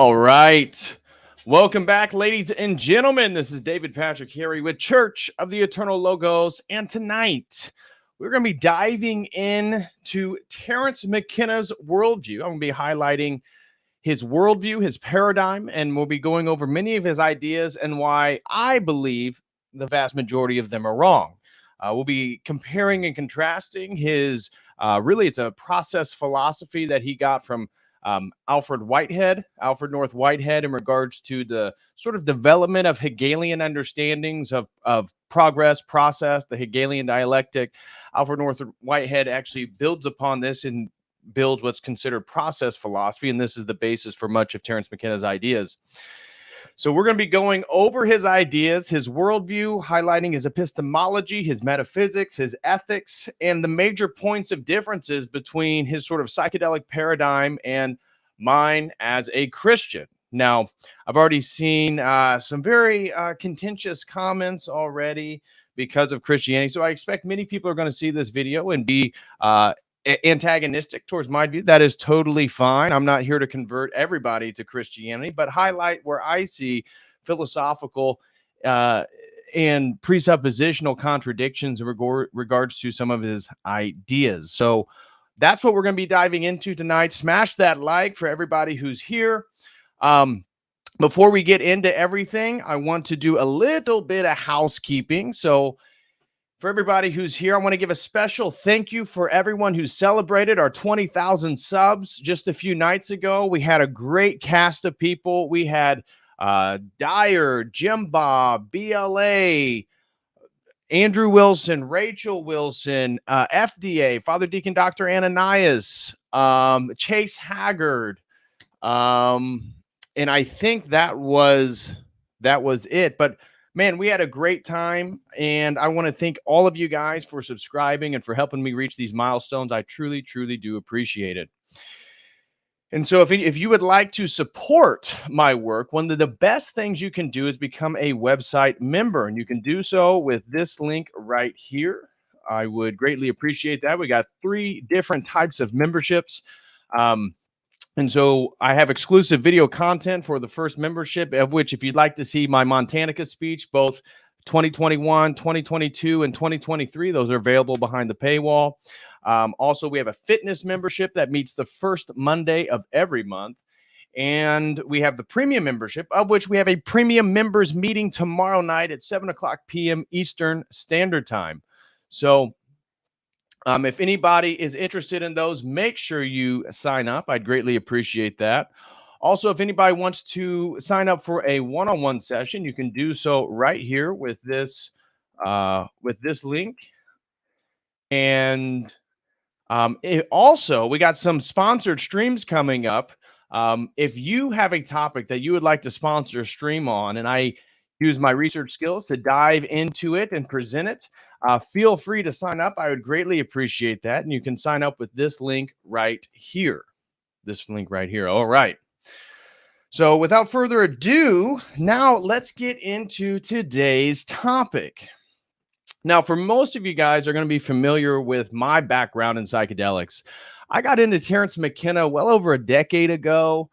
All right. Welcome back, ladies and gentlemen. This is David Patrick Harry with Church of the Eternal Logos. And tonight, we're going to be diving into Terence McKenna's worldview. I'm going to be highlighting his worldview, his paradigm, and we'll be going over many of his ideas and why I believe the vast majority of them are wrong. We'll be comparing and contrasting his, really, it's a process philosophy that he got from Alfred North Whitehead, in regards to the sort of development of Hegelian understandings of progress, process, the Hegelian dialectic. Alfred North Whitehead actually builds upon this and builds what's considered process philosophy, and this is the basis for much of Terence McKenna's ideas. So we're going to be going over his ideas, his worldview, highlighting his epistemology, his metaphysics, his ethics, and the major points of differences between his sort of psychedelic paradigm and mine as a Christian. Now, I've already seen some very contentious comments already because of Christianity. So I expect many people are going to see this video and be antagonistic towards my view. That is totally fine. I'm not here to convert everybody to Christianity, but highlight where I see philosophical and presuppositional contradictions in regards to some of his ideas. So that's what we're going to be diving into tonight. Smash that like for everybody who's here. Before we get into everything, I want to do a little bit of housekeeping. So for everybody who's here, I want to give a special thank you for everyone who celebrated our 20,000 subs just a few nights ago. We had a great cast of people. We had Dyer, Jim Bob, BLA, Andrew Wilson, Rachel Wilson, FDA, Father Deacon Dr. Ananias, Chase Haggard, and I think that was it. But man, we had a great time, and I want to thank all of you guys for subscribing and for helping me reach these milestones. I truly, truly do appreciate it. And so if you would like to support my work, one of the best things you can do is become a website member, and you can do so with this link right here. I would greatly appreciate that. We got 3 different types of memberships. And so I have exclusive video content for the first membership, of which, if you'd like to see my Montanica speech, both 2021, 2022, and 2023, those are available behind the paywall. Also, we have a fitness membership that meets the first Monday of every month. And we have the premium membership, of which we have a premium members meeting tomorrow night at 7:00 p.m. Eastern Standard Time. So if anybody is interested in those, make sure you sign up. I'd greatly appreciate that. Also, if anybody wants to sign up for a one-on-one session, you can do so right here with this link. And also, we got some sponsored streams coming up. If you have a topic that you would like to sponsor a stream on, and I use my research skills to dive into it and present it, feel free to sign up. I would greatly appreciate that. And you can sign up with this link right here. All right. So without further ado, now let's get into today's topic. Now, for most of you guys are going to be familiar with my background in psychedelics. I got into Terence McKenna well over a decade ago.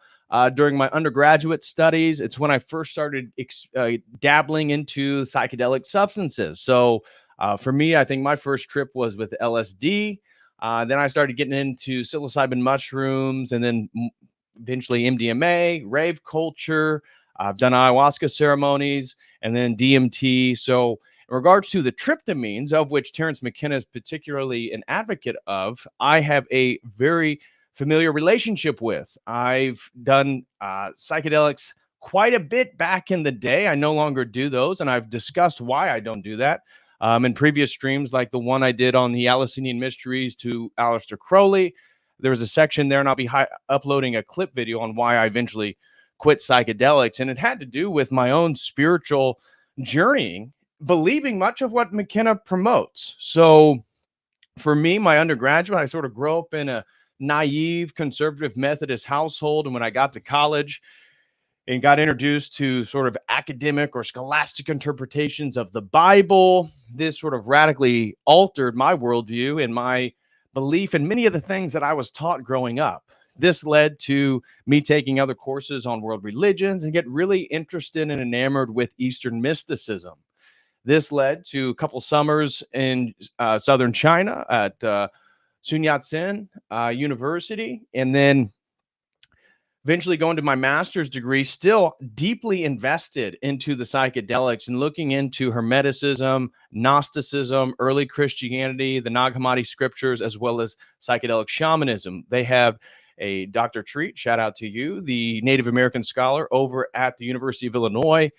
During my undergraduate studies. It's when I first started dabbling into psychedelic substances. So for me, I think my first trip was with LSD. Then I started getting into psilocybin mushrooms, and then eventually MDMA, rave culture. I've done ayahuasca ceremonies, and then DMT. So in regards to the tryptamines, of which Terence McKenna is particularly an advocate of, I have a very familiar relationship with. I've done psychedelics quite a bit back in the day. I no longer do those, and I've discussed why I don't do that in previous streams, like the one I did on the Eleusinian Mysteries to Aleister Crowley. There was a section there, and I'll be uploading a clip video on why I eventually quit psychedelics, and it had to do with my own spiritual journeying, believing much of what McKenna promotes. So for me, my undergraduate, I sort of grew up in a naive conservative Methodist household. And when I got to college and got introduced to sort of academic or scholastic interpretations of the Bible, this sort of radically altered my worldview and my belief in many of the things that I was taught growing up. This led to me taking other courses on world religions and get really interested and enamored with Eastern mysticism. This led to a couple summers in southern China at Sun Yat-sen University, and then eventually going to my master's degree, still deeply invested into the psychedelics and looking into Hermeticism, Gnosticism, early Christianity, the Nag Hammadi scriptures, as well as psychedelic shamanism. They have a Dr. Treat, shout out to you, the Native American scholar over at the University of Illinois.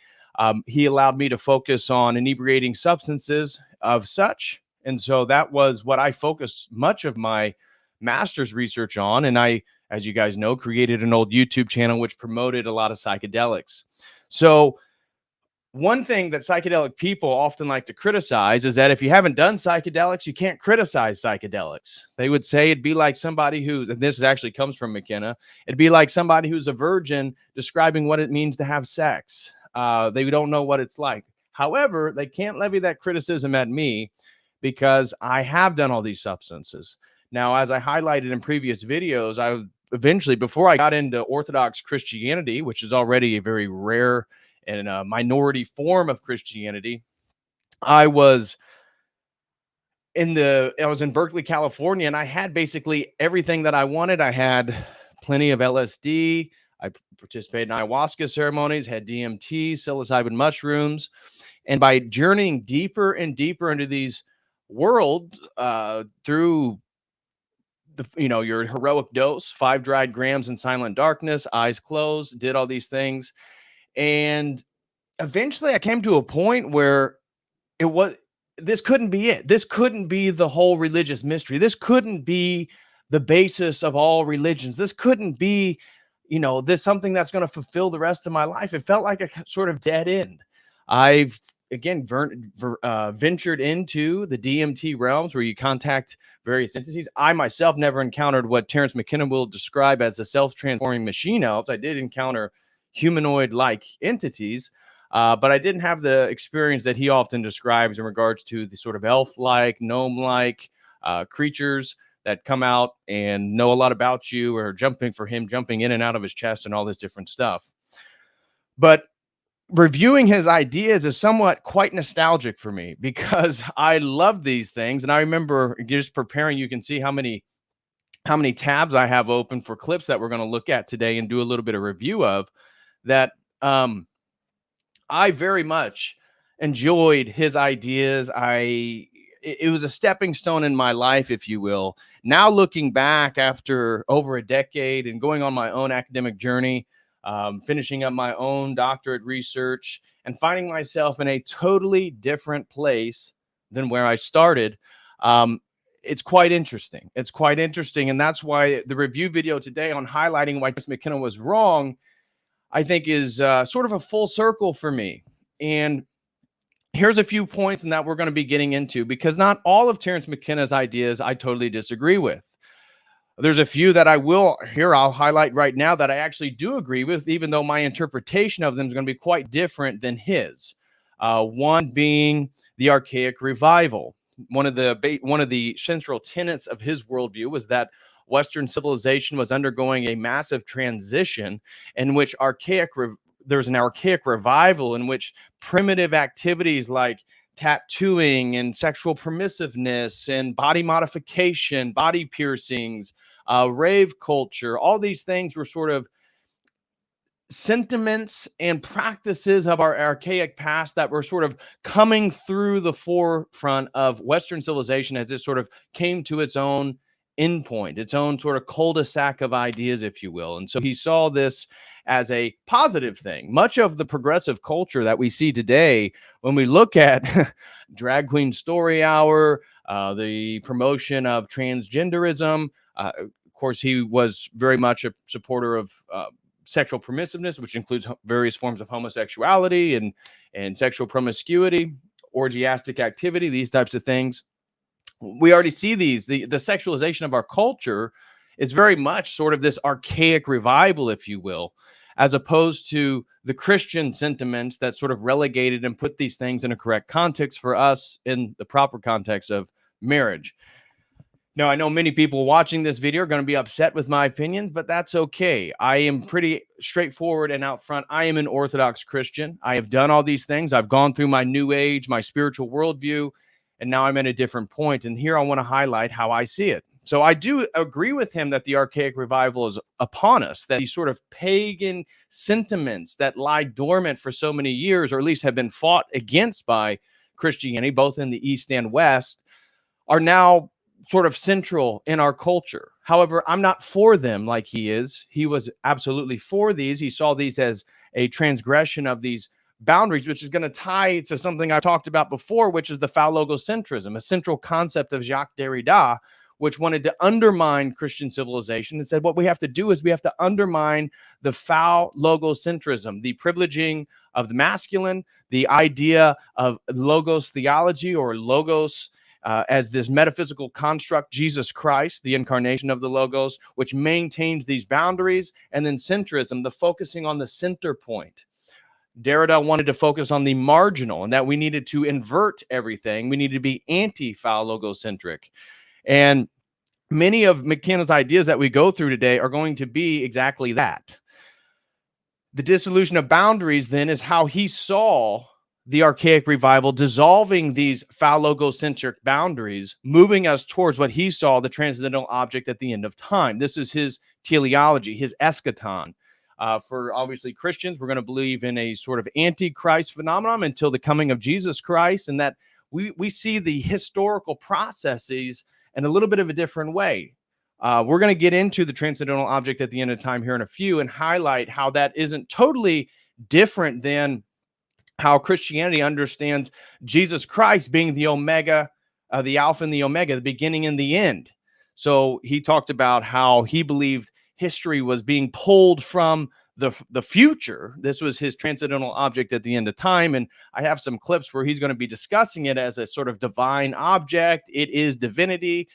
He allowed me to focus on inebriating substances of such. And so that was what I focused much of my master's research on. And I, as you guys know, created an old YouTube channel which promoted a lot of psychedelics. So one thing that psychedelic people often like to criticize is that if you haven't done psychedelics, you can't criticize psychedelics. They would say it'd be like somebody who, and this actually comes from McKenna, it'd be like somebody who's a virgin describing what it means to have sex. They don't know what it's like. However, they can't levy that criticism at me because I have done all these substances. Now, as I highlighted in previous videos, I eventually, before I got into Orthodox Christianity, which is already a very rare and a minority form of Christianity, I was in Berkeley, California, and I had basically everything that I wanted. I had plenty of LSD. I participated in ayahuasca ceremonies, had DMT, psilocybin mushrooms. And by journeying deeper and deeper into these worlds through your heroic dose, 5 dried grams in silent darkness, eyes closed, did all these things. And eventually I came to a point where this couldn't be it. This couldn't be the whole religious mystery. This couldn't be the basis of all religions. This couldn't be, this something that's going to fulfill the rest of my life. It felt like a sort of dead end. I've again ventured into the DMT realms where you contact various entities. I myself never encountered what Terence McKenna will describe as the self-transforming machine elves. I did encounter humanoid-like entities, but I didn't have the experience that he often describes in regards to the sort of elf-like, gnome-like creatures that come out and know a lot about you, or jumping in and out of his chest and all this different stuff. But reviewing his ideas is somewhat quite nostalgic for me because I love these things. And I remember just preparing, you can see how many tabs I have open for clips that we're going to look at today and do a little bit of review of that. I very much enjoyed his ideas. It was a stepping stone in my life, if you will. Now looking back after over a decade and going on my own academic journey, finishing up my own doctorate research and finding myself in a totally different place than where I started. It's quite interesting. It's quite interesting. And that's why the review video today on highlighting why Terence McKenna was wrong, I think is sort of a full circle for me. And here's a few points that we're going to be getting into, because not all of Terence McKenna's ideas I totally disagree with. There's a few that I'll highlight right now that I actually do agree with, even though my interpretation of them is going to be quite different than his. One being the archaic revival. One of the central tenets of his worldview was that Western civilization was undergoing a massive transition in which there's an archaic revival in which primitive activities like tattooing and sexual permissiveness and body modification, body piercings, rave culture, all these things were sort of sentiments and practices of our archaic past that were sort of coming through the forefront of Western civilization as it sort of came to its own endpoint, its own sort of cul-de-sac of ideas, if you will. And so he saw this as a positive thing. Much of the progressive culture that we see today, when we look at drag queen story hour, the promotion of transgenderism, of course, he was very much a supporter of sexual permissiveness, which includes various forms of homosexuality and sexual promiscuity, orgiastic activity, these types of things. We already see these. The sexualization of our culture is very much sort of this archaic revival, if you will, as opposed to the Christian sentiments that sort of relegated and put these things in a correct context for us in the proper context of marriage. Now, I know many people watching this video are going to be upset with my opinions, but that's okay. I am pretty straightforward and out front. I am an Orthodox Christian. I have done all these things. I've gone through my new age, my spiritual worldview, and now I'm at a different point. And here I want to highlight how I see it. So I do agree with him that the archaic revival is upon us, that these sort of pagan sentiments that lie dormant for so many years, or at least have been fought against by Christianity, both in the East and West, are now sort of central in our culture. However, I'm not for them like he is. He was absolutely for these. He saw these as a transgression of these boundaries, which is going to tie to something I talked about before, which is the phallogocentrism, a central concept of Jacques Derrida, which wanted to undermine Christian civilization and said what we have to do is we have to undermine the phallogocentrism, the privileging of the masculine, the idea of logos theology or logos as this metaphysical construct, Jesus Christ, the incarnation of the Logos, which maintains these boundaries, and then centrism, the focusing on the center point. Derrida wanted to focus on the marginal and that we needed to invert everything. We needed to be anti-phallogocentric. And many of McKenna's ideas that we go through today are going to be exactly that. The dissolution of boundaries, then, is how he saw the archaic revival dissolving these phallogocentric boundaries, moving us towards what he saw the transcendental object at the end of time. This is his teleology, his eschaton. For obviously Christians, we're going to believe in a sort of antichrist phenomenon until the coming of Jesus Christ, and that we see the historical processes in a little bit of a different way. We're going to get into the transcendental object at the end of time here in a few and highlight how that isn't totally different than how Christianity understands Jesus Christ being the Omega, the Alpha and the Omega, the beginning and the end. So he talked about how he believed history was being pulled from the future. This was his transcendental object at the end of time. And I have some clips where he's going to be discussing it as a sort of divine object. It is divinity.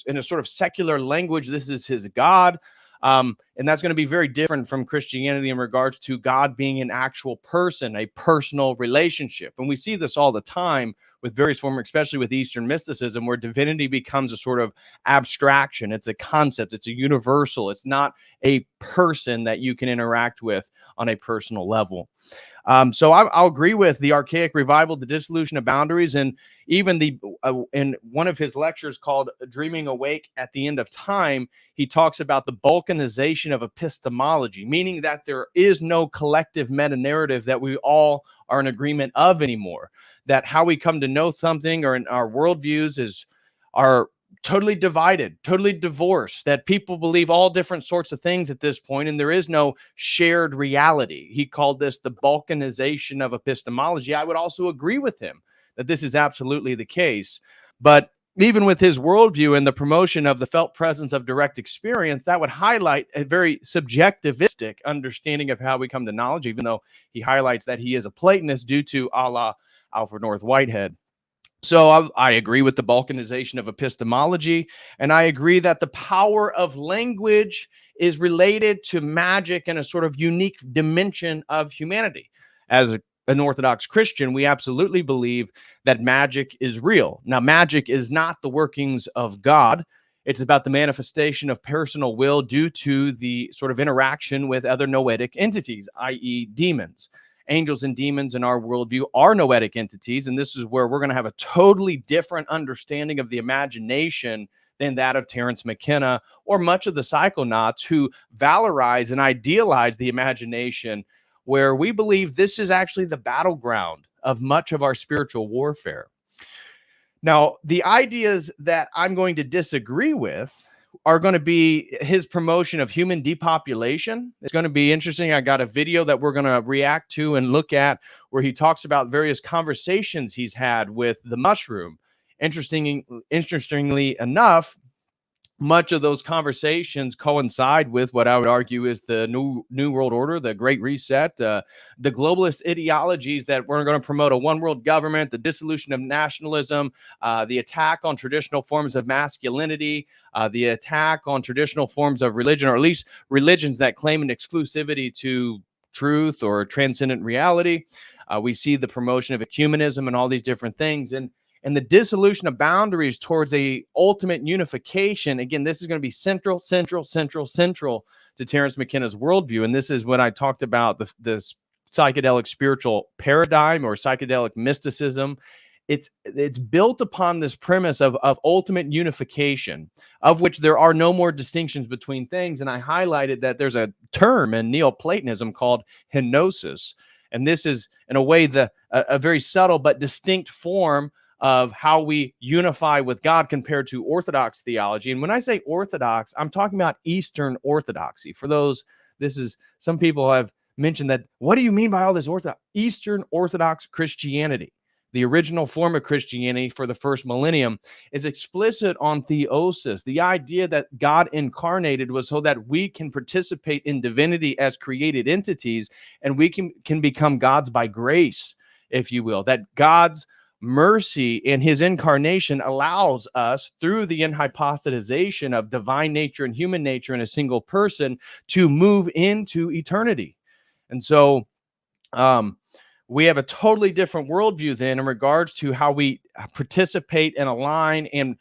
In a sort of secular language, this is his God. And that's going to be very different from Christianity in regards to God being an actual person, a personal relationship. And we see this all the time with various forms, especially with Eastern mysticism, where divinity becomes a sort of abstraction. It's a concept. It's a universal. It's not a person that you can interact with on a personal level. So I'll agree with the archaic revival, the dissolution of boundaries, and even in one of his lectures called Dreaming Awake at the End of Time, he talks about the balkanization of epistemology, meaning that there is no collective meta-narrative that we all are in agreement of anymore, that how we come to know something or in our worldviews are totally divided, totally divorced, that people believe all different sorts of things at this point, and there is no shared reality. He called this the balkanization of epistemology. I would also agree with him that this is absolutely the case. But even with his worldview and the promotion of the felt presence of direct experience, that would highlight a very subjectivistic understanding of how we come to knowledge, even though he highlights that he is a Platonist due to a la Alfred North Whitehead. So I agree with the balkanization of epistemology, and I agree that the power of language is related to magic in a sort of unique dimension of humanity. As an Orthodox Christian, we absolutely believe that magic is real. Now, magic is not the workings of God. It's about the manifestation of personal will due to the sort of interaction with other noetic entities, i.e. demons. Angels and demons in our worldview are noetic entities, and this is where we're going to have a totally different understanding of the imagination than that of Terence McKenna or much of the psychonauts who valorize and idealize the imagination, where we believe this is actually the battleground of much of our spiritual warfare. Now, the ideas that I'm going to disagree with are going to be his promotion of human depopulation. It's going to be interesting. I got a video that we're going to react to and look at where he talks about various conversations he's had with the mushroom. Interestingly enough, much of those conversations coincide with what I would argue is the new world order, the Great Reset, the globalist ideologies that we're going to promote a one world government, the dissolution of nationalism, the attack on traditional forms of masculinity, the attack on traditional forms of religion, or at least religions that claim an exclusivity to truth or transcendent reality. We see the promotion of ecumenism and all these different things. And and the dissolution of boundaries towards a ultimate unification. Again, this is going to be central to Terence McKenna's worldview. And this is when I talked about this psychedelic spiritual paradigm or psychedelic mysticism. It's built upon this premise of ultimate unification, of which there are no more distinctions between things. And I highlighted that there's a term in Neoplatonism called henosis. And this is, in a way, a very subtle but distinct form of how we unify with God compared to Orthodox theology. And when I say Orthodox, I'm talking about Eastern Orthodoxy. For those, some people have mentioned that, what do you mean by all this Eastern Orthodox Christianity? The original form of Christianity for the first millennium is explicit on theosis. The idea that God incarnated was so that we can participate in divinity as created entities, and we can become gods by grace, if you will. That God's mercy in his incarnation allows us, through the inhypostatization of divine nature and human nature in a single person, to move into eternity. And so, we have a totally different worldview then in regards to how we participate and align and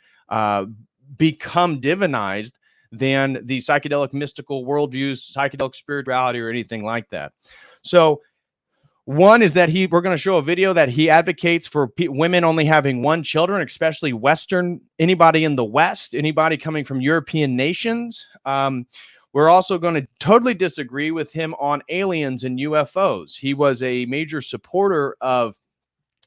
become divinized than the psychedelic mystical worldviews, psychedelic spirituality, or anything like that. So one is that we're going to show a video that he advocates for women only having one children, especially Western, anybody in the West, anybody coming from European nations. We're also going to totally disagree with him on aliens and UFOs. He was a major supporter of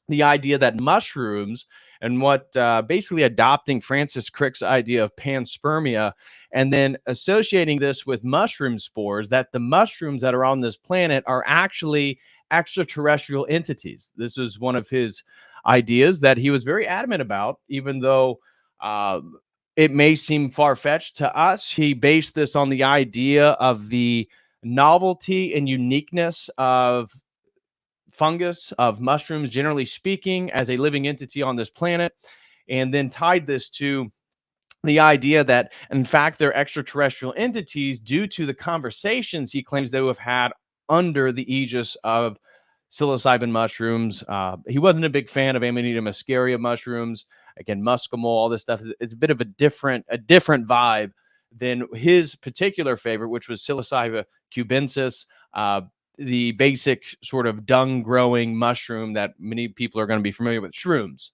the idea that mushrooms, and what basically adopting Francis Crick's idea of panspermia, and then associating this with mushroom spores, that the mushrooms that are on this planet are actually extraterrestrial entities. This is one of his ideas that he was very adamant about, even though it may seem far-fetched to us. He based this on the idea of the novelty and uniqueness of fungus, of mushrooms, generally speaking, as a living entity on this planet, and then tied this to the idea that, in fact, they're extraterrestrial entities due to the conversations he claims they have had under the aegis of psilocybin mushrooms. He wasn't a big fan of Amanita muscaria mushrooms. Again, muscimol, all this stuff. It's a bit of a different vibe than his particular favorite, which was Psilocybe cubensis, the basic sort of dung-growing mushroom that many people are going to be familiar with, shrooms.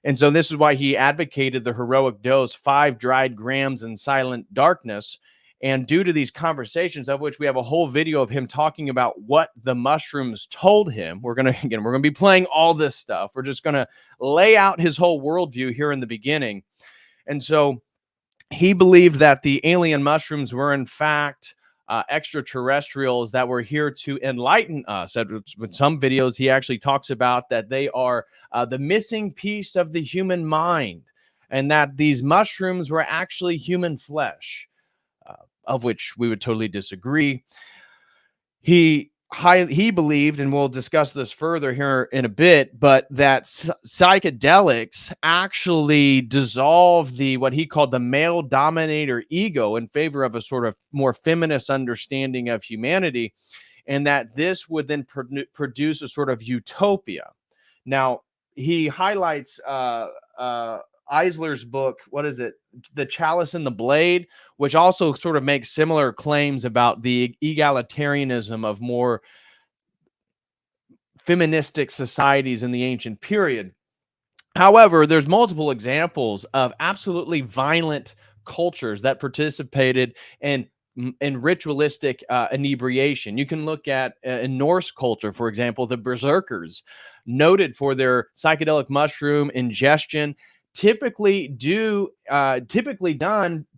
And so this is why he advocated the heroic dose, 5 dried grams in silent darkness. And due to these conversations, of which we have a whole video of him talking about what the mushrooms told him, we're going to be playing all this stuff. We're just going to lay out his whole worldview here in the beginning. And so he believed that the alien mushrooms were, in fact, extraterrestrials that were here to enlighten us. With some videos, he actually talks about that they are the missing piece of the human mind, and that these mushrooms were actually human flesh. Of which we would totally disagree. He believed, and we'll discuss this further here in a bit, but that psychedelics actually dissolve what he called the male dominator ego in favor of a sort of more feminist understanding of humanity, and that this would then produce a sort of utopia. Now, he highlights Eisler's book, what is it? The Chalice and the Blade, which also sort of makes similar claims about the egalitarianism of more feministic societies in the ancient period. However, there's multiple examples of absolutely violent cultures that participated in ritualistic inebriation. You can look at in Norse culture, for example, the berserkers, noted for their psychedelic mushroom ingestion, typically done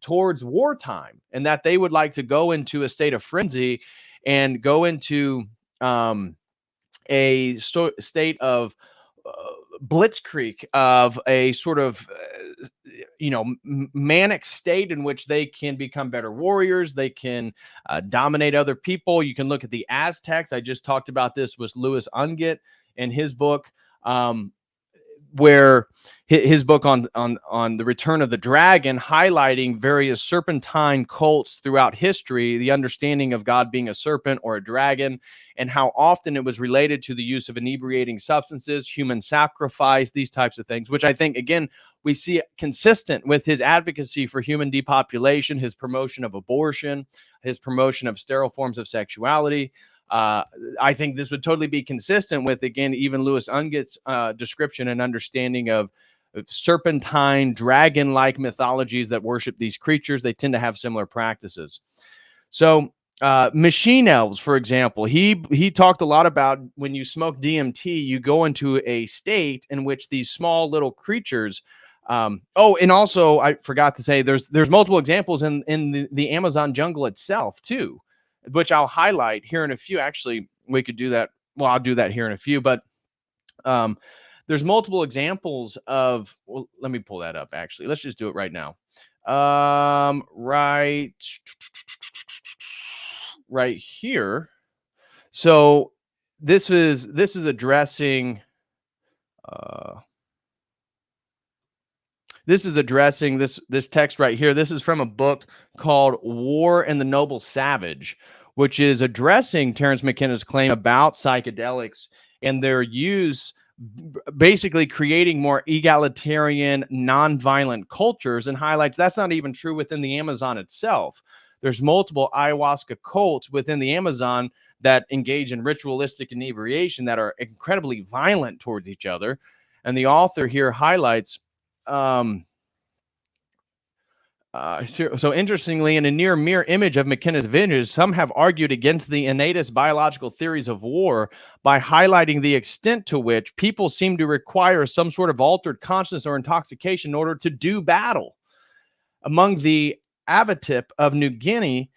towards wartime, and that they would like to go into a state of frenzy and go into a state of blitzkrieg, of a sort of manic state in which they can become better warriors. They can dominate other people. You can look at the Aztecs. I just talked about this with Louis Unget in his book. where his book on the return of the dragon, highlighting various serpentine cults throughout history, the understanding of God being a serpent or a dragon, and how often it was related to the use of inebriating substances, human sacrifice, these types of things, which I think, again, we see consistent with his advocacy for human depopulation, his promotion of abortion, his promotion of sterile forms of sexuality. I think this would totally be consistent with, again, even Louis Unget's description and understanding of serpentine, dragon-like mythologies that worship these creatures. They tend to have similar practices. So machine elves, for example, he talked a lot about when you smoke DMT, you go into a state in which these small little creatures. And also I forgot to say there's multiple examples in the Amazon jungle itself too, which I'll highlight here in a few. Actually, we could do that. Well, I'll do that here in a few, but there's multiple examples of, well, let me pull that up. Actually, let's just do it right now. Right here. So this is addressing this text right here. This is from a book called War and the Noble Savage, which is addressing Terence McKenna's claim about psychedelics and their use, basically creating more egalitarian, nonviolent cultures, and highlights that's not even true within the Amazon itself. There's multiple ayahuasca cults within the Amazon that engage in ritualistic inebriation that are incredibly violent towards each other. And the author here highlights, so interestingly, in a near mirror image of McKenna's vision, some have argued against the innatist biological theories of war by highlighting the extent to which people seem to require some sort of altered consciousness or intoxication in order to do battle. Among the Avatip of New Guinea,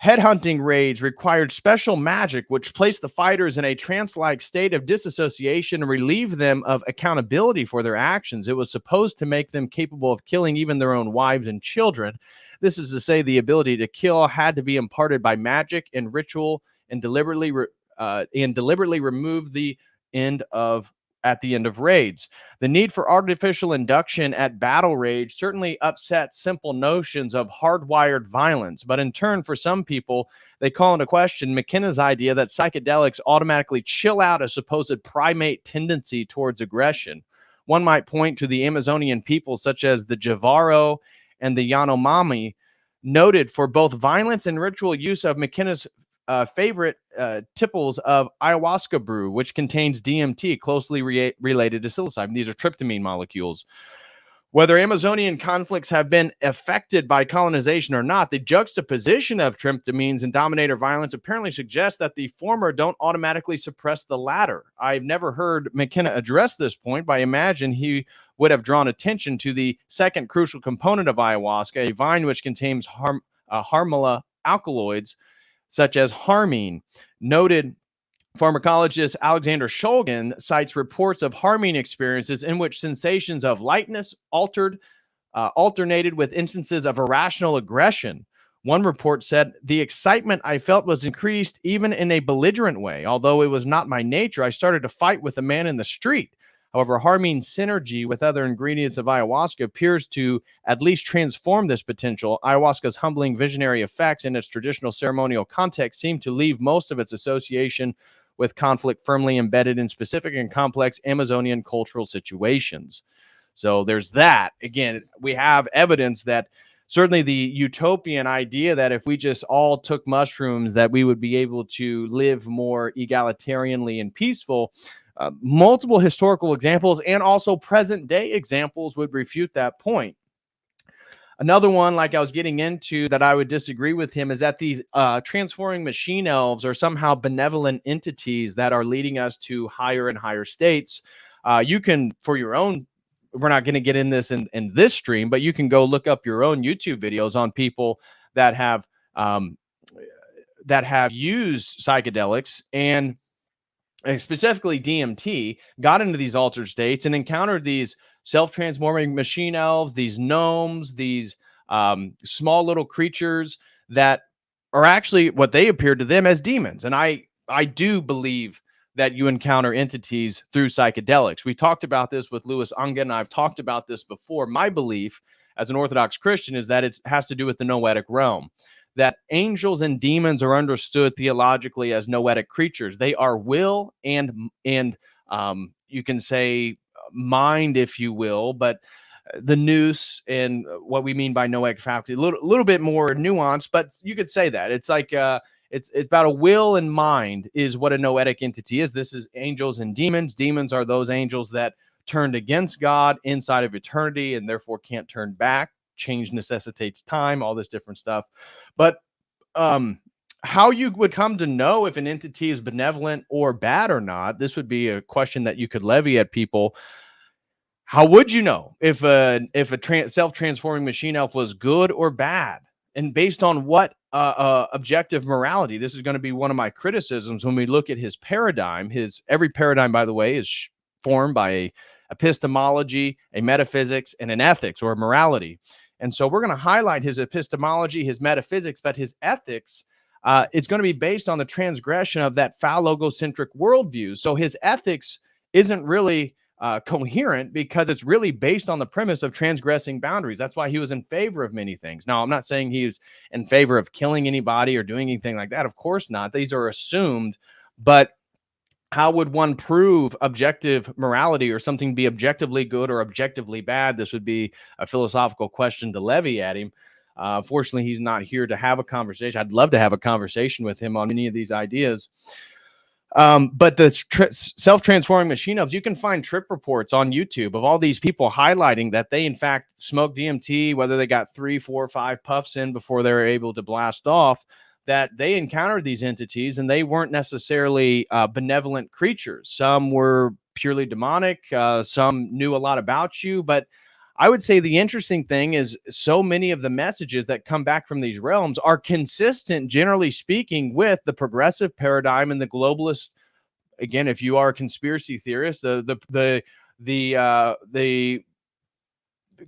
headhunting raids required special magic, which placed the fighters in a trance-like state of disassociation and relieved them of accountability for their actions. It was supposed to make them capable of killing even their own wives and children. This is to say, the ability to kill had to be imparted by magic and ritual, and deliberately remove the end of at the end of raids. The need for artificial induction at battle rage certainly upsets simple notions of hardwired violence, but in turn, for some people, they call into question McKenna's idea that psychedelics automatically chill out a supposed primate tendency towards aggression. One might point to the Amazonian people such as the Javaro and the Yanomami, noted for both violence and ritual use of McKenna's favorite tipples of ayahuasca brew, which contains DMT, closely related to psilocybin. These are tryptamine molecules. Whether Amazonian conflicts have been affected by colonization or not, the juxtaposition of tryptamines and dominator violence apparently suggests that the former don't automatically suppress the latter. I've never heard McKenna address this point, but I imagine he would have drawn attention to the second crucial component of ayahuasca, a vine which contains harmala alkaloids, such as harmine. Noted pharmacologist Alexander Shulgin cites reports of harmine experiences in which sensations of lightness alternated with instances of irrational aggression. One report said, "The excitement I felt was increased even in a belligerent way. Although it was not my nature, I started to fight with a man in the street." However, harmine's synergy with other ingredients of ayahuasca appears to at least transform this potential. Ayahuasca's humbling visionary effects in its traditional ceremonial context seem to leave most of its association with conflict firmly embedded in specific and complex Amazonian cultural situations. So there's that. Again, we have evidence that certainly the utopian idea that if we just all took mushrooms, that we would be able to live more egalitarianly and peaceful. Multiple historical examples and also present day examples would refute that point. Another one, like I was getting into, that I would disagree with him is that these transforming machine elves are somehow benevolent entities that are leading us to higher and higher states. You can, for your own, we're not going to get in this in this stream, but you can go look up your own YouTube videos on people that have used psychedelics and specifically DMT, got into these altered states and encountered these self-transforming machine elves, these gnomes, these small little creatures that are actually what they appeared to them as demons. And I do believe that you encounter entities through psychedelics. We talked about this with Louis Ungen. I've talked about this before. My belief as an Orthodox Christian is that it has to do with the noetic realm, that angels and demons are understood theologically as noetic creatures. They are will and you can say mind, if you will, but the nous and what we mean by noetic faculty, a little bit more nuanced, but you could say that it's like it's about a will and mind is what a noetic entity is. This is angels and demons. Demons are those angels that turned against God inside of eternity and therefore can't turn back. Change necessitates time, all this different stuff. But how you would come to know if an entity is benevolent or bad or not, this would be a question that you could levy at people. How would you know if a self-transforming machine elf was good or bad? And based on what objective morality? This is going to be one of my criticisms when we look at his paradigm. Every paradigm, by the way, is formed by a epistemology, a metaphysics, and an ethics or a morality. And so we're going to highlight his epistemology, his metaphysics, but his ethics, it's going to be based on the transgression of that phallogocentric worldview. So his ethics isn't really coherent because it's really based on the premise of transgressing boundaries. That's why he was in favor of many things. Now, I'm not saying he was in favor of killing anybody or doing anything like that. Of course not. These are assumed. But how would one prove objective morality or something be objectively good or objectively bad? This would be a philosophical question to levy at him. Fortunately, he's not here to have a conversation. I'd love to have a conversation with him on any of these ideas. But the self-transforming machine elves, you can find trip reports on YouTube of all these people highlighting that they, in fact, smoked DMT, whether they got 3, 4, 5 puffs in before they were able to blast off, that they encountered these entities and they weren't necessarily benevolent creatures. Some were purely demonic. Some knew a lot about you. But I would say the interesting thing is so many of the messages that come back from these realms are consistent, generally speaking, with the progressive paradigm and the globalist. Again, if you are a conspiracy theorist, the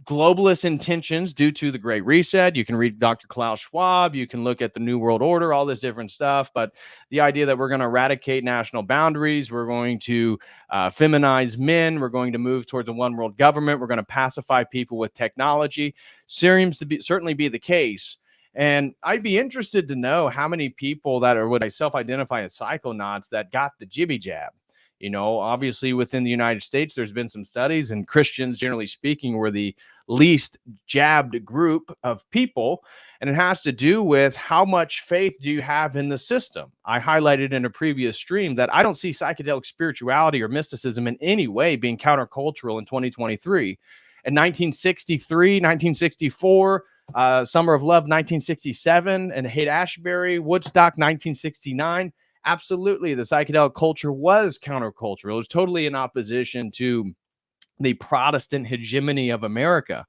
globalist intentions due to the Great Reset. You can read Dr. Klaus Schwab. You can look at the New World Order, all this different stuff. But the idea that we're going to eradicate national boundaries, we're going to feminize men, we're going to move towards a one world government, we're going to pacify people with technology, seems to certainly be the case. And I'd be interested to know how many people that are what I self-identify as psychonauts that got the jibby jab. You know, obviously within the United States, there's been some studies, and Christians, generally speaking, were the least jabbed group of people. And it has to do with how much faith do you have in the system. I highlighted in a previous stream that I don't see psychedelic spirituality or mysticism in any way being countercultural in 2023. In 1963, 1964, Summer of Love, 1967, and Haight-Ashbury, Woodstock, 1969. Absolutely, the psychedelic culture was countercultural. It was totally in opposition to the Protestant hegemony of America.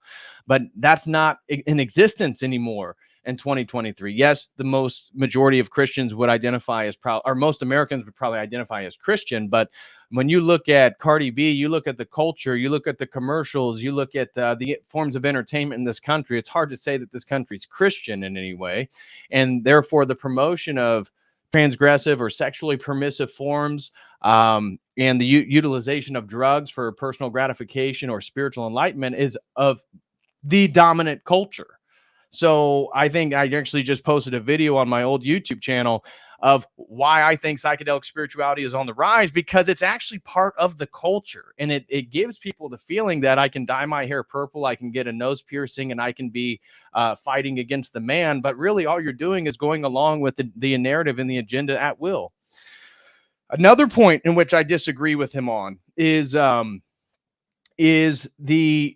But that's not in existence anymore in 2023. Yes, the majority of Christians would identify as or most Americans would probably identify as Christian. But when you look at Cardi B, you look at the culture, you look at the commercials, you look at the forms of entertainment in this country, it's hard to say that this country is Christian in any way. And therefore, the promotion of transgressive or sexually permissive forms and the utilization of drugs for personal gratification or spiritual enlightenment is of the dominant culture. So I think I actually just posted a video on my old YouTube channel of why I think psychedelic spirituality is on the rise, because it's actually part of the culture. And it gives people the feeling that I can dye my hair purple, I can get a nose piercing, and I can be fighting against the man. But really all you're doing is going along with the narrative and the agenda at will. Another point in which I disagree with him on is the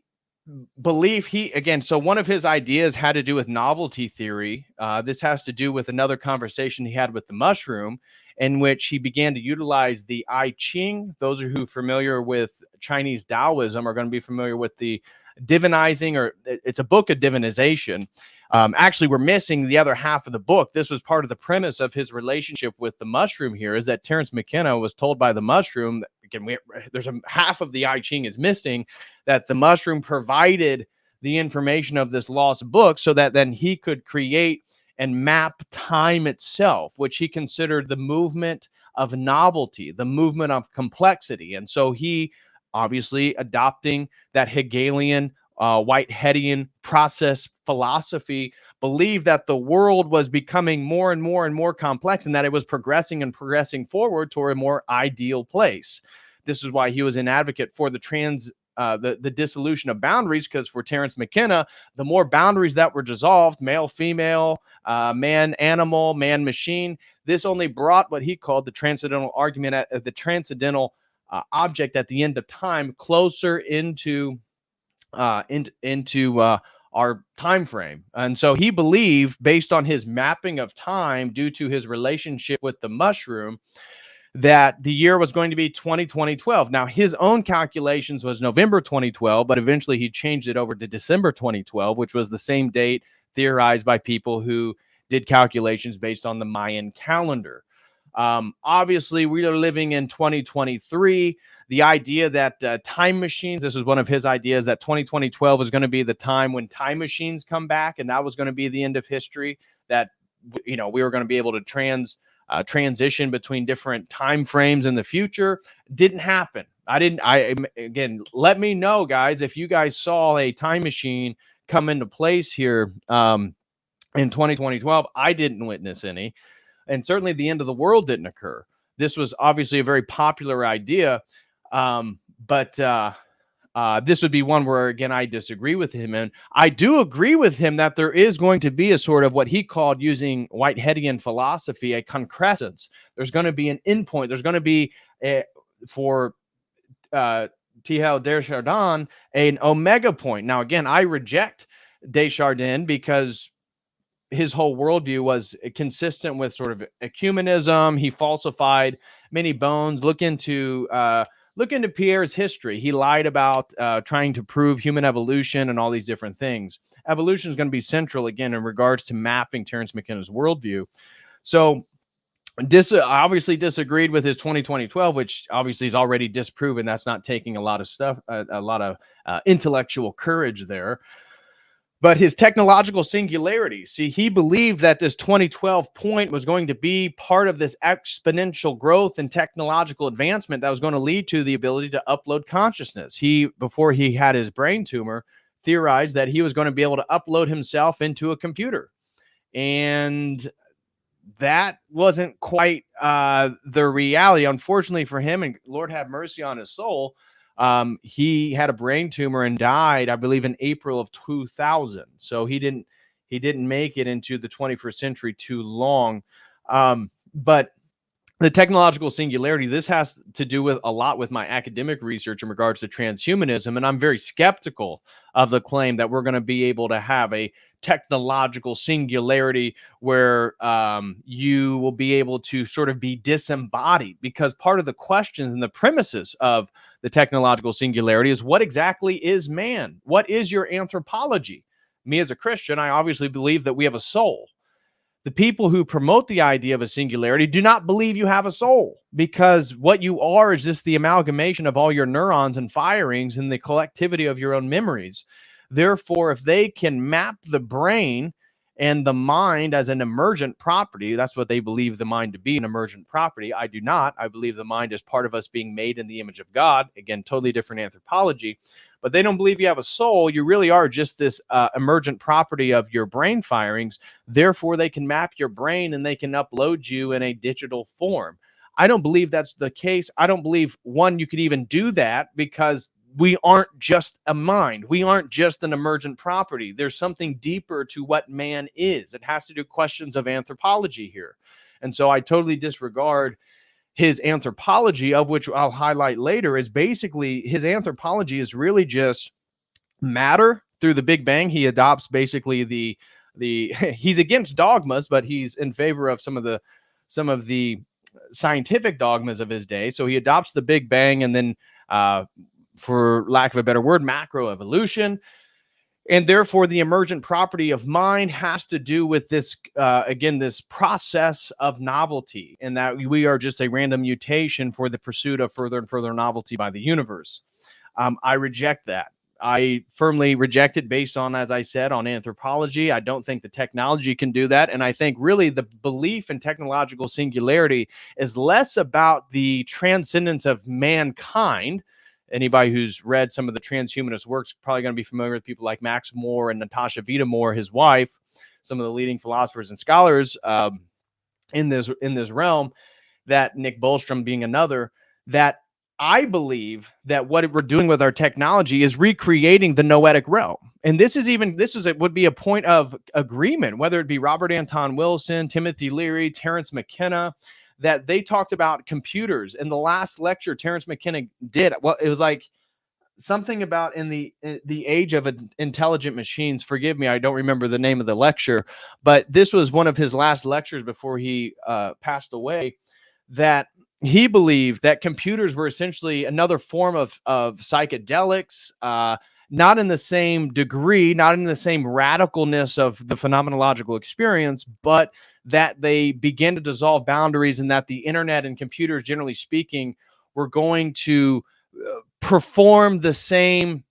belief so one of his ideas had to do with novelty theory. This has to do with another conversation he had with the mushroom, in which he began to utilize the I Ching. Those who are familiar with Chinese Taoism are going to be familiar with the divinizing, or it's a book of divinization. Actually, we're missing the other half of the book. This was part of the premise of his relationship with the mushroom here, is that Terence McKenna was told by the mushroom that, again, there's half of the I Ching is missing, that the mushroom provided the information of this lost book so that then he could create and map time itself, which he considered the movement of novelty, the movement of complexity. And so he, obviously adopting that Hegelian, Whiteheadian process philosophy, believed that the world was becoming more and more and more complex, and that it was progressing and progressing forward toward a more ideal place. This is why he was an advocate for the dissolution of boundaries, because for Terence McKenna, the more boundaries that were dissolved, male, female, man, animal, man, machine, this only brought what he called the transcendental argument, the transcendental object at the end of time closer into our time frame. And so he believed, based on his mapping of time due to his relationship with the mushroom, that the year was going to be 2012. Now, his own calculations was November 2012, but eventually he changed it over to December 2012, which was the same date theorized by people who did calculations based on the Mayan calendar. Obviously, we are living in 2023. The idea that time machines, this is one of his ideas, that 2012 is going to be the time when time machines come back, and that was going to be the end of history, that, we were going to be able to transition between different time frames in the future. Didn't happen. Again, let me know, guys, if you guys saw a time machine come into place here in 2012. I didn't witness any. And certainly the end of the world didn't occur. This was obviously a very popular idea, but this would be one where, again, I disagree with him. And I do agree with him that there is going to be a sort of what he called, using Whiteheadian philosophy, a concrescence. There's going to be an endpoint. There's going to be, for T.L. Desjardins, an omega point. Now, again, I reject Desjardins because his whole worldview was consistent with sort of ecumenism. He falsified many bones. Look into Pierre's history. He lied about trying to prove human evolution and all these different things. Evolution is going to be central, again, in regards to mapping Terence McKenna's worldview. So obviously disagreed with his 2012, which obviously is already disproven. That's not taking a lot of intellectual courage there. But his technological singularity, see, he believed that this 2012 point was going to be part of this exponential growth and technological advancement that was going to lead to the ability to upload consciousness. He, before he had his brain tumor, theorized that he was going to be able to upload himself into a computer. And that wasn't quite the reality, unfortunately for him, and Lord have mercy on his soul. He had a brain tumor and died, I believe, in April of 2000. So he didn't make it into the 21st century too long. But the technological singularity, this has to do with a lot with my academic research in regards to transhumanism. And I'm very skeptical of the claim that we're going to be able to have a technological singularity where you will be able to sort of be disembodied, because part of the questions and the premises of the technological singularity is, what exactly is man? What is your anthropology? Me as a Christian, I obviously believe that we have a soul. The people who promote the idea of a singularity do not believe you have a soul, because what you are is just the amalgamation of all your neurons and firings and the collectivity of your own memories. Therefore, if they can map the brain and the mind as an emergent property, that's what they believe the mind to be, an emergent property. I do not. I believe the mind is part of us being made in the image of God. Again, totally different anthropology. But they don't believe you have a soul. You really are just this emergent property of your brain firings. Therefore, they can map your brain and they can upload you in a digital form. I don't believe that's the case. I don't believe, one, you could even do that, because we aren't just a mind. We aren't just an emergent property. There's something deeper to what man is. It has to do questions of anthropology here. And so I totally disregard his anthropology, of which I'll highlight later. Is basically, his anthropology is really just matter through the Big Bang. He adopts basically the he's against dogmas, but he's in favor of some of the scientific dogmas of his day. So he adopts the Big Bang, and then for lack of a better word, macroevolution. And therefore, the emergent property of mind has to do with this, again, this process of novelty, and that we are just a random mutation for the pursuit of further and further novelty by the universe. I reject that. I firmly reject it based on, as I said, on anthropology. I don't think the technology can do that. And I think really the belief in technological singularity is less about the transcendence of mankind. Anybody who's read some of the transhumanist works is probably going to be familiar with people like Max Moore and Natasha Vita-Moore, his wife, some of the leading philosophers and scholars in this realm, that Nick Bostrom being another, that I believe that what we're doing with our technology is recreating the noetic realm. And it would be a point of agreement, whether it be Robert Anton Wilson, Timothy Leary, Terence McKenna, that they talked about computers. In the last lecture Terence McKenna did, well, it was like something about in the age of intelligent machines. Forgive me, I don't remember the name of the lecture, but this was one of his last lectures before he passed away, that he believed that computers were essentially another form of psychedelics, not in the same degree, not in the same radicalness of the phenomenological experience, but that they begin to dissolve boundaries, and that the internet and computers, generally speaking, were going to perform the same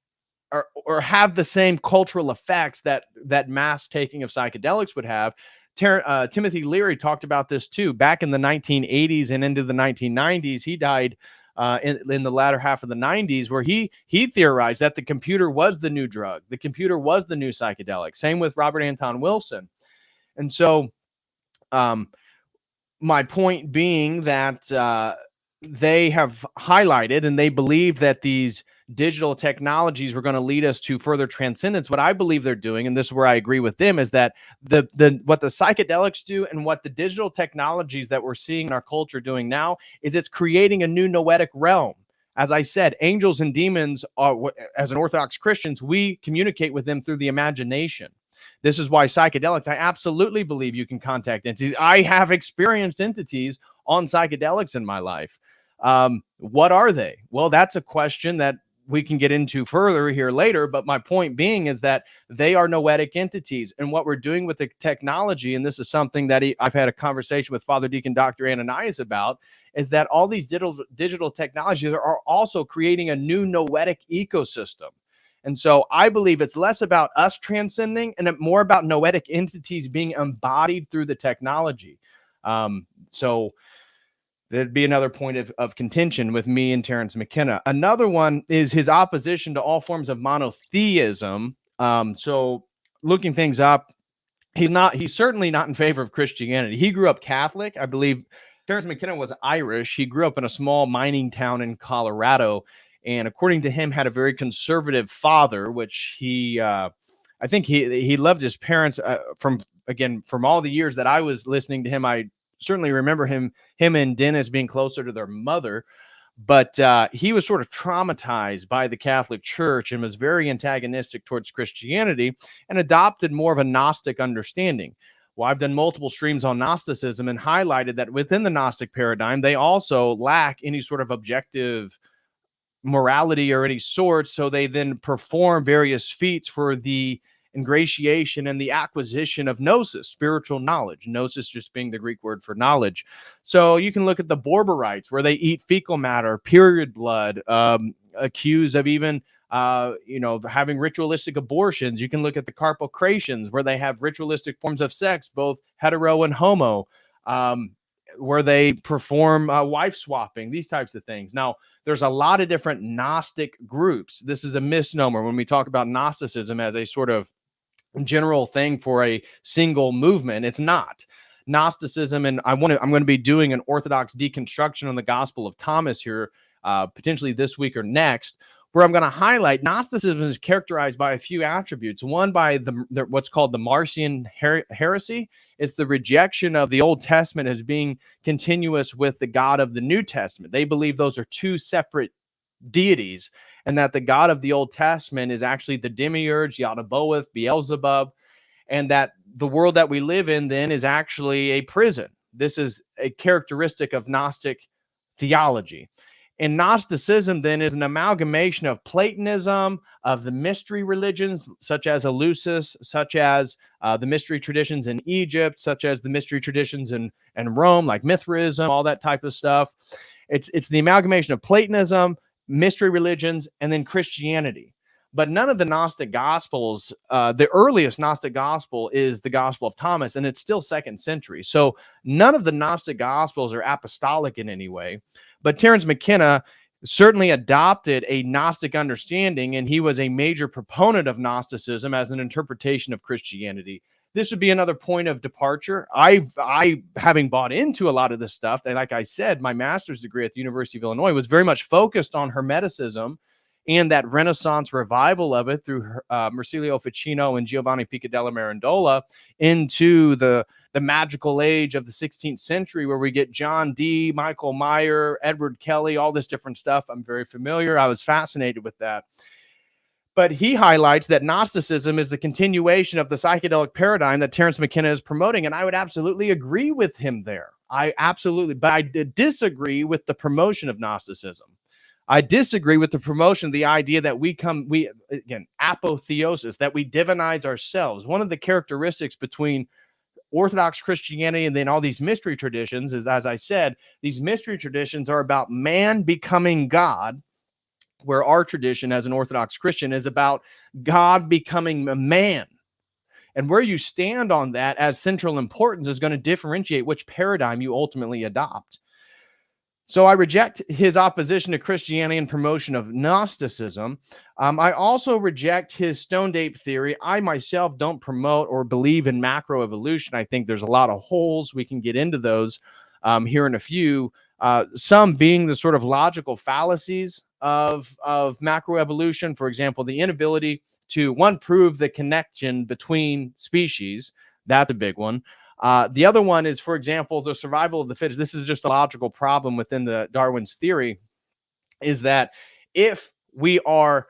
or have the same cultural effects that mass taking of psychedelics would have. Timothy Leary talked about this too back in the 1980s and into the 1990s. He died in the latter half of the 90s, where he theorized that the computer was the new drug, the computer was the new psychedelic. Same with Robert Anton Wilson. And so my point being that they have highlighted and they believe that these digital technologies were going to lead us to further transcendence. What I believe they're doing, and this is where I agree with them, is that what the psychedelics do and what the digital technologies that we're seeing in our culture doing now is it's creating a new noetic realm. As I said, angels and demons are, as an Orthodox Christians, we communicate with them through the imagination. This is why psychedelics, I absolutely believe you can contact entities. I have experienced entities on psychedelics in my life. What are they? Well, that's a question that we can get into further here later. But my point being is that they are noetic entities. And what we're doing with the technology, and this is something that I've had a conversation with Father Deacon Dr. Ananias about, is that all these digital technologies are also creating a new noetic ecosystem. And so I believe it's less about us transcending and more about noetic entities being embodied through the technology. So that'd be another point of contention with me and Terence McKenna. Another one is his opposition to all forms of monotheism. So looking things up, he's certainly not in favor of Christianity. He grew up Catholic. I believe Terence McKenna was Irish. He grew up in a small mining town in Colorado, and according to him, had a very conservative father, which I think he loved his parents. From all the years that I was listening to him, I certainly remember him and Dennis being closer to their mother, but he was sort of traumatized by the Catholic Church and was very antagonistic towards Christianity and adopted more of a Gnostic understanding. Well, I've done multiple streams on Gnosticism and highlighted that within the Gnostic paradigm, they also lack any sort of objective morality or any sort. So they then perform various feats for the ingratiation and the acquisition of gnosis, spiritual knowledge. Gnosis just being the Greek word for knowledge. So you can look at the Borborites, where they eat fecal matter, period blood, accused of even having ritualistic abortions. You can look at the Carpocratians, where they have ritualistic forms of sex, both hetero and homo, where they perform wife swapping, these types of things. Now, there's a lot of different Gnostic groups. This is a misnomer when we talk about Gnosticism as a sort of general thing for a single movement. It's not. Gnosticism, and I'm going to be doing an Orthodox deconstruction on the Gospel of Thomas here, potentially this week or next, where I'm going to highlight Gnosticism is characterized by a few attributes. One, by the what's called the Marcion heresy. It's the rejection of the Old Testament as being continuous with the God of the New Testament. They believe those are two separate deities, and that the God of the Old Testament is actually the demiurge, Yaldabaoth, Beelzebub, and that the world that we live in then is actually a prison. This is a characteristic of Gnostic theology. And Gnosticism then is an amalgamation of Platonism, of the mystery religions, such as Eleusis, such as the mystery traditions in Egypt, such as the mystery traditions in Rome, like Mithraism, all that type of stuff. It's the amalgamation of Platonism, mystery religions, and then Christianity. But none of the Gnostic Gospels, the earliest Gnostic Gospel is the Gospel of Thomas, and it's still 2nd century. So none of the Gnostic Gospels are apostolic in any way. But Terence McKenna certainly adopted a Gnostic understanding, and he was a major proponent of Gnosticism as an interpretation of Christianity. This would be another point of departure. I having bought into a lot of this stuff, and like I said, my master's degree at the University of Illinois was very much focused on Hermeticism and that Renaissance revival of it through Marsilio Ficino and Giovanni Pica della Mirandola into the magical age of the 16th century, where we get John Dee, Michael Meyer, Edward Kelly, all this different stuff. I'm very familiar. I was fascinated with that. But he highlights that Gnosticism is the continuation of the psychedelic paradigm that Terence McKenna is promoting. And I would absolutely agree with him there. But I did disagree with the promotion of Gnosticism. I disagree with the promotion of the idea that again, apotheosis, that we divinize ourselves. One of the characteristics between Orthodox Christianity and then all these mystery traditions is, as I said, these mystery traditions are about man becoming God, where our tradition as an Orthodox Christian is about God becoming a man. And where you stand on that as central importance is going to differentiate which paradigm you ultimately adopt. So I reject his opposition to Christianity and promotion of Gnosticism. I also reject his stone ape theory. I myself don't promote or believe in macroevolution. I think there's a lot of holes. We can get into those here in a few. Some being the sort of logical fallacies of macroevolution. For example, the inability to, one, prove the connection between species. That's a big one. The other one is, for example, the survival of the fittest. This is just a logical problem within the Darwin's theory, is that if we are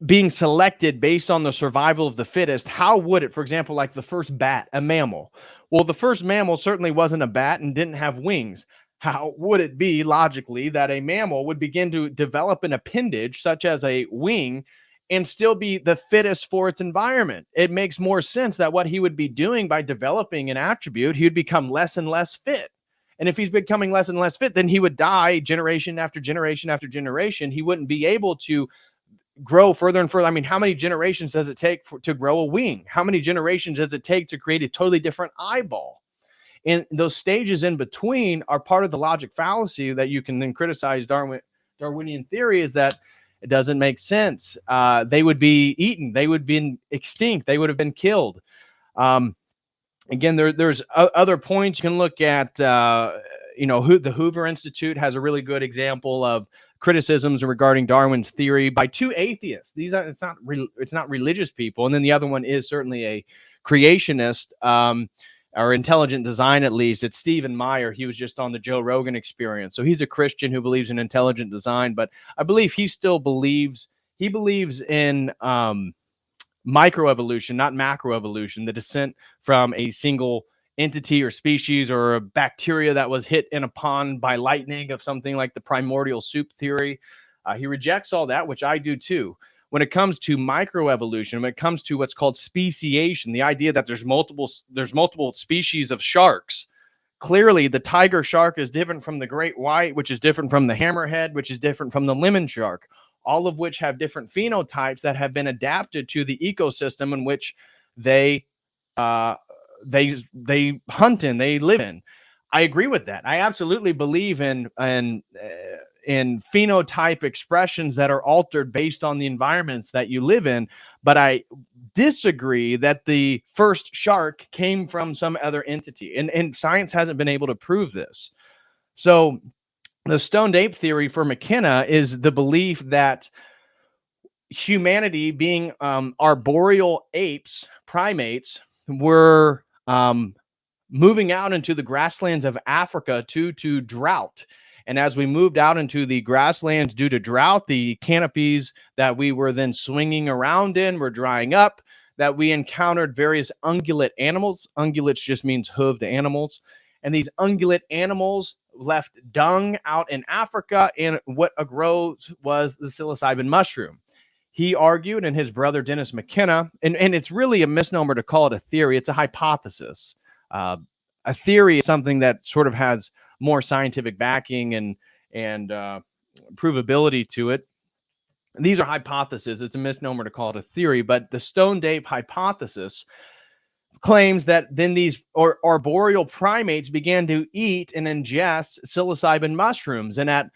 being selected based on the survival of the fittest, how would it, for example, like the first bat, a mammal? Well, the first mammal certainly wasn't a bat and didn't have wings. How would it be logically that a mammal would begin to develop an appendage such as a wing and still be the fittest for its environment? It makes more sense that what he would be doing by developing an attribute, he would become less and less fit. And if he's becoming less and less fit, then he would die generation after generation after generation. He wouldn't be able to grow further and further. I mean, how many generations does it take to grow a wing? How many generations does it take to create a totally different eyeball? And those stages in between are part of the logic fallacy that you can then criticize Darwinian theory, is that it doesn't make sense. They would be eaten. They would have been extinct. They would have been killed. Again, there's other points you can look at. The Hoover Institute has a really good example of criticisms regarding Darwin's theory by two atheists. It's not religious people, and then the other one is certainly a creationist. Or intelligent design, at least. It's Stephen Meyer. He was just on the Joe Rogan Experience. So he's a Christian who believes in intelligent design, but I believe he believes in microevolution, not macroevolution, the descent from a single entity or species or a bacteria that was hit in a pond by lightning, of something like the primordial soup theory. He rejects all that, which I do too. When it comes to microevolution, when it comes to what's called speciation, the idea that there's multiple species of sharks. Clearly, the tiger shark is different from the great white, which is different from the hammerhead, which is different from the lemon shark, all of which have different phenotypes that have been adapted to the ecosystem in which they hunt in, they live in. I agree with that. I absolutely believe in phenotype expressions that are altered based on the environments that you live in. But I disagree that the first shark came from some other entity. And science hasn't been able to prove this. So the stoned ape theory for McKenna is the belief that humanity, being arboreal apes, primates, were moving out into the grasslands of Africa due to drought. And as we moved out into the grasslands due to drought, the canopies that we were then swinging around in were drying up, that we encountered various ungulate animals. Ungulates just means hooved animals. And these ungulate animals left dung out in Africa, and what arose was the psilocybin mushroom. He argued, and his brother Dennis McKenna, and it's really a misnomer to call it a theory. It's a hypothesis. A theory is something that sort of has more scientific backing and provability to it. these are hypotheses. It's a misnomer to call it a theory, but the stoned ape hypothesis claims that then these arboreal primates began to eat and ingest psilocybin mushrooms, and at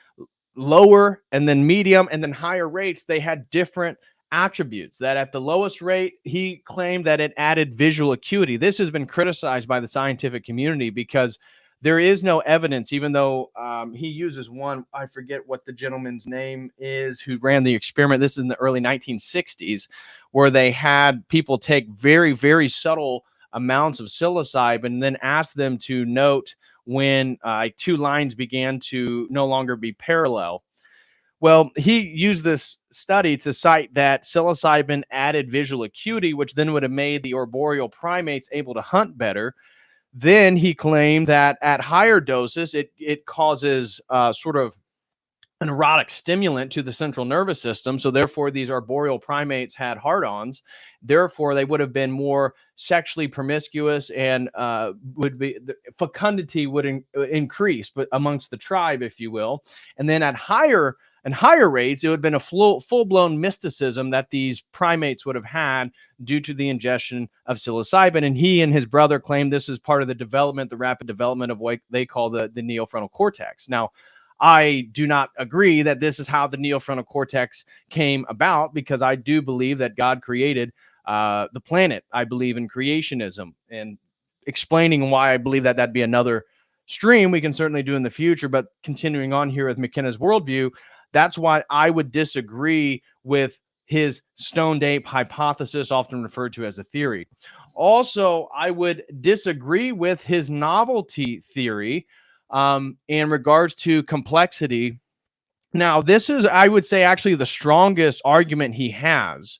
lower and then medium and then higher rates, they had different attributes. That at the lowest rate, he claimed that it added visual acuity. This has been criticized by the scientific community because there is no evidence, even though he uses one, I forget what the gentleman's name is, who ran the experiment. This is in the early 1960s, where they had people take very, very subtle amounts of psilocybin and then ask them to note when two lines began to no longer be parallel. Well, he used this study to cite that psilocybin added visual acuity, which then would have made the arboreal primates able to hunt better. Then he claimed that at higher doses, it causes sort of an erotic stimulant to the central nervous system. So therefore, these arboreal primates had hard-ons. Therefore, they would have been more sexually promiscuous, and would be the fecundity would increase, but amongst the tribe, if you will. And then at higher rates, it would have been a full-blown mysticism that these primates would have had due to the ingestion of psilocybin. And he and his brother claimed this is part of the rapid development of what they call the neofrontal cortex. Now, I do not agree that this is how the neofrontal cortex came about, because I do believe that God created the planet. I believe in creationism, and explaining why I believe that that'd be another stream we can certainly do in the future. But continuing on here with McKenna's worldview, that's why I would disagree with his stoned ape hypothesis, often referred to as a theory. Also, I would disagree with his novelty theory in regards to complexity. Now, this is, I would say, actually the strongest argument he has,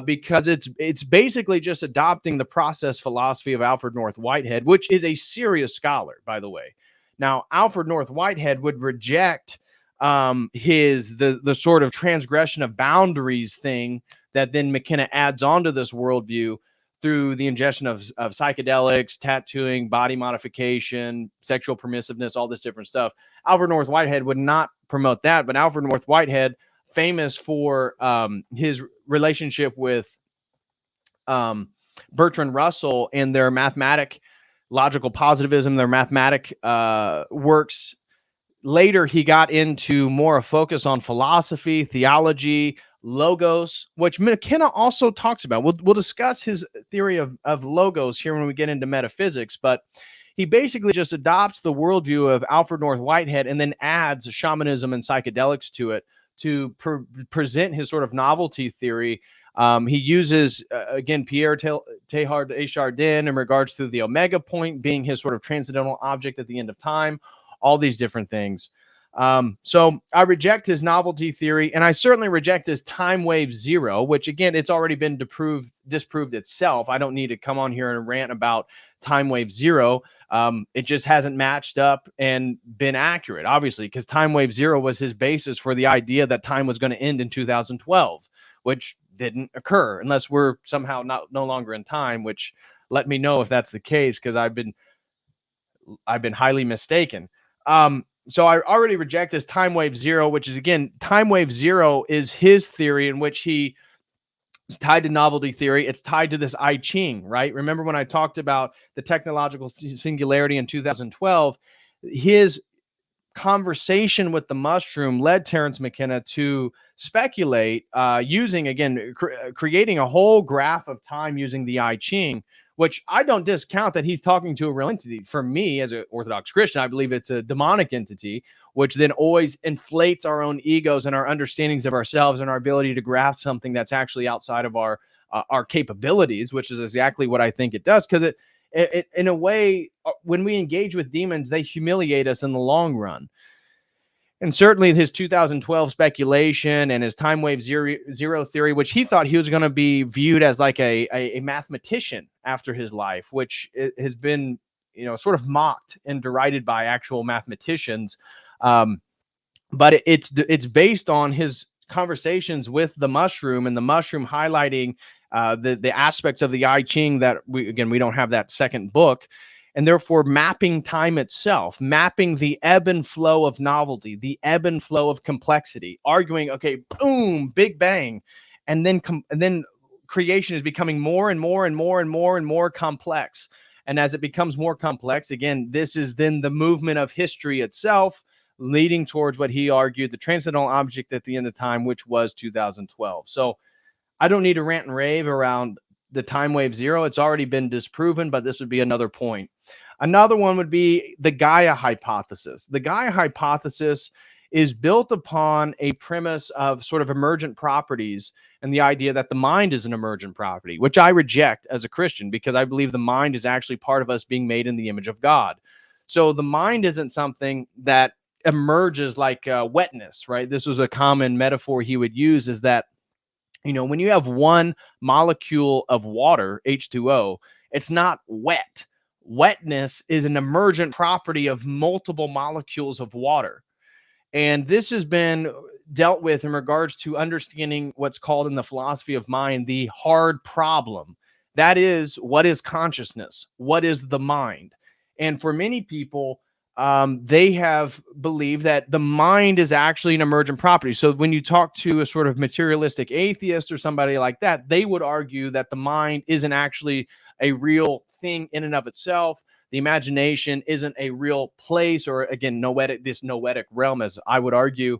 because it's basically just adopting the process philosophy of Alfred North Whitehead, which is a serious scholar, by the way. Now, Alfred North Whitehead would reject the sort of transgression of boundaries thing that then McKenna adds onto this worldview through the ingestion of psychedelics, tattooing, body modification, sexual permissiveness, all this different stuff. Alfred North Whitehead would not promote that, but Alfred North Whitehead, famous for his relationship with Bertrand Russell and their mathematic logical positivism, their mathematic works. Later, he got into more a focus on philosophy, theology, logos, which McKenna also talks about. We'll discuss his theory of logos here when we get into metaphysics, but he basically just adopts the worldview of Alfred North Whitehead and then adds shamanism and psychedelics to it to present his sort of novelty theory. He uses, again, Pierre Teilhard de Chardin in regards to the omega point being his sort of transcendental object at the end of time, all these different things. So I reject his novelty theory, and I certainly reject his time wave zero, which, again, it's already been disproved itself. I don't need to come on here and rant about time wave zero. It just hasn't matched up and been accurate, obviously, because time wave zero was his basis for the idea that time was going to end in 2012, which didn't occur unless we're somehow no longer in time, which let me know if that's the case, because I've been highly mistaken. So I already reject this time wave zero, which is, again, time wave zero is his theory in which he is tied to novelty theory. It's tied to this I Ching, right? Remember when I talked about the technological singularity in 2012, his conversation with the mushroom led Terence McKenna to speculate using, again, creating a whole graph of time using the I Ching, which I don't discount that he's talking to a real entity. For me, as an Orthodox Christian, I believe it's a demonic entity, which then always inflates our own egos and our understandings of ourselves and our ability to grasp something that's actually outside of our capabilities, which is exactly what I think it does. Because it, in a way, when we engage with demons, they humiliate us in the long run. And certainly his 2012 speculation and his time wave zero theory, which he thought he was going to be viewed as like a mathematician after his life, which has been, sort of mocked and derided by actual mathematicians. But it's based on his conversations with the mushroom, and the mushroom highlighting the aspects of the I Ching that we don't have that second book. and therefore mapping time itself, mapping the ebb and flow of novelty, the ebb and flow of complexity, arguing, okay, boom, big bang, and then creation is becoming more and more and more and more and more complex. And as it becomes more complex, again, this is then the movement of history itself, leading towards what he argued, the transcendental object at the end of time, which was 2012. So I don't need to rant and rave around the time wave zero. It's already been disproven, but this would be another point. Another one would be the Gaia hypothesis. The Gaia hypothesis is built upon a premise of sort of emergent properties and the idea that the mind is an emergent property, which I reject as a Christian because I believe the mind is actually part of us being made in the image of God. So the mind isn't something that emerges like wetness, right? This was a common metaphor he would use, is that, when you have one molecule of water, H2O, it's not wet. Wetness is an emergent property of multiple molecules of water. And this has been dealt with in regards to understanding what's called in the philosophy of mind the hard problem. That is, what is consciousness? What is the mind? And for many people, they have believed that the mind is actually an emergent property. So when you talk to a sort of materialistic atheist or somebody like that, they would argue that the mind isn't actually a real thing in and of itself. The imagination isn't a real place, or again, this noetic realm, as I would argue.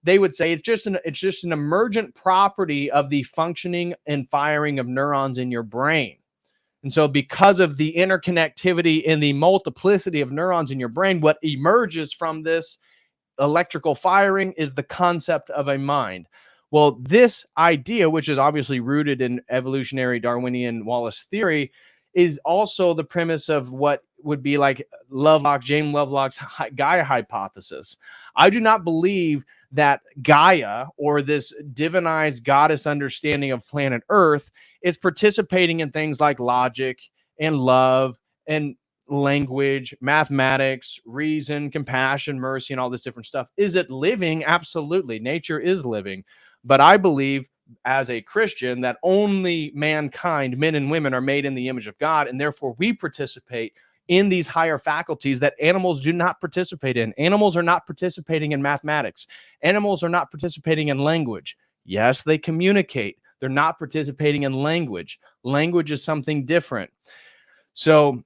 They would say it's just an emergent property of the functioning and firing of neurons in your brain. And so because of the interconnectivity and the multiplicity of neurons in your brain, what emerges from this electrical firing is the concept of a mind. Well, this idea, which is obviously rooted in evolutionary Darwinian Wallace theory, is also the premise of what would be like James Lovelock's Gaia hypothesis. I do not believe that Gaia, or this divinized goddess understanding of planet Earth, is participating in things like logic and love and language, mathematics, reason, compassion, mercy, and all this different stuff. Is it living? Absolutely. Nature is living. But I believe as a Christian that only mankind, men and women, are made in the image of God, and therefore we participate in these higher faculties that animals do not participate in. Animals are not participating in mathematics. Animals are not participating in language. Yes, they communicate. They're not participating in language. Language is something different. So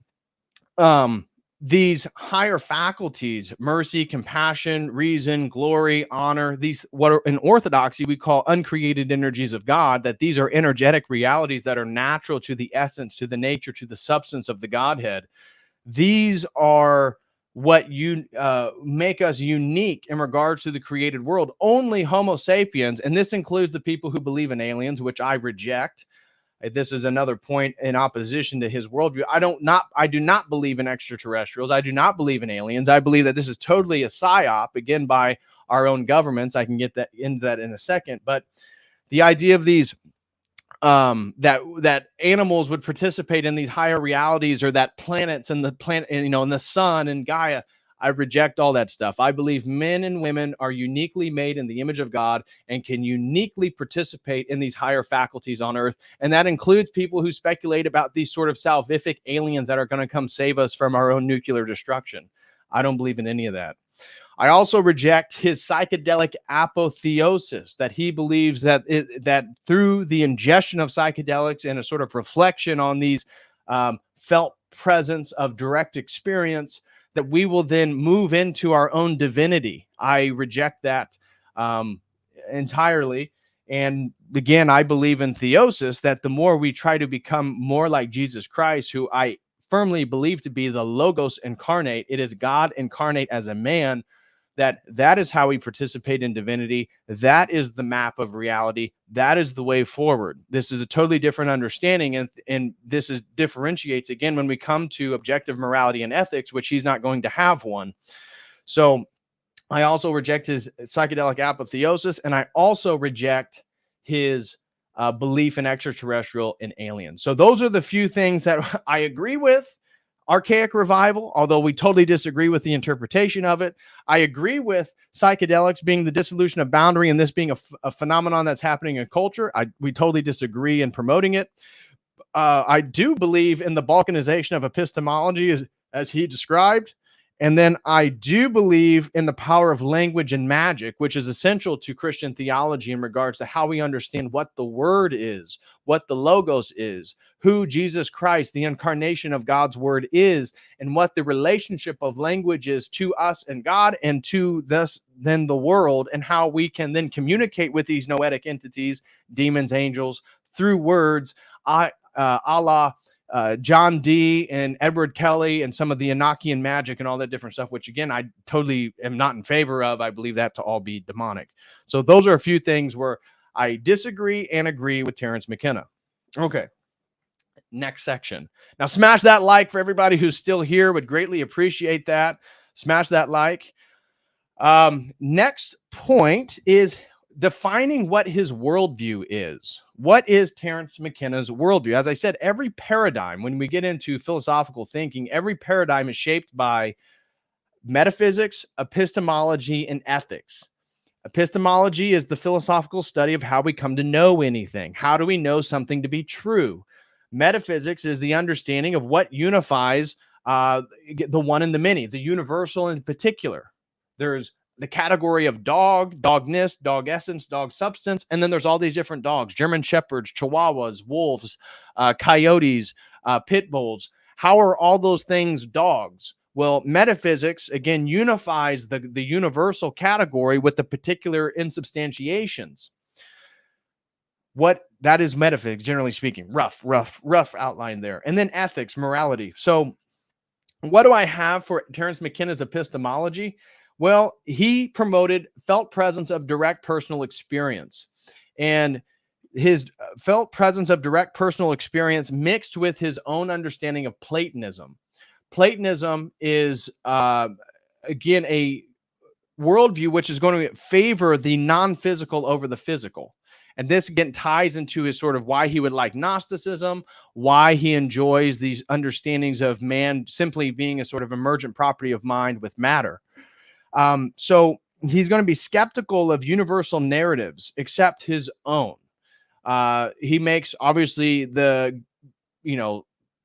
these higher faculties, mercy, compassion, reason, glory, honor, these, what are in orthodoxy we call uncreated energies of God, that these are energetic realities that are natural to the essence, to the nature, to the substance of the Godhead. These are what you make us unique in regards to the created world. Only Homo sapiens, and this includes the people who believe in aliens, which I reject. This is another point in opposition to his worldview. I do not believe in extraterrestrials. I do not believe in aliens. I believe that this is totally a psyop, again, by our own governments. I can get into that in a second. But the idea of these that animals would participate in these higher realities, or that planets and the planet, and the sun and Gaia, I reject all that stuff. I believe men and women are uniquely made in the image of God and can uniquely participate in these higher faculties on Earth. And that includes people who speculate about these sort of salvific aliens that are going to come save us from our own nuclear destruction. I don't believe in any of that. I also reject his psychedelic apotheosis, that he believes that that through the ingestion of psychedelics and a sort of reflection on these felt presence of direct experience, that we will then move into our own divinity. I reject that entirely. And again, I believe in theosis, that the more we try to become more like Jesus Christ, who I firmly believe to be the Logos incarnate, it is God incarnate as a man, that is how we participate in divinity. That is the map of reality. That is the way forward. This is a totally different understanding, and this differentiates, again, when we come to objective morality and ethics, which he's not going to have one. So I also reject his psychedelic apotheosis, and I also reject his belief in extraterrestrial and aliens. So those are the few things that I agree with. Archaic revival, although we totally disagree with the interpretation of it. I agree with psychedelics being the dissolution of boundary and this being a phenomenon that's happening in culture. We totally disagree in promoting it. I do believe in the balkanization of epistemology as he described. And then I do believe in the power of language and magic, which is essential to Christian theology in regards to how we understand what the word is, what the logos is, who Jesus Christ, the incarnation of God's word is, and what the relationship of language is to us and God and to this then the world, and how we can then communicate with these noetic entities, demons, angels, through words, a la John Dee and Edward Kelly and some of the Enochian magic and all that different stuff, which again, I totally am not in favor of. I believe that to all be demonic. So those are a few things where I disagree and agree with Terence McKenna. Okay. Next section. Now smash that like for everybody who's still here. Would greatly appreciate that. Smash that like. Next point is defining what his worldview is. What is Terence McKenna's worldview? As I said, every paradigm, when we get into philosophical thinking, every paradigm is shaped by metaphysics, epistemology, and ethics. Epistemology is the philosophical study of how we come to know anything. How do we know something to be true? Metaphysics is the understanding of what unifies the one and the many, the universal in particular. There's the category of dog, dogness, dog essence, dog substance, and then there's all these different dogs: German shepherds, chihuahuas, wolves, coyotes, pit bulls. How are all those things dogs? Well, metaphysics, again, unifies the universal category with the particular insubstantiations. What that is metaphysics, generally speaking. Rough outline there. And then ethics, morality. So what do I have for Terence McKenna's epistemology? Well, he promoted felt presence of direct personal experience. And his felt presence of direct personal experience mixed with his own understanding of Platonism. Platonism is, again, a worldview which is going to favor the non-physical over the physical. And this again ties into his sort of why he would like Gnosticism, why he enjoys these understandings of man simply being a sort of emergent property of mind with matter. So he's going to be skeptical of universal narratives except his own. He makes obviously the,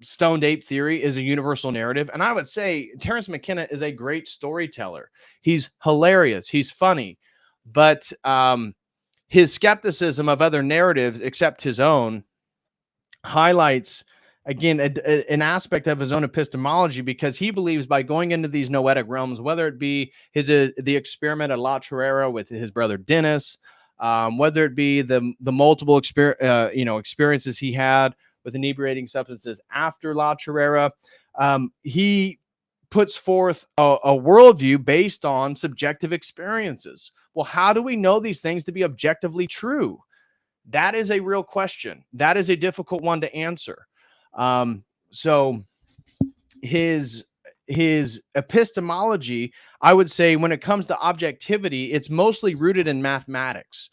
stoned ape theory is a universal narrative. And I would say Terence McKenna is a great storyteller. He's hilarious. He's funny, but, his skepticism of other narratives except his own highlights, again, an aspect of his own epistemology, because he believes by going into these noetic realms, whether it be the experiment at La Chorrera with his brother Dennis, whether it be the multiple experiences he had with inebriating substances after La Chorrera, he puts forth a worldview based on subjective experiences. Well, how do we know these things to be objectively true? That is a real question. That is a difficult one to answer. So his epistemology, I would say, when it comes to objectivity, it's mostly rooted in mathematics.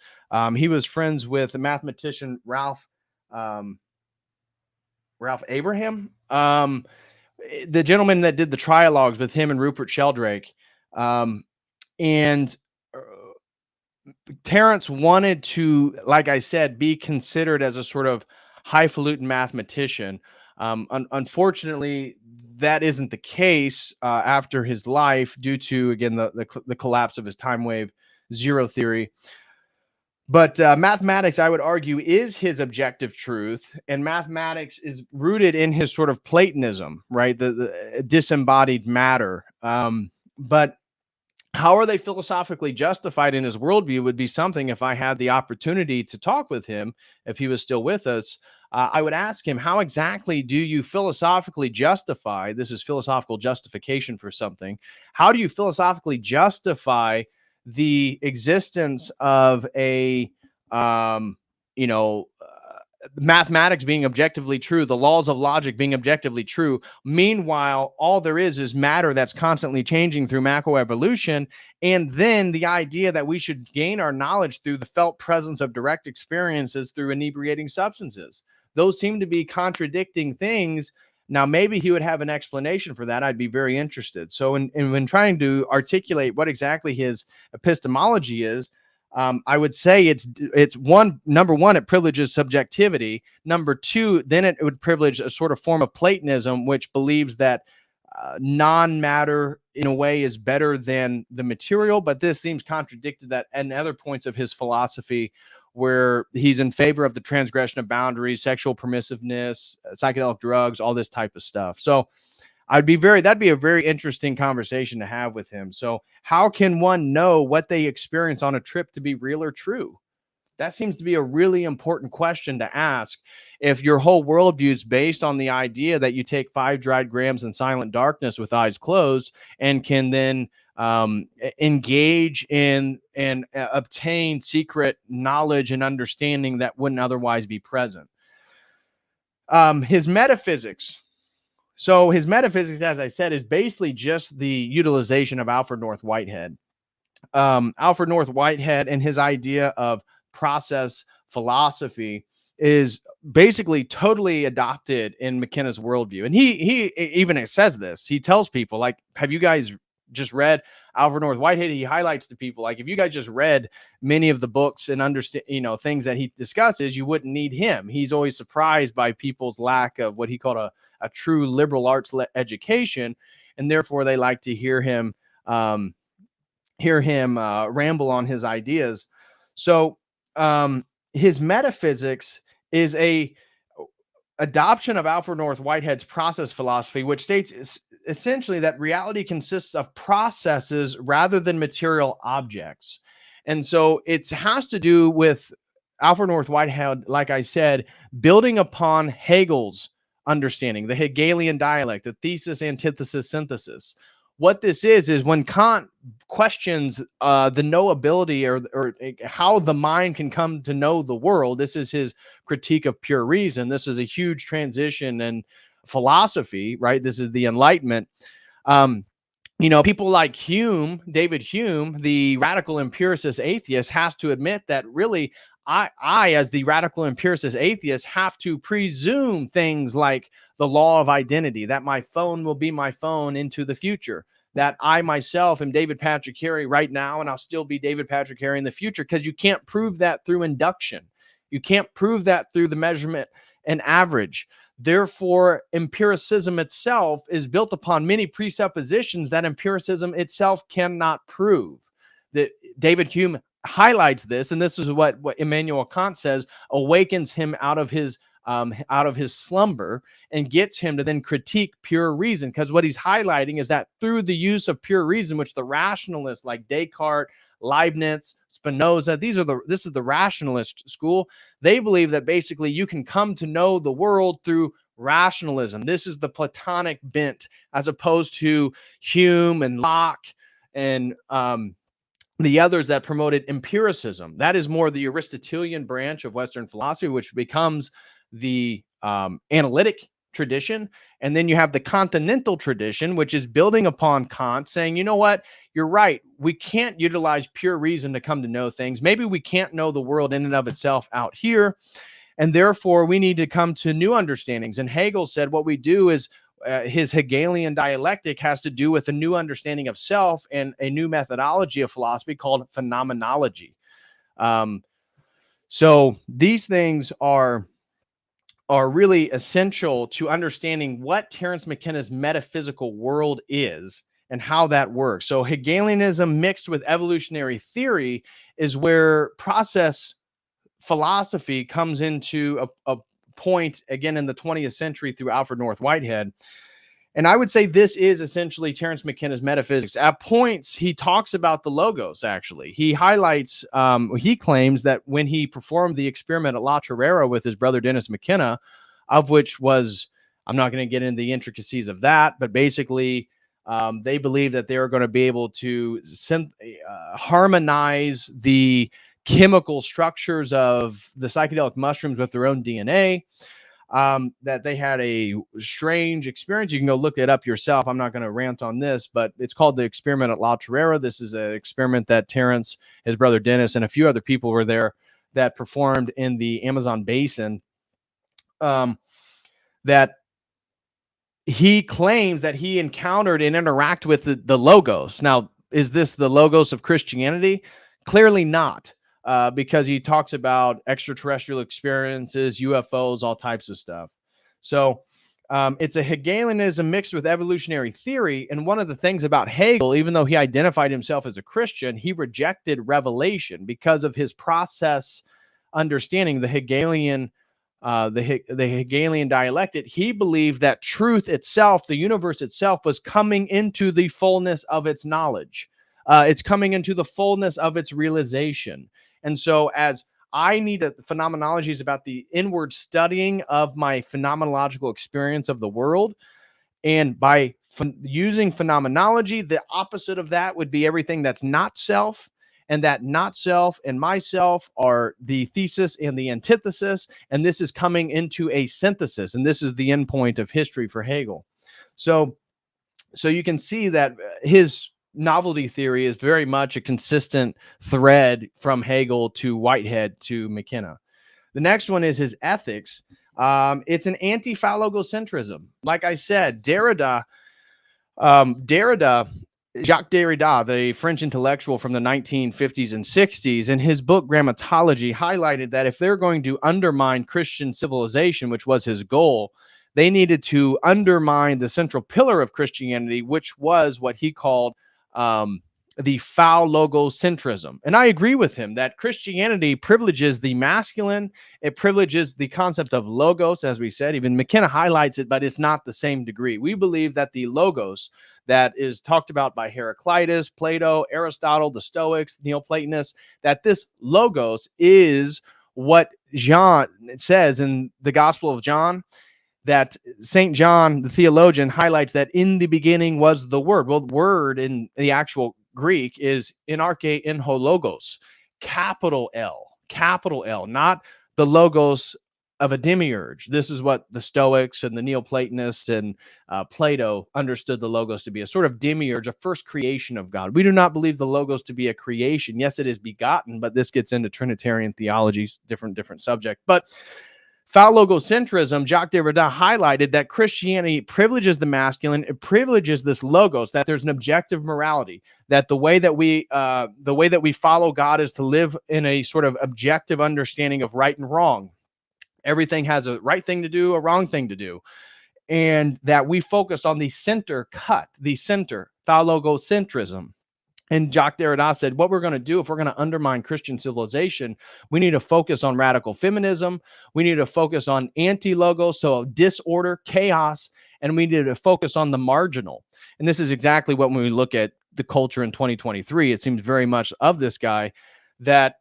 He was friends with the mathematician Ralph Abraham, the gentleman that did the trialogues with him and Rupert Sheldrake. And Terence wanted to, like I said, be considered as a sort of highfalutin mathematician. Unfortunately, that isn't the case after his life due to, again, the collapse of his time wave zero theory. But mathematics, I would argue, is his objective truth, and mathematics is rooted in his sort of Platonism, right? The disembodied matter. But how are they philosophically justified in his worldview would be something, if I had the opportunity to talk with him, if he was still with us, I would ask him, how exactly do you philosophically justify, this is philosophical justification for something, how do you philosophically justify the existence of a, mathematics being objectively true, the laws of logic being objectively true. Meanwhile, all there is matter that's constantly changing through macroevolution. And then the idea that we should gain our knowledge through the felt presence of direct experiences through inebriating substances. Those seem to be contradicting things. Now, maybe he would have an explanation for that. I'd be very interested. So when trying to articulate what exactly his epistemology is, I would say it's number one, it privileges subjectivity. Number two, then it would privilege a sort of form of Platonism, which believes that non-matter in a way is better than the material, but this seems contradicted that and other points of his philosophy where he's in favor of the transgression of boundaries, sexual permissiveness, psychedelic drugs, all this type of stuff. So that'd be a very interesting conversation to have with him. So how can one know what they experience on a trip to be real or true? That seems to be a really important question to ask if your whole worldview is based on the idea that you take 5 dried grams in silent darkness with eyes closed and can then engage in and obtain secret knowledge and understanding that wouldn't otherwise be present. His metaphysics. So his metaphysics, as I said, is basically just the utilization of Alfred North Whitehead. Alfred North Whitehead and his idea of process philosophy is basically totally adopted in McKenna's worldview. And he even says this. He tells people, like, have you guys just read Alfred North Whitehead? He highlights to people, like, if you guys just read many of the books and understand, things that he discusses, you wouldn't need him. He's always surprised by people's lack of what he called a true liberal arts education. And therefore they like to hear him ramble on his ideas. So his metaphysics is a adoption of Alfred North Whitehead's process philosophy, which states essentially that reality consists of processes rather than material objects. And so it has to do with Alfred North Whitehead, like I said, building upon Hegel's understanding, the Hegelian dialect, the thesis, antithesis, synthesis. What this is when Kant questions the knowability or how the mind can come to know the world. This is his critique of pure reason. This is a huge transition in philosophy, right? This is the Enlightenment. People like Hume, David Hume, the radical empiricist atheist, has to admit that really I, as the radical empiricist atheist, have to presume things like the law of identity, that my phone will be my phone into the future, that I myself am David Patrick Carey right now, and I'll still be David Patrick Carey in the future, because you can't prove that through induction. You can't prove that through the measurement and average. Therefore, empiricism itself is built upon many presuppositions that empiricism itself cannot prove. That David Hume highlights this, and this is what Immanuel Kant says awakens him out of his slumber and gets him to then critique pure reason. Because what he's highlighting is that through the use of pure reason, which the rationalists like Descartes, Leibniz, Spinoza, this is the rationalist school. They believe that basically you can come to know the world through rationalism. This is the Platonic bent, as opposed to Hume and Locke and the others that promoted empiricism. That is more the Aristotelian branch of Western philosophy, which becomes the analytic tradition. And then you have the continental tradition, which is building upon Kant, saying, you know what, you're right. We can't utilize pure reason to come to know things. Maybe we can't know the world in and of itself out here. And therefore, we need to come to new understandings. And Hegel said what we do is his Hegelian dialectic has to do with a new understanding of self and a new methodology of philosophy called phenomenology. So these things are really essential to understanding what Terence McKenna's metaphysical world is and how that works. So Hegelianism mixed with evolutionary theory is where process philosophy comes into a point again in the 20th century through Alfred North Whitehead. And I would say this is essentially Terence McKenna's metaphysics. At points, he talks about the logos, actually. He highlights, he claims that when he performed the experiment at La Torrera with his brother Dennis McKenna, of which was, I'm not going to get into the intricacies of that, but basically they believe that they're going to be able to harmonize the chemical structures of the psychedelic mushrooms with their own DNA. That they had a strange experience. You can go look it up yourself. I'm not going to rant on this, but it's called the experiment at La Torrera. This is an experiment that Terence, his brother Dennis, and a few other people were there that performed in the Amazon basin. That he claims that he encountered and interacted with the logos. Now, is this the logos of Christianity? Clearly not. Because he talks about extraterrestrial experiences, UFOs, all types of stuff. So It's a Hegelianism mixed with evolutionary theory. And one of the things about Hegel, even though he identified himself as a Christian, he rejected revelation because of his process understanding, the Hegelian dialectic. He believed that truth itself, the universe itself, was coming into the fullness of its knowledge. It's coming into the fullness of its realization. And so as I need phenomenology is about the inward studying of my phenomenological experience of the world. And by using phenomenology, the opposite of that would be everything that's not self. And that not self and myself are the thesis and the antithesis. And this is coming into a synthesis. And this is the end point of history for Hegel. So you can see that his novelty theory is very much a consistent thread from Hegel to Whitehead to McKenna. The next one is his ethics. It's an anti-phallogocentrism. Like I said, Derrida, Jacques Derrida, the French intellectual from the 1950s and 60s, in his book Grammatology, highlighted that if they're going to undermine Christian civilization, which was his goal, they needed to undermine the central pillar of Christianity, which was what he called the phallogocentrism. And I agree with him that Christianity privileges the masculine. It privileges the concept of logos, as we said. Even McKenna highlights it, but it's not the same degree. We believe that the logos that is talked about by Heraclitus, Plato, Aristotle, the Stoics, Neoplatonists, that this logos is what John says in the Gospel of John, that St. John, the theologian, highlights that in the beginning was the Word. Well, the word in the actual Greek is enarche en ho logos, capital L, not the logos of a demiurge. This is what the Stoics and the Neoplatonists and Plato understood the logos to be, a sort of demiurge, a first creation of God. We do not believe the logos to be a creation. Yes, it is begotten, but this gets into Trinitarian theology, different subject. But phallogocentrism, Jacques Derrida highlighted that Christianity privileges the masculine. It privileges this logos, that there's an objective morality, that the way that we follow God is to live in a sort of objective understanding of right and wrong. Everything has a right thing to do, a wrong thing to do, and that we focus on the center, phallogocentrism. And Jacques Derrida said, what we're going to do if we're going to undermine Christian civilization, we need to focus on radical feminism. We need to focus on anti-logos, so disorder, chaos, and we need to focus on the marginal. And this is exactly what, when we look at the culture in 2023, it seems very much of this guy, that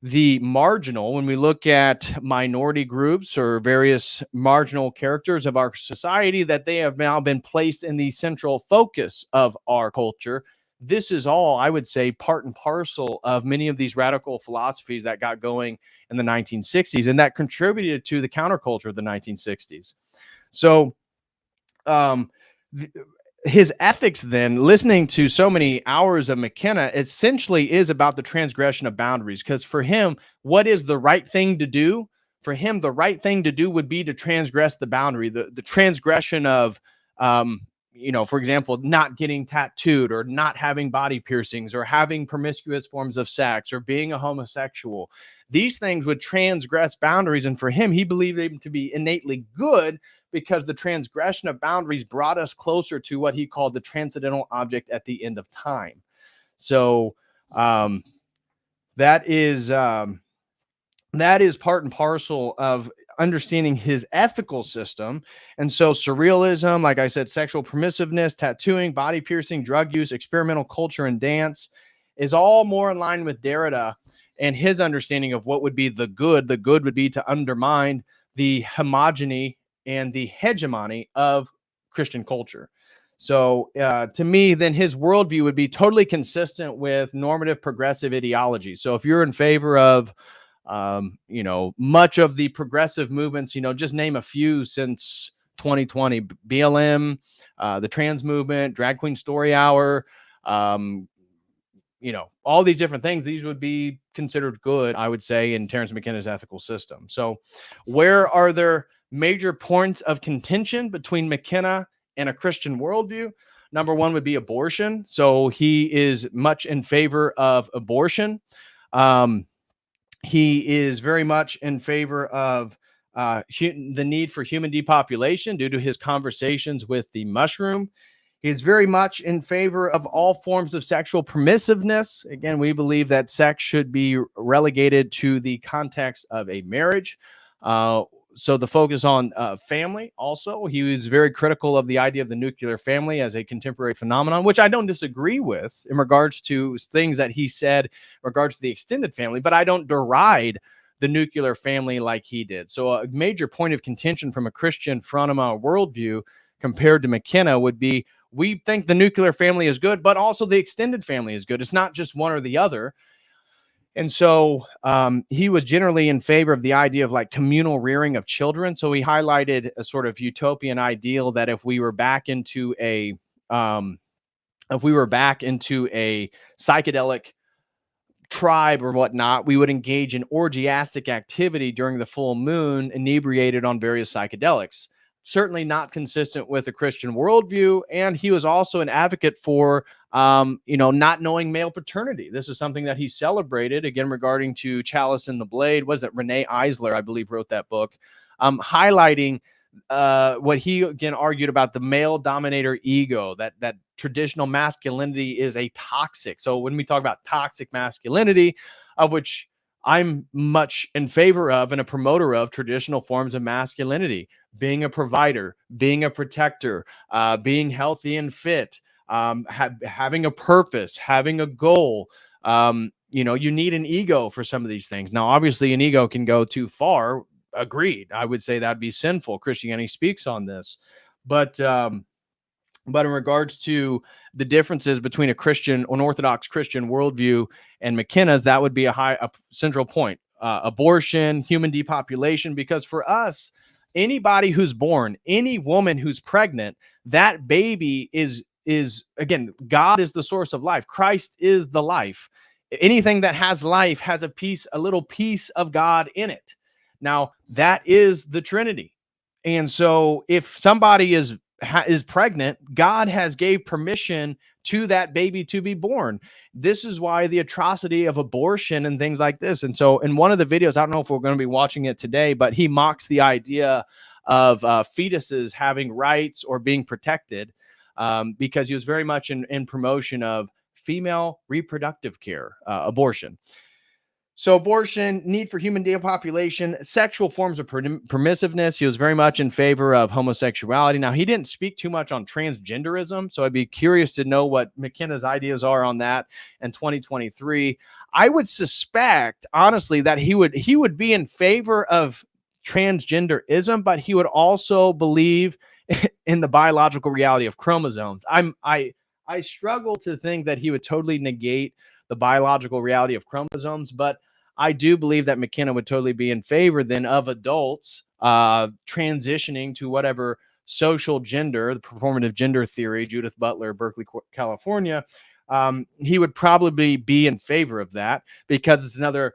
the marginal, when we look at minority groups or various marginal characters of our society, that they have now been placed in the central focus of our culture. This is all, I would say, part and parcel of many of these radical philosophies that got going in the 1960s and that contributed to the counterculture of the 1960s. So his ethics, then, listening to so many hours of McKenna, essentially is about the transgression of boundaries. Because for him, what is the right thing to do? For him, the right thing to do would be to transgress the boundary, the transgression of for example, not getting tattooed or not having body piercings or having promiscuous forms of sex or being a homosexual. These things would transgress boundaries. And for him, he believed them to be innately good because the transgression of boundaries brought us closer to what he called the transcendental object at the end of time. So that is part and parcel of understanding his ethical system. And so surrealism, like I said, sexual permissiveness, tattooing, body piercing, drug use, experimental culture, and dance is all more in line with Derrida and his understanding of what would be the good. The good would be to undermine the homogeny and the hegemony of Christian culture. So to me, then his worldview would be totally consistent with normative progressive ideology. So if you're in favor of much of the progressive movements, just name a few since 2020, BLM, the trans movement, drag queen story hour, all these different things, these would be considered good, I would say, in Terence McKenna's ethical system. So where are there major points of contention between McKenna and a Christian worldview? Number one would be abortion. So he is much in favor of abortion. He is very much in favor of the need for human depopulation due to his conversations with the mushroom. He is very much in favor of all forms of sexual permissiveness. Again, we believe that sex should be relegated to the context of a marriage. So the focus on family also. He was very critical of the idea of the nuclear family as a contemporary phenomenon, which I don't disagree with in regards to things that he said in regards to the extended family, but I don't deride the nuclear family like he did. So a major point of contention from a Christian from a worldview compared to McKenna would be, we think the nuclear family is good, but also the extended family is good. It's not just one or the other. And so he was generally in favor of the idea of like communal rearing of children. So he highlighted a sort of utopian ideal that if we were back into a psychedelic tribe or whatnot, we would engage in orgiastic activity during the full moon, inebriated on various psychedelics. Certainly not consistent with a Christian worldview. And he was also an advocate for, not knowing male paternity. This is something that he celebrated, again, regarding to Chalice and the Blade. Was it Renee Eisler, I believe, wrote that book, highlighting what he, again, argued about the male dominator ego, that traditional masculinity is a toxic. So when we talk about toxic masculinity, of which I'm much in favor of and a promoter of traditional forms of masculinity, being a provider, being a protector, being healthy and fit, having a purpose, having a goal. You need an ego for some of these things. Now, obviously, an ego can go too far. Agreed. I would say that'd be sinful. Christianity speaks on this. But in regards to the differences between an Orthodox Christian worldview and McKenna's, that would be a central point. Abortion, human depopulation, because for us, anybody who's born, any woman who's pregnant, that baby is again, God is the source of life. Christ is the life. Anything that has life has a little piece of God in it. Now, that is the Trinity. And so if somebody is pregnant, God has gave permission to that baby to be born. This is why the atrocity of abortion and things like this. And so in one of the videos, I don't know if we're going to be watching it today, but he mocks the idea of fetuses having rights or being protected, because he was very much in promotion of female reproductive care, abortion. So abortion, need for human depopulation, sexual forms of permissiveness. He was very much in favor of homosexuality. Now, he didn't speak too much on transgenderism, so I'd be curious to know what McKenna's ideas are on that in 2023. I would suspect, honestly, that he would be in favor of transgenderism, but he would also believe in the biological reality of chromosomes. I struggle to think that he would totally negate the biological reality of chromosomes, but I do believe that McKenna would totally be in favor then of adults transitioning to whatever social gender, the performative gender theory, Judith Butler, Berkeley, California. He would probably be in favor of that because it's another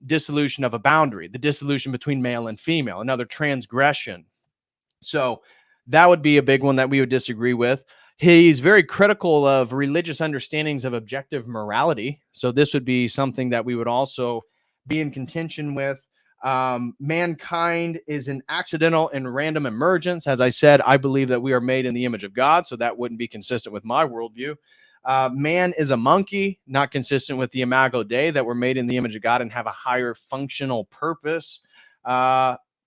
dissolution of a boundary, the dissolution between male and female, another transgression. So that would be a big one that we would disagree with. He's very critical of religious understandings of objective morality. So this would be something that we would also be in contention with. Mankind is an accidental and random emergence. As I said, I believe that we are made in the image of God, so that wouldn't be consistent with my worldview. Man is a monkey, not consistent with the Imago Dei, that we're made in the image of God and have a higher functional purpose.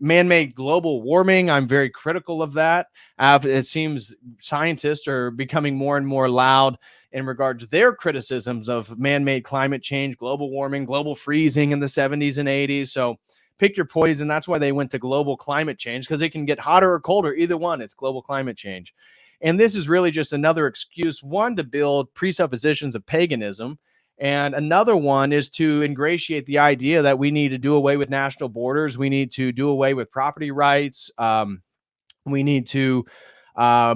Man-made global warming, I'm very critical of that. It seems scientists are becoming more and more loud in regard to their criticisms of man-made climate change, global warming, global freezing in the 70s and 80s. So pick your poison. That's why they went to global climate change, because it can get hotter or colder. Either one, it's global climate change. And this is really just another excuse, one, to build presuppositions of paganism, and another one is to ingratiate the idea that we need to do away with national borders. We need to do away with property rights. We need to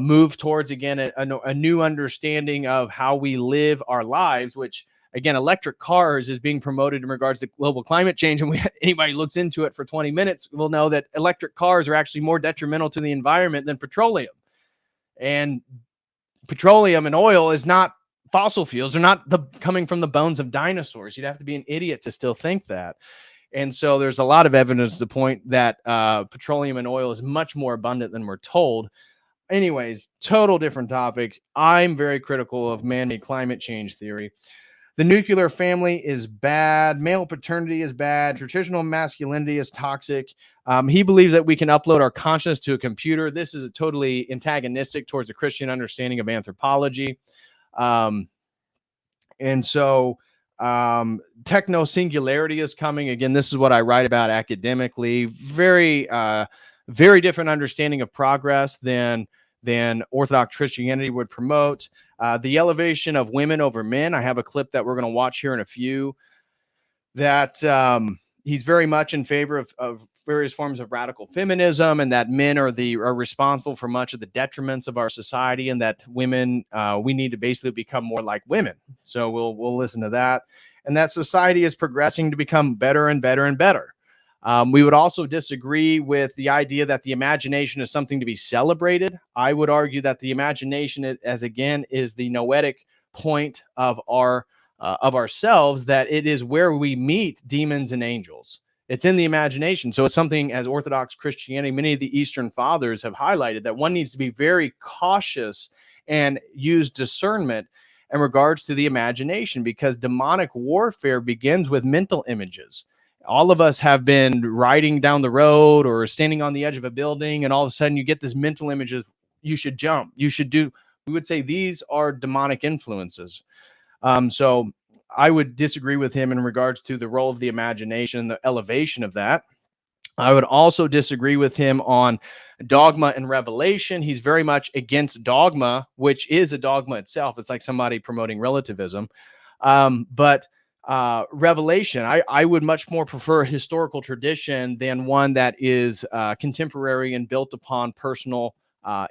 move towards, again, a new understanding of how we live our lives, which, again, electric cars is being promoted in regards to global climate change. And anybody who looks into it for 20 minutes will know that electric cars are actually more detrimental to the environment than petroleum. And petroleum and oil is not fossil fuels. They're not coming from the bones of dinosaurs. You'd have to be an idiot to still think that. And so there's a lot of evidence to point that petroleum and oil is much more abundant than we're told. Anyways, total different topic. I'm very critical of man-made climate change theory. The nuclear family is bad. Male paternity is bad. Traditional masculinity is toxic. He believes that we can upload our consciousness to a computer. This is totally antagonistic towards the Christian understanding of anthropology. And so techno singularity is coming. Again, this is what I write about academically. Very, very different understanding of progress than Orthodox Christianity would promote. The elevation of women over men. I have a clip that we're going to watch here in a few. That he's very much in favor of various forms of radical feminism, and that men are responsible for much of the detriments of our society, and that women, we need to basically become more like women. So we'll listen to that, and that society is progressing to become better and better and better. We would also disagree with the idea that the imagination is something to be celebrated. I would argue that the imagination, as again, is the noetic point of ourselves, that it is where we meet demons and angels. It's in the imagination. So it's something, as Orthodox Christianity, many of the Eastern fathers have highlighted, that one needs to be very cautious and use discernment in regards to the imagination, because demonic warfare begins with mental images. All of us have been riding down the road or standing on the edge of a building, and all of a sudden you get this mental image of you should jump, you should do. We would say these are demonic influences. So I would disagree with him in regards to the role of the imagination, the elevation of that. I would also disagree with him on dogma and revelation. He's very much against dogma, which is a dogma itself. It's like somebody promoting relativism. But revelation, I would much more prefer a historical tradition than one that is contemporary and built upon personal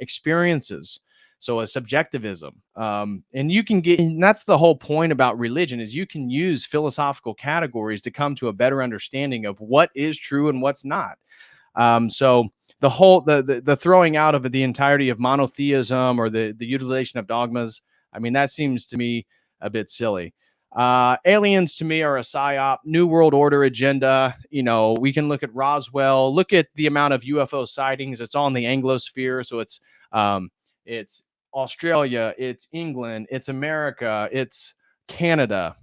experiences. So a subjectivism, and you can get, and that's the whole point about religion, is you can use philosophical categories to come to a better understanding of what is true and what's not. So the whole, the throwing out of the entirety of monotheism or the utilization of dogmas, I mean, that seems to me a bit silly. Aliens to me are a psyop, New World Order agenda. You know, we can look at Roswell, look at the amount of UFO sightings. It's all in the Anglosphere. So it's Australia, it's England, it's America, it's Canada.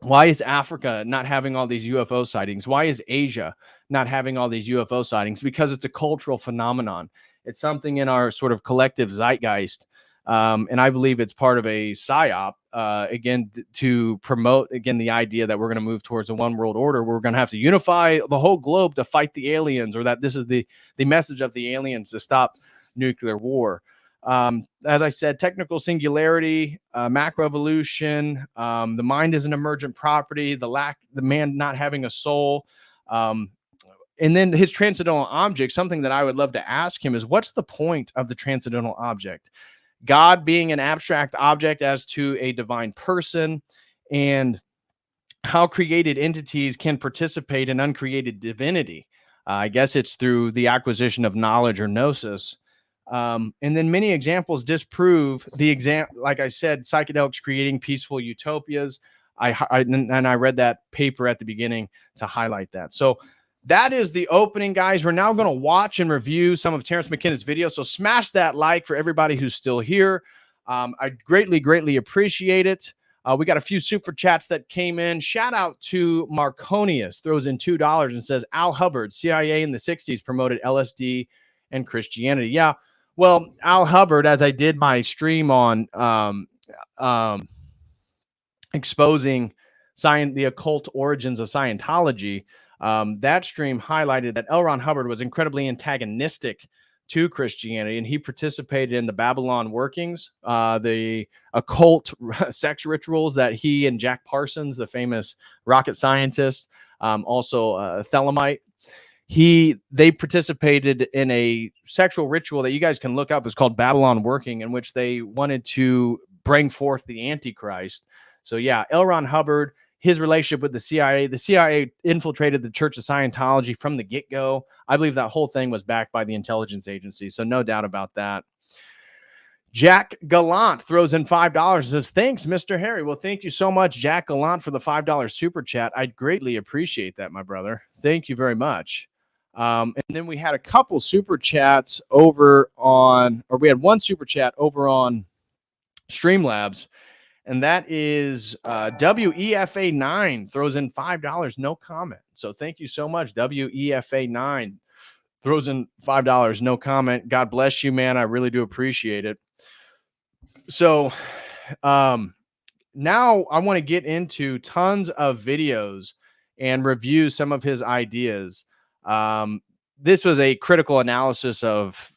Why is Africa not having all these UFO sightings? Why is Asia not having all these UFO sightings? Because it's a cultural phenomenon. It's something in our sort of collective zeitgeist. And I believe it's part of a psyop, again, to promote, again, the idea that we're going to move towards a one world order. We're going to have to unify the whole globe to fight the aliens, or that this is the message of the aliens to stop nuclear war. As I said, technical singularity, macroevolution, the mind is an emergent property, the man not having a soul. And then his transcendental object, something that I would love to ask him is, what's the point of the transcendental object? God being an abstract object as to a divine person, and how created entities can participate in uncreated divinity. I guess it's through the acquisition of knowledge or gnosis. And then many examples disprove like I said, psychedelics creating peaceful utopias. I read that paper at the beginning to highlight that. So that is the opening, guys. We're now going to watch and review some of Terence McKenna's videos. So smash that like for everybody who's still here. I greatly appreciate it. We got a few super chats that came in. Shout out to Marconius, throws in $2 and says, Al Hubbard, CIA in the 60s promoted LSD and Christianity. Yeah. Well, Al Hubbard, as I did my stream on exposing the occult origins of Scientology, that stream highlighted that L. Ron Hubbard was incredibly antagonistic to Christianity, and he participated in the Babylon workings, the occult sex rituals that he and Jack Parsons, the famous rocket scientist, also Thelemite, they participated in a sexual ritual that you guys can look up. It's called Babylon Working, in which they wanted to bring forth the Antichrist. So yeah, L. Ron Hubbard, his relationship with the CIA infiltrated the Church of Scientology from the get-go. I believe that whole thing was backed by the intelligence agency, so no doubt about that. Jack Gallant throws in $5 and says, thanks, Mr. Harry. Well, thank you so much, Jack Gallant, for the $5 super chat. I'd greatly appreciate that, my brother. Thank you very much. And then we had a couple super chats over on, or we had one super chat over on Streamlabs, and that is WEFA9 throws in $5, no comment. So thank you so much, WEFA9 throws in $5, no comment. God bless you, man. I really do appreciate it. So now I want to get into tons of videos and review some of his ideas. This was a critical analysis of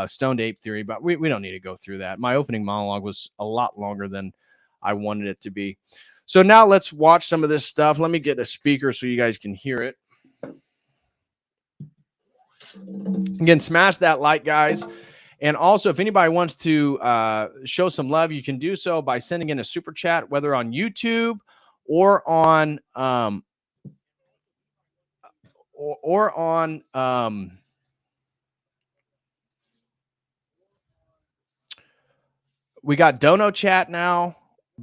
stoned ape theory, but we don't need to go through that. My opening monologue was a lot longer than I wanted it to be. So now let's watch some of this stuff. Let me get a speaker so you guys can hear it. Again, smash that like, guys. And also, if anybody wants to show some love, you can do so by sending in a super chat, whether on YouTube or on we got Dono Chat now.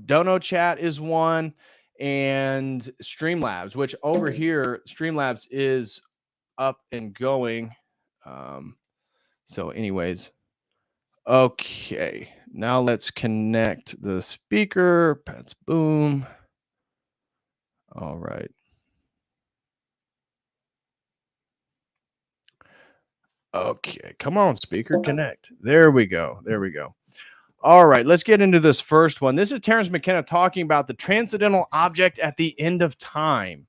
Dono Chat is one, and Streamlabs, which over here, Streamlabs is up and going. So anyways, okay, now let's connect the speaker. Pets boom. All right. Okay, come on, speaker, connect. There we go. There we go. All right, let's get into this first one. This is Terence McKenna talking about the transcendental object at the end of time.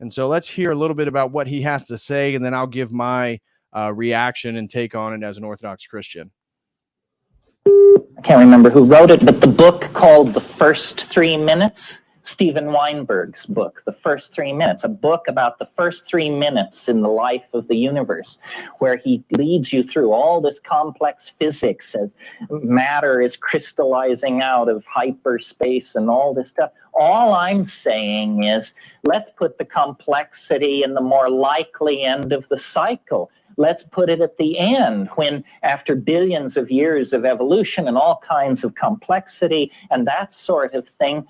And so let's hear a little bit about what he has to say, and then I'll give my reaction and take on it as an Orthodox Christian. I can't remember who wrote it, but the book called The First 3 Minutes, Steven Weinberg's book, The First 3 Minutes, a book about the first 3 minutes in the life of the universe, where he leads you through all this complex physics as matter is crystallizing out of hyperspace and all this stuff. All I'm saying is, let's put the complexity in the more likely end of the cycle. Let's put it at the end, when after billions of years of evolution and all kinds of complexity and that sort of thing,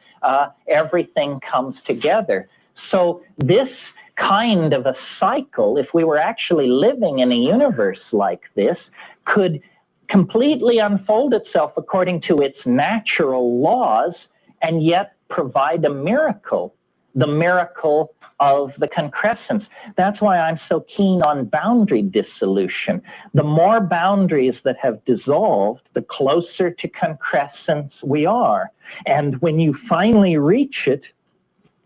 everything comes together. So this kind of a cycle, if we were actually living in a universe like this, could completely unfold itself according to its natural laws and yet provide a miracle, the miracle of the concrescence. That's why I'm so keen on boundary dissolution. The more boundaries that have dissolved, the closer to concrescence we are. And when you finally reach it,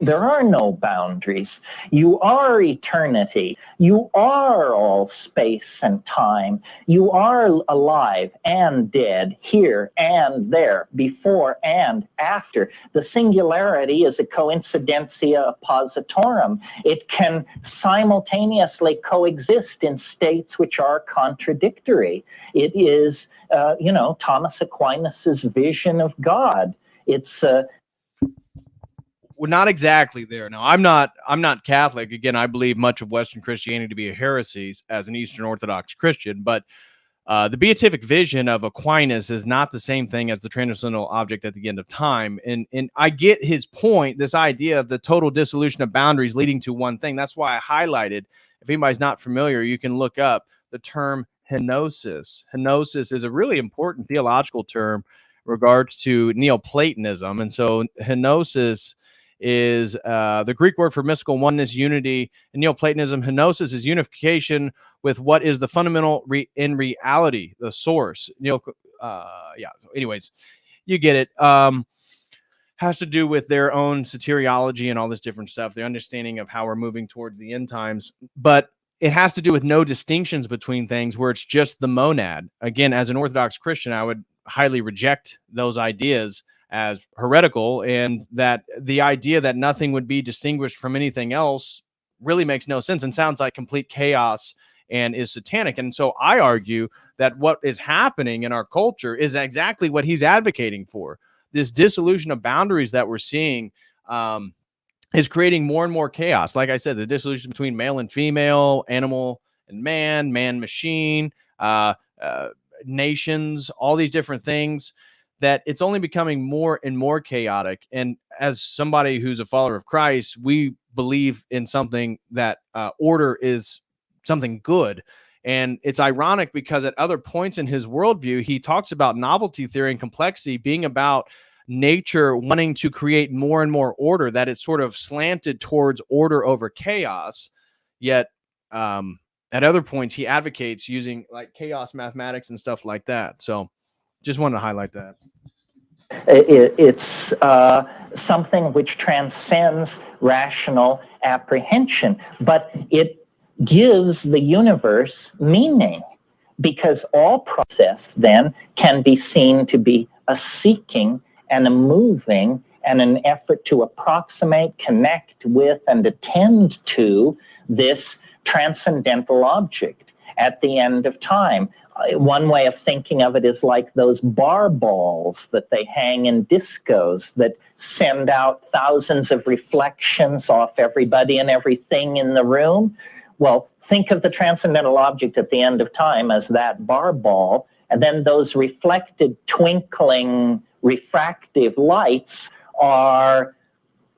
there are no boundaries. You are eternity. You are all space and time. You are alive and dead, here and there, before and after. The singularity is a coincidentia oppositorum. It can simultaneously coexist in states which are contradictory. It is, Thomas Aquinas's vision of God. It's Well, not exactly there. No, I'm not Catholic. Again, I believe much of Western Christianity to be a heresy as an Eastern Orthodox Christian, but the beatific vision of Aquinas is not the same thing as the transcendental object at the end of time. And I get his point, this idea of the total dissolution of boundaries leading to one thing. That's why I highlighted, if anybody's not familiar, you can look up the term henosis. Henosis is a really important theological term in regards to Neoplatonism. And so henosis is the Greek word for mystical oneness, unity. In Neoplatonism, henosis is unification with what is the fundamental in reality, the source. Anyways, you get it. Has to do with their own soteriology and all this different stuff, their understanding of how we're moving towards the end times. But it has to do with no distinctions between things, where it's just the monad. Again, as an Orthodox Christian, I would highly reject those ideas as heretical, and that the idea that nothing would be distinguished from anything else really makes no sense and sounds like complete chaos and is satanic. And so I argue that what is happening in our culture is exactly what he's advocating for. This dissolution of boundaries that we're seeing is creating more and more chaos. Like I said, the dissolution between male and female, animal and man machine, nations, all these different things, that it's only becoming more and more chaotic. And as somebody who's a follower of Christ, we believe in something that order is something good. And it's ironic because at other points in his worldview, he talks about novelty theory and complexity being about nature wanting to create more and more order, that it's sort of slanted towards order over chaos. Yet at other points, he advocates using like chaos mathematics and stuff like that. So just wanted to highlight that. It's something which transcends rational apprehension, but it gives the universe meaning, because all process then can be seen to be a seeking and a moving and an effort to approximate, connect with, and attend to this transcendental object at the end of time. One way of thinking of it is like those bar balls that they hang in discos that send out thousands of reflections off everybody and everything in the room. Well, think of the transcendental object at the end of time as that bar ball, and then those reflected, twinkling, refractive lights are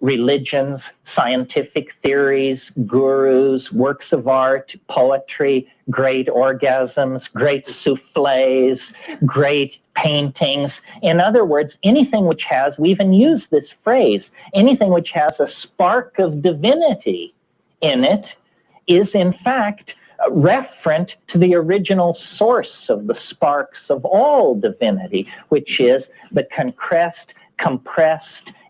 religions, scientific theories, gurus, works of art, poetry, great orgasms, great souffles, great paintings. In other words, anything which has, we even use this phrase, anything which has a spark of divinity in it is in fact referent to the original source of the sparks of all divinity, which is the compressed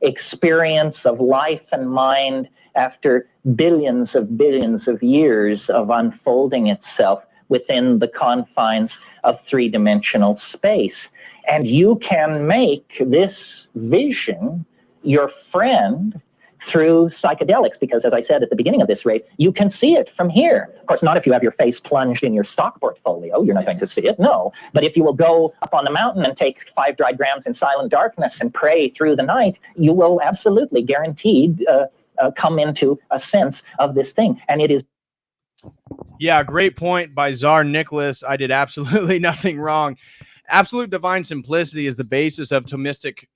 experience of life and mind after billions of years of unfolding itself within the confines of three-dimensional space. And you can make this vision your friend through psychedelics, because as I said at the beginning of this rate, you can see it from here. Of course, not if you have your face plunged in your stock portfolio, you're not going to see it, no. But if you will go up on the mountain and take 5 dry grams in silent darkness and pray through the night, you will absolutely guaranteed come into a sense of this thing. And it is... Yeah, great point by Tsar Nicholas. I did absolutely nothing wrong. Absolute divine simplicity is the basis of Thomistic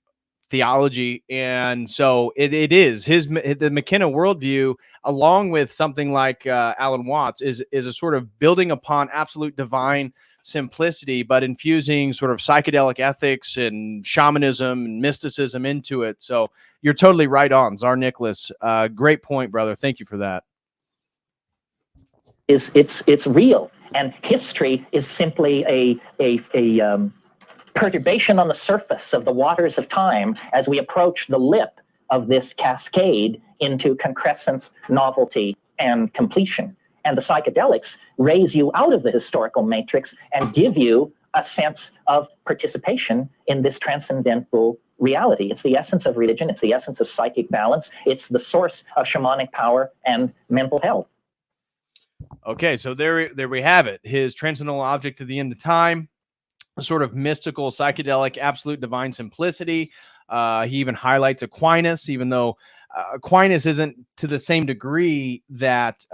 theology, and so it is the McKenna worldview, along with something like Alan Watts, is a sort of building upon absolute divine simplicity, but infusing sort of psychedelic ethics and shamanism and mysticism into it. So you're totally right on, Tsar Nicholas. Great point, brother. Thank you for that. It's real, and history is simply a perturbation on the surface of the waters of time as we approach the lip of this cascade into concrescence, novelty, and completion. And the psychedelics raise you out of the historical matrix and give you a sense of participation in this transcendental reality. It's the essence of religion. It's the essence of psychic balance. It's the source of shamanic power and mental health. Okay, so there we have it. His transcendental object at the end of time, a sort of mystical, psychedelic, absolute divine simplicity. He even highlights Aquinas, even though Aquinas isn't to the same degree that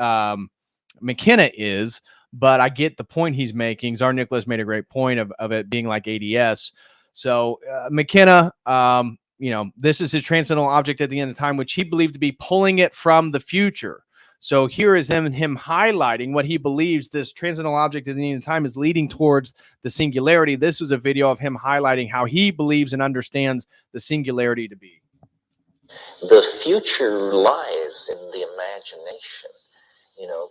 McKenna is, but I get the point he's making. Tsar Nicholas made a great point of it being like ADS. So McKenna, this is his transcendental object at the end of time, which he believed to be pulling it from the future. So here is him highlighting what he believes this transcendental object at the end of time is leading towards the singularity. This is a video of him highlighting how he believes and understands the singularity to be. The future lies in the imagination.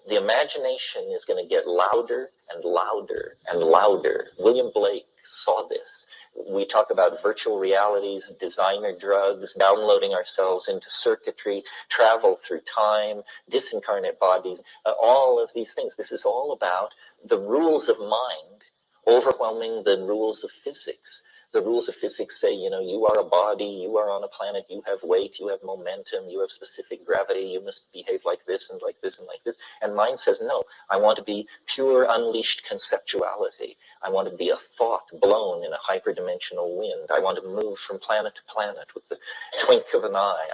The imagination is going to get louder and louder and louder. William Blake saw this. We talk about virtual realities, designer drugs, downloading ourselves into circuitry, travel through time, disincarnate bodies, all of these things. This is all about the rules of mind overwhelming the rules of physics. The rules of physics say, you are a body, you are on a planet, you have weight, you have momentum, you have specific gravity, you must behave like this and like this and like this. And mind says, no, I want to be pure, unleashed conceptuality. I want to be a thought blown in a hyperdimensional wind. I want to move from planet to planet with the twink of an eye.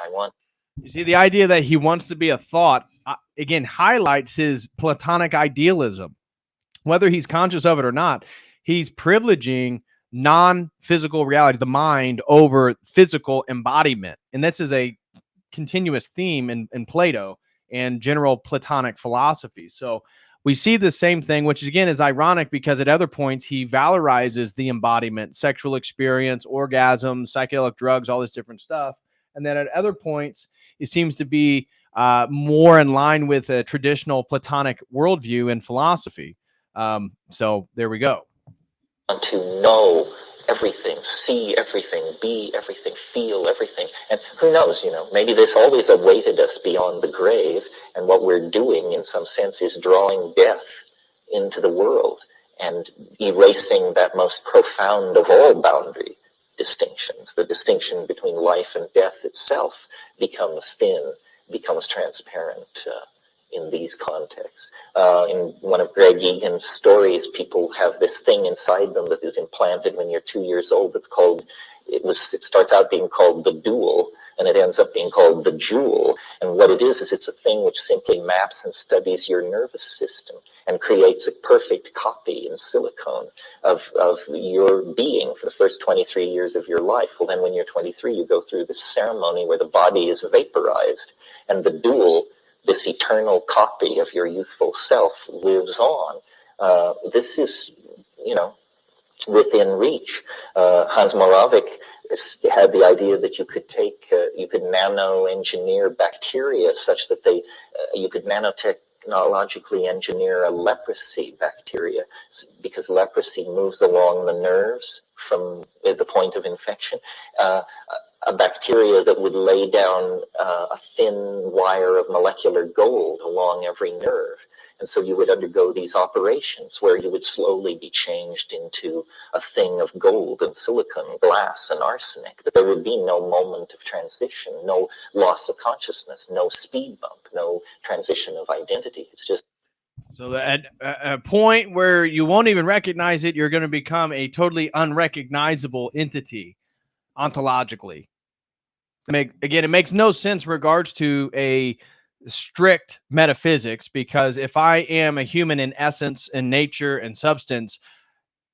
You see, the idea that he wants to be a thought, again, highlights his Platonic idealism. Whether he's conscious of it or not, he's privileging non-physical reality, the mind, over physical embodiment. And this is a continuous theme in Plato and general Platonic philosophy. So we see the same thing, which again is ironic because at other points he valorizes the embodiment, sexual experience, orgasm, psychedelic drugs, all this different stuff. And then at other points, it seems to be more in line with a traditional Platonic worldview and philosophy. So there we go. To know everything, see everything, be everything, feel everything. And who knows, maybe this always awaited us beyond the grave, and what we're doing in some sense is drawing death into the world and erasing that most profound of all boundary distinctions. The distinction between life and death itself becomes thin, becomes transparent in these contexts. In one of Greg Egan's stories, people have this thing inside them that is implanted when you're 2 years old. It starts out being called the dual, and it ends up being called the jewel. And what it is it's a thing which simply maps and studies your nervous system and creates a perfect copy in silicone of your being for the first 23 years of your life. Well, then when you're 23, you go through this ceremony where the body is vaporized, and the dual, this eternal copy of your youthful self, lives on. This is, within reach. Hans Moravec had the idea that you could nano-engineer bacteria such that you could nanotechnologically engineer a leprosy bacteria, because leprosy moves along the nerves from the point of infection. A bacteria that would lay down a thin wire of molecular gold along every nerve. And so you would undergo these operations where you would slowly be changed into a thing of gold and silicon, glass and arsenic. But there would be no moment of transition, no loss of consciousness, no speed bump, no transition of identity. It's just... So at a point where you won't even recognize it, you're going to become a totally unrecognizable entity ontologically. It makes no sense in regards to a strict metaphysics, because if I am a human in essence and nature and substance,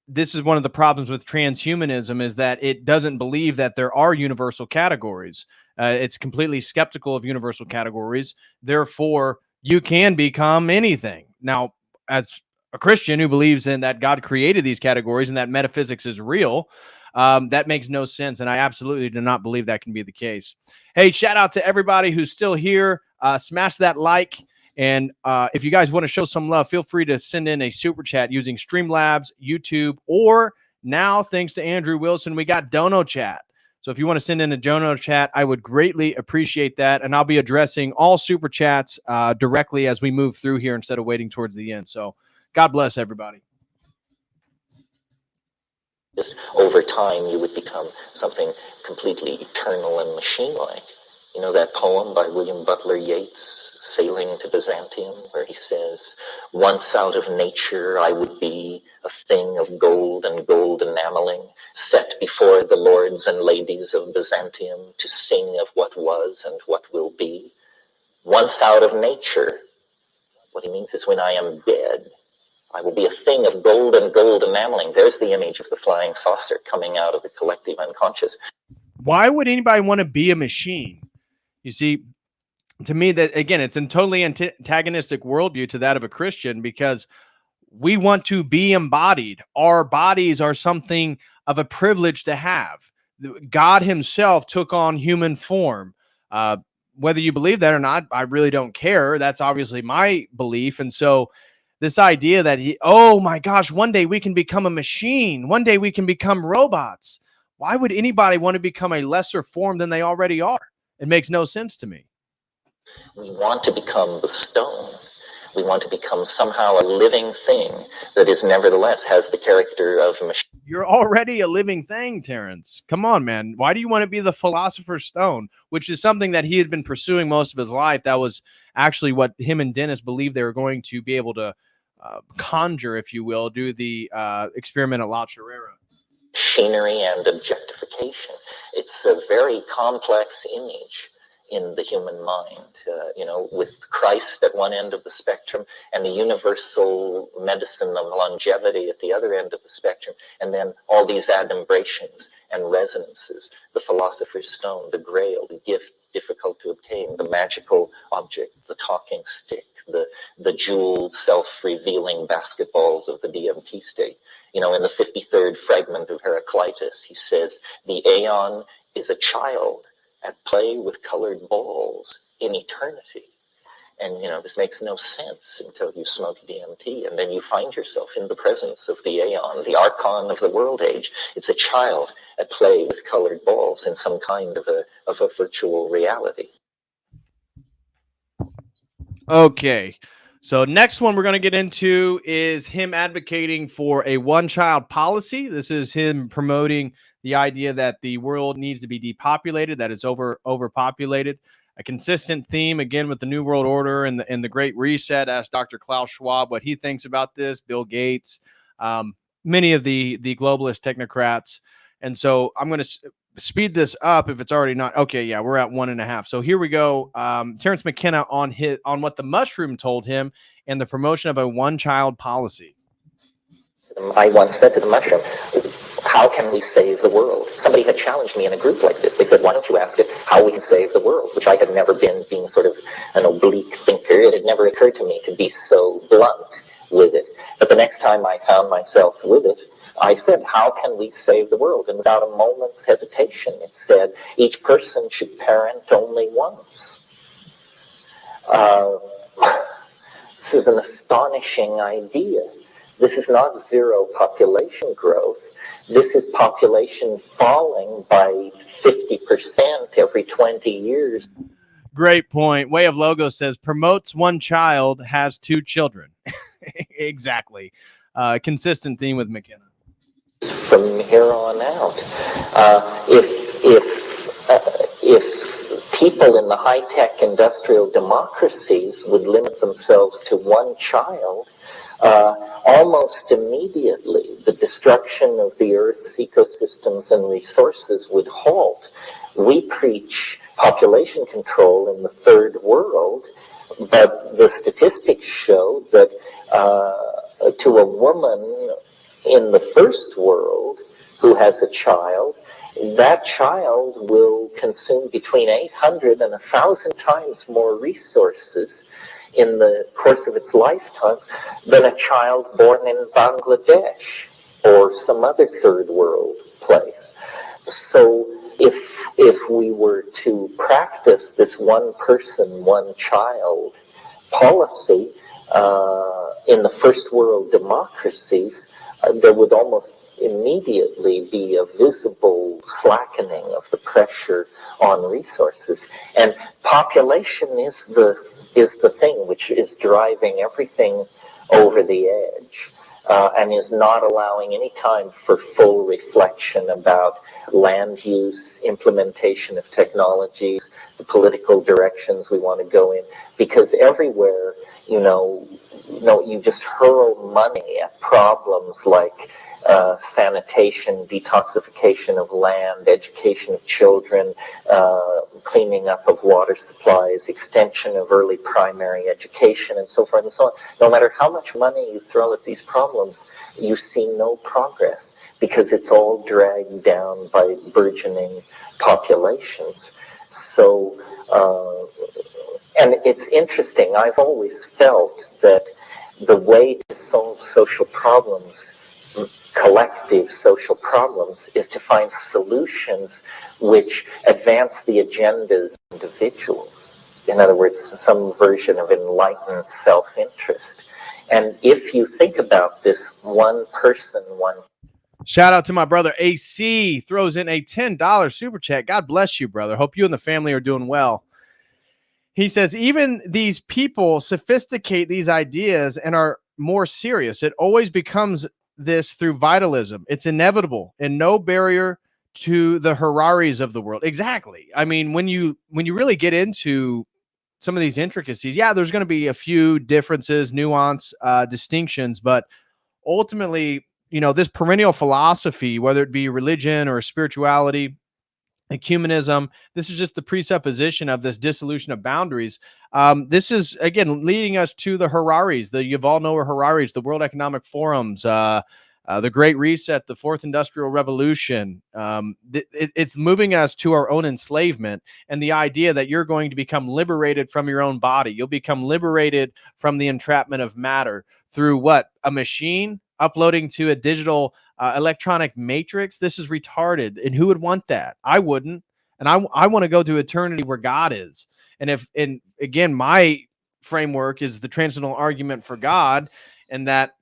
this is one of the problems with transhumanism, is that it doesn't believe that there are universal categories. It's completely skeptical of universal categories. Therefore, you can become anything. Now, as a Christian who believes in that God created these categories and that metaphysics is real, that makes no sense. And I absolutely do not believe that can be the case. Hey, shout out to everybody who's still here. Smash that like. And if you guys want to show some love, feel free to send in a super chat using Streamlabs, YouTube, or now, thanks to Andrew Wilson, we got Dono Chat. So if you want to send in a Dono Chat, I would greatly appreciate that. And I'll be addressing all super chats directly as we move through here instead of waiting towards the end. So God bless everybody. Just over time, you would become something completely eternal and machine-like. You know that poem by William Butler Yeats, Sailing to Byzantium, where he says, "Once out of nature I would be a thing of gold and gold enameling, set before the lords and ladies of Byzantium to sing of what was and what will be. Once out of nature," what he means is when I am dead, I will be a thing of gold and gold enameling. There's the image of the flying saucer coming out of the collective unconscious. Why would anybody want to be a machine? You see, to me, that again, it's a totally antagonistic worldview to that of a Christian, because we want to be embodied. Our bodies are something of a privilege to have. God himself took on human form. Whether you believe that or not, I really don't care. That's obviously my belief. And so this idea that oh my gosh, one day we can become a machine. One day we can become robots. Why would anybody want to become a lesser form than they already are? It makes no sense to me. We want to become the stone. We want to become somehow a living thing that is nevertheless has the character of a machine. You're already a living thing, Terence. Come on, man. Why do you want to be the philosopher's stone, which is something that he had been pursuing most of his life? That was actually what him and Dennis believed they were going to be able to conjure, if you will, do the experiment at La Chorrera. Machinery and objectification. It's a very complex image. in the human mind, with Christ at one end of the spectrum and the universal medicine of longevity at the other end of the spectrum, and then all these adumbrations and resonances, the philosopher's stone, the grail, the gift difficult to obtain, the magical object, the talking stick, the jeweled self-revealing basketballs of the DMT state. In the 53rd fragment of Heraclitus, he says, the aeon is a child at play with colored balls in eternity. And, this makes no sense until you smoke DMT, and then you find yourself in the presence of the aeon, the archon of the world age. It's a child at play with colored balls in some kind of a virtual reality. Okay. So next one we're going to get into is him advocating for a one-child policy. This is him promoting the idea that the world needs to be depopulated, that it's overpopulated. A consistent theme, again, with the New World Order and the Great Reset. Asked Dr. Klaus Schwab what he thinks about this, Bill Gates, many of the globalist technocrats. And so I'm going to speed this up if it's already not. Okay, yeah, we're at 1.5. So here we go. Terence McKenna on what the mushroom told him and the promotion of a one-child policy. I once said to the mushroom, how can we save the world? Somebody had challenged me in a group like this. They said, why don't you ask it how we can save the world? Which I had never been, being sort of an oblique thinker. It had never occurred to me to be so blunt with it. But the next time I found myself with it, I said, how can we save the world? And without a moment's hesitation, it said, each person should parent only once. This is an astonishing idea. This is not zero population growth. This is population falling by 50% every 20 years. Great point. Way of Logo says, promotes one child, has two children. Exactly. Consistent theme with McKenna. From here on out, if people in the high-tech industrial democracies would limit themselves to one child, almost immediately the destruction of the Earth's ecosystems and resources would halt. We preach population control in the third world, but the statistics show that to a woman in the first world who has a child, that child will consume between 800 and 1,000 times more resources in the course of its lifetime than a child born in Bangladesh or some other third world place. So if we were to practice this one person, one child policy in the first world democracies, there would almost immediately be a visible slackening of the pressure on resources. And population is the thing which is driving everything over the edge, and is not allowing any time for full reflection about land use, implementation of technologies, the political directions we want to go in, because everywhere, you just hurl money at problems like sanitation, detoxification of land, education of children, cleaning up of water supplies, extension of early primary education, and so forth and so on. No matter how much money you throw at these problems, you see no progress because it's all dragged down by burgeoning populations. So, and it's interesting, I've always felt that the way to solve social problems, collective social problems, is to find solutions which advance the agendas of individuals. In other words, some version of enlightened self-interest. And if you think about this one person, one... Shout out to my brother AC, throws in a $10 super chat. God bless you, brother. Hope you and the family are doing well. He says, even these people sophisticate these ideas and are more serious. It always becomes this through vitalism. It's inevitable and no barrier to the Hararis of the world. Exactly. I mean, when you really get into some of these intricacies, yeah, there's going to be a few differences, nuance, distinctions, but ultimately, this perennial philosophy, whether it be religion or spirituality, ecumenism. This is just the presupposition of this dissolution of boundaries. This is, again, leading us to the Hararis, the Yuval Noah Hararis, the World Economic Forums, the Great Reset, the Fourth Industrial Revolution. It's moving us to our own enslavement and the idea that you're going to become liberated from your own body. You'll become liberated from the entrapment of matter through what? A machine uploading to a digital electronic matrix. This is retarded. And who would want that? I wouldn't. And I want to go to eternity where God is. And again, my framework is the transcendental argument for God, and that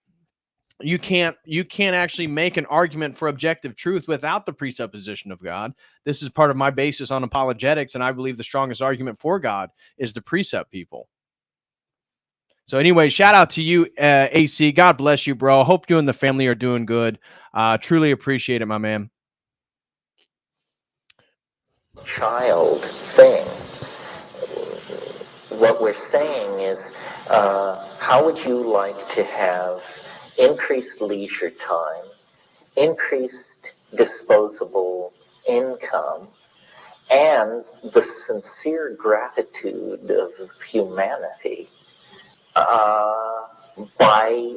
you can't actually make an argument for objective truth without the presupposition of God. This is part of my basis on apologetics, and I believe the strongest argument for God is the precept people. So anyway, shout out to you, AC. God bless you, bro. Hope you and the family are doing good. Truly appreciate it, my man. Child thing. What we're saying is, how would you like to have increased leisure time, increased disposable income, and the sincere gratitude of humanity by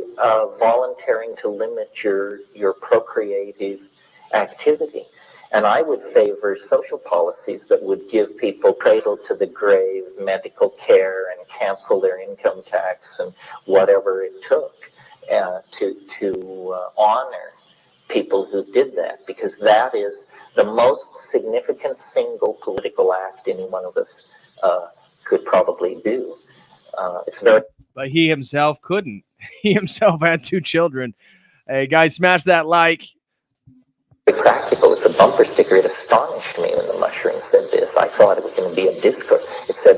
volunteering to limit your procreative activity? And I would favor social policies that would give people cradle to the grave medical care and cancel their income tax and whatever it took to honor people who did that, because that is the most significant single political act any one of us could probably do. It's very. But he himself couldn't. He himself had 2 children. Hey, guys, smash that like. Practical. It's a bumper sticker. It astonished me when the mushroom said this. I thought it was going to be a discourse. It said,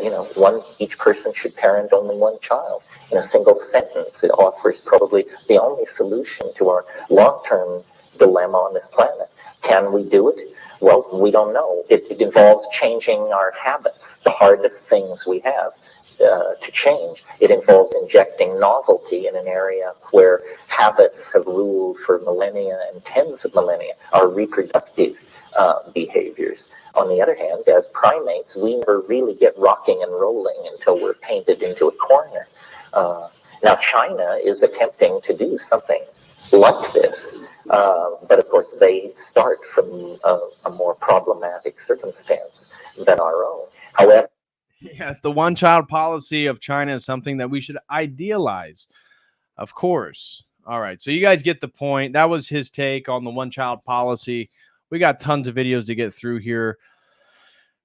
each person should parent only 1 child. In a single sentence, it offers probably the only solution to our long-term dilemma on this planet. Can we do it? Well, we don't know. It involves changing our habits, the hardest things we have to change. It involves injecting novelty in an area where habits have ruled for millennia and tens of millennia, our reproductive behaviors. On the other hand, as primates, we never really get rocking and rolling until we're painted into a corner. Now, China is attempting to do something like this, but of course they start from a more problematic circumstance than our own. However, yes, the one-child policy of China is something that we should idealize, of course. All right, so you guys get the point. That was his take on the one-child policy. We got tons of videos to get through here.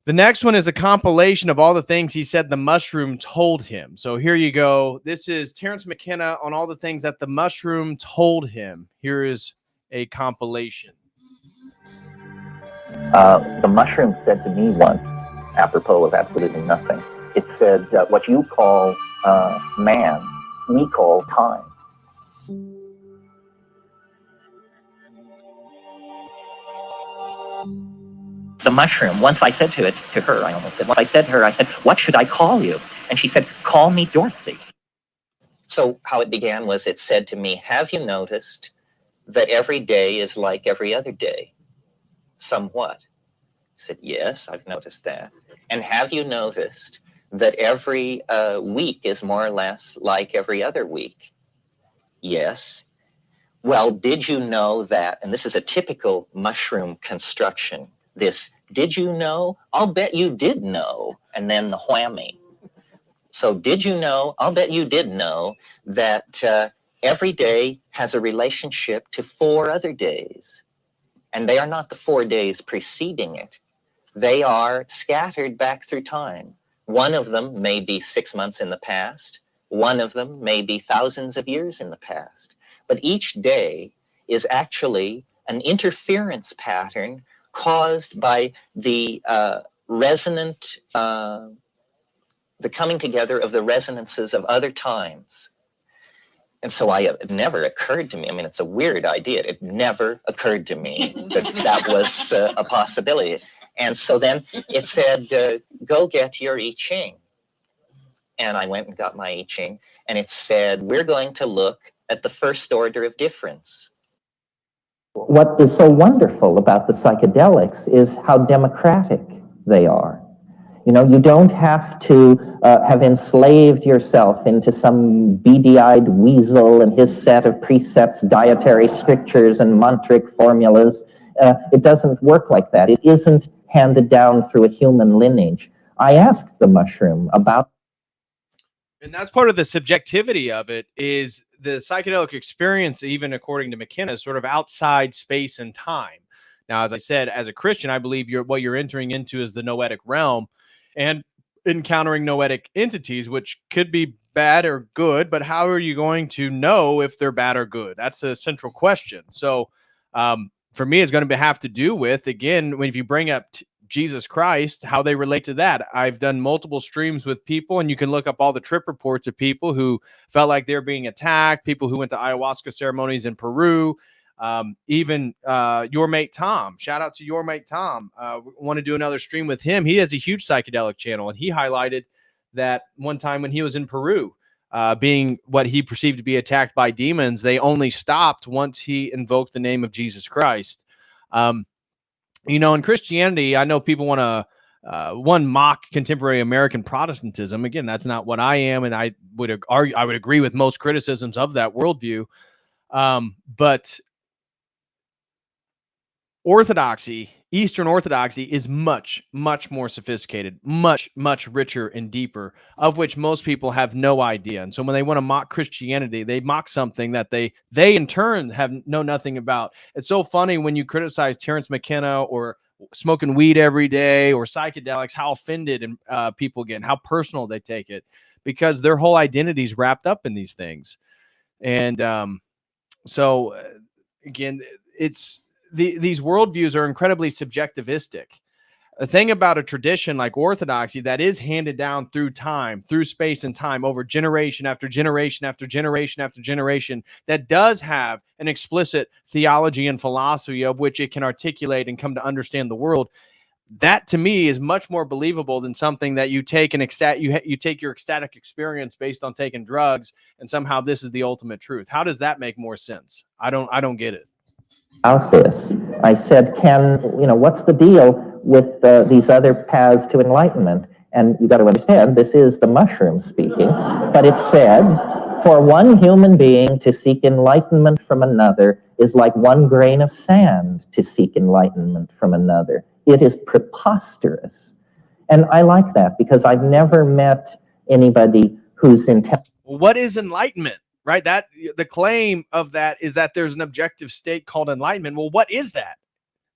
The next one is a compilation of all the things he said the mushroom told him. So here you go. This is Terence McKenna on all the things that the mushroom told him. Here is a compilation. The mushroom said to me once, apropos of absolutely nothing, it said, what you call man, we call time. The mushroom, once I said to her, once I said to her, I said, what should I call you? And she said, call me Dorothy. So how it began was, it said to me, have you noticed that every day is like every other day? Somewhat. I said, yes, I've noticed that. And have you noticed that every week is more or less like every other week? Yes. Well, did you know that, and this is a typical mushroom construction, this, did you know? I'll bet you did know, and then the whammy. So did you know? I'll bet you did know that every day has a relationship to 4 other days. And they are not the 4 days preceding it. They are scattered back through time. One of them may be 6 months in the past. One of them may be thousands of years in the past. But each day is actually an interference pattern caused by the resonant, the coming together of the resonances of other times. And so it never occurred to me, I mean, it's a weird idea, it never occurred to me that was a possibility. And so then it said, go get your I Ching. And I went and got my I Ching, and it said, we're going to look at the first order of difference. What is so wonderful about the psychedelics is how democratic they are. You know, you don't have to have enslaved yourself into some beady-eyed weasel and his set of precepts, dietary strictures, and mantric formulas. It doesn't work like that. It isn't handed down through a human lineage. I asked the mushroom about... And that's part of the subjectivity of it, is the psychedelic experience, even according to McKenna, is sort of outside space and time. Now, as I said, as a Christian, I believe what you're entering into is the noetic realm and encountering noetic entities, which could be bad or good, but how are you going to know if they're bad or good? That's a central question. So for me, it's going to have to do with, again, if you bring up Jesus Christ, how they relate to that. I've done multiple streams with people, and you can look up all the trip reports of people who felt like they're being attacked, people who went to ayahuasca ceremonies in Peru, even your mate Tom. Shout out to your mate Tom. Want to do another stream with him. He has a huge psychedelic channel, and he highlighted that one time when he was in Peru, being what he perceived to be attacked by demons, they only stopped once he invoked the name of Jesus Christ. You know, in Christianity, I know people want to mock contemporary American Protestantism. Again, that's not what I am, and I would agree with most criticisms of that worldview. But Orthodoxy, Eastern Orthodoxy, is much, much more sophisticated, much, much richer and deeper, of which most people have no idea. And so when they want to mock Christianity, they mock something that they in turn know nothing about. It's so funny when you criticize Terence McKenna or smoking weed every day or psychedelics, how offended people get, and how personal they take it, because their whole identity is wrapped up in these things. And so again, these worldviews are incredibly subjectivistic. A thing about a tradition like Orthodoxy that is handed down through time, through space and time, over generation after generation after generation after generation, that does have an explicit theology and philosophy of which it can articulate and come to understand the world. That to me is much more believable than something that you take you take your ecstatic experience based on taking drugs, and somehow this is the ultimate truth. How does that make more sense? I don't get it. Out this, I said, what's the deal with these other paths to enlightenment? And you got to understand, this is the mushroom speaking, but it said, for one human being to seek enlightenment from another is like one grain of sand to seek enlightenment from another. It is preposterous. And I like that, because I've never met anybody who's intelligent. What is enlightenment? Right? That the claim of that is that there's an objective state called enlightenment. Well, what is that?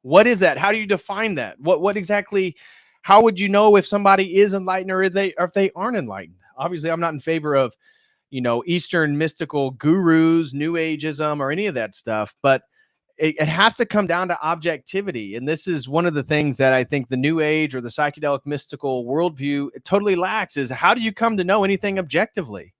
What is that? How do you define that? What exactly? How would you know if somebody is enlightened or if they aren't enlightened? Obviously, I'm not in favor of, Eastern mystical gurus, New Ageism, or any of that stuff. But it has to come down to objectivity, and this is one of the things that I think the New Age or the psychedelic mystical worldview totally lacks: is how do you come to know anything objectively?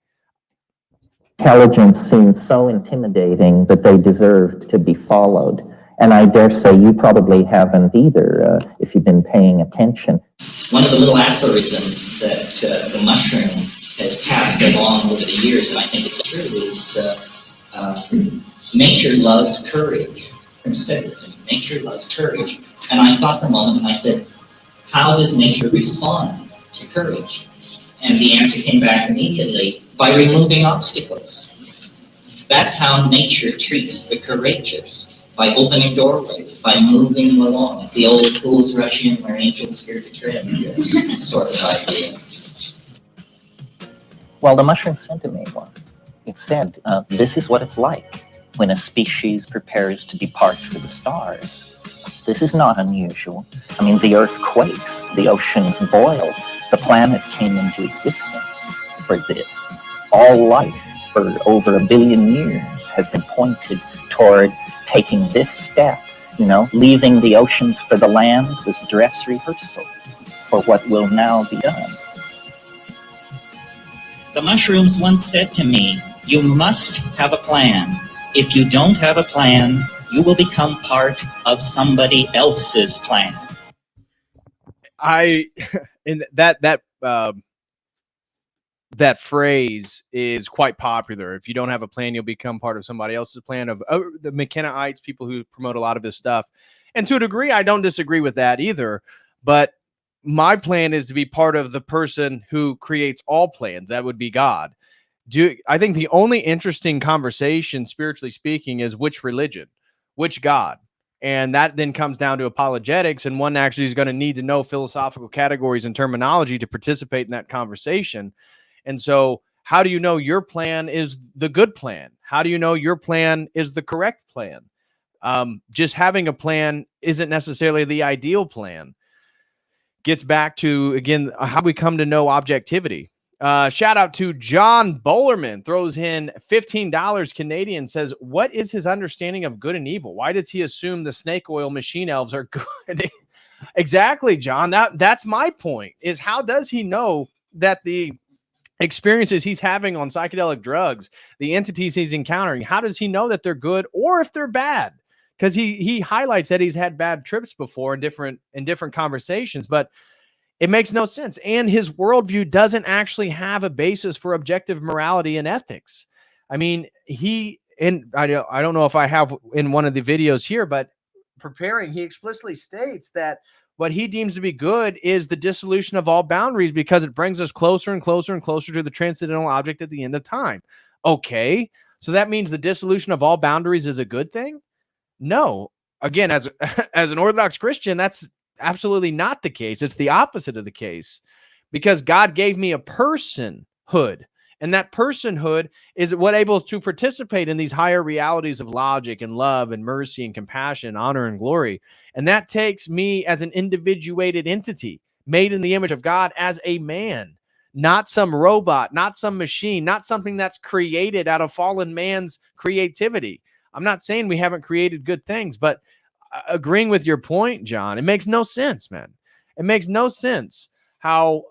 Intelligence seemed so intimidating that they deserved to be followed. And I dare say you probably haven't either, if you've been paying attention. One of the little aphorisms that the mushroom has passed along over the years, and I think it's true, is nature loves courage. Nature loves courage. And I thought for a moment, and I said, how does nature respond to courage? And the answer came back immediately: by removing obstacles. That's how nature treats the courageous, by opening doorways, by moving them along. It's the old fools rush in where angels fear to tread sort of idea. Well, the mushroom said to me once, it said, this is what it's like when a species prepares to depart for the stars. This is not unusual. I mean, the earth quakes, the oceans boil, the planet came into existence for this. All life for over 1 billion years has been pointed toward taking this step. Leaving the oceans for the land was dress rehearsal for what will now be done. The mushrooms once said to me, you must have a plan. If you don't have a plan, you will become part of somebody else's plan. In that that phrase is quite popular. If you don't have a plan, you'll become part of somebody else's plan. Of the McKennaites, people who promote a lot of his stuff. And to a degree, I don't disagree with that either. But my plan is to be part of the person who creates all plans. That would be God. I think the only interesting conversation, spiritually speaking, is which religion, which God. And that then comes down to apologetics. And one actually is going to need to know philosophical categories and terminology to participate in that conversation. And so how do you know your plan is the good plan? How do you know your plan is the correct plan? Just having a plan isn't necessarily the ideal plan. Gets back to, again, how we come to know objectivity. Shout out to John Bowlerman, throws in $15 Canadian, says, what is his understanding of good and evil? Why does he assume the snake oil machine elves are good? Exactly, John. That's my point, is how does he know that the experiences he's having on psychedelic drugs, the entities he's encountering, how does he know that they're good or if they're bad? Because he highlights that he's had bad trips before in different conversations, but it makes no sense. And his worldview doesn't actually have a basis for objective morality and ethics. I mean, I don't know if I have in one of the videos here, but preparing, he explicitly states that what he deems to be good is the dissolution of all boundaries because it brings us closer and closer and closer to the transcendental object at the end of time. Okay, so that means the dissolution of all boundaries is a good thing? No. Again, as an Orthodox Christian, that's absolutely not the case. It's the opposite of the case, because God gave me a personhood, and that personhood is what able to participate in these higher realities of logic and love and mercy and compassion, honor and glory. And that takes me as an individuated entity made in the image of God as a man, not some robot, not some machine, not something that's created out of fallen man's creativity. I'm not saying we haven't created good things, but agreeing with your point, John, it makes no sense, man. It makes no sense how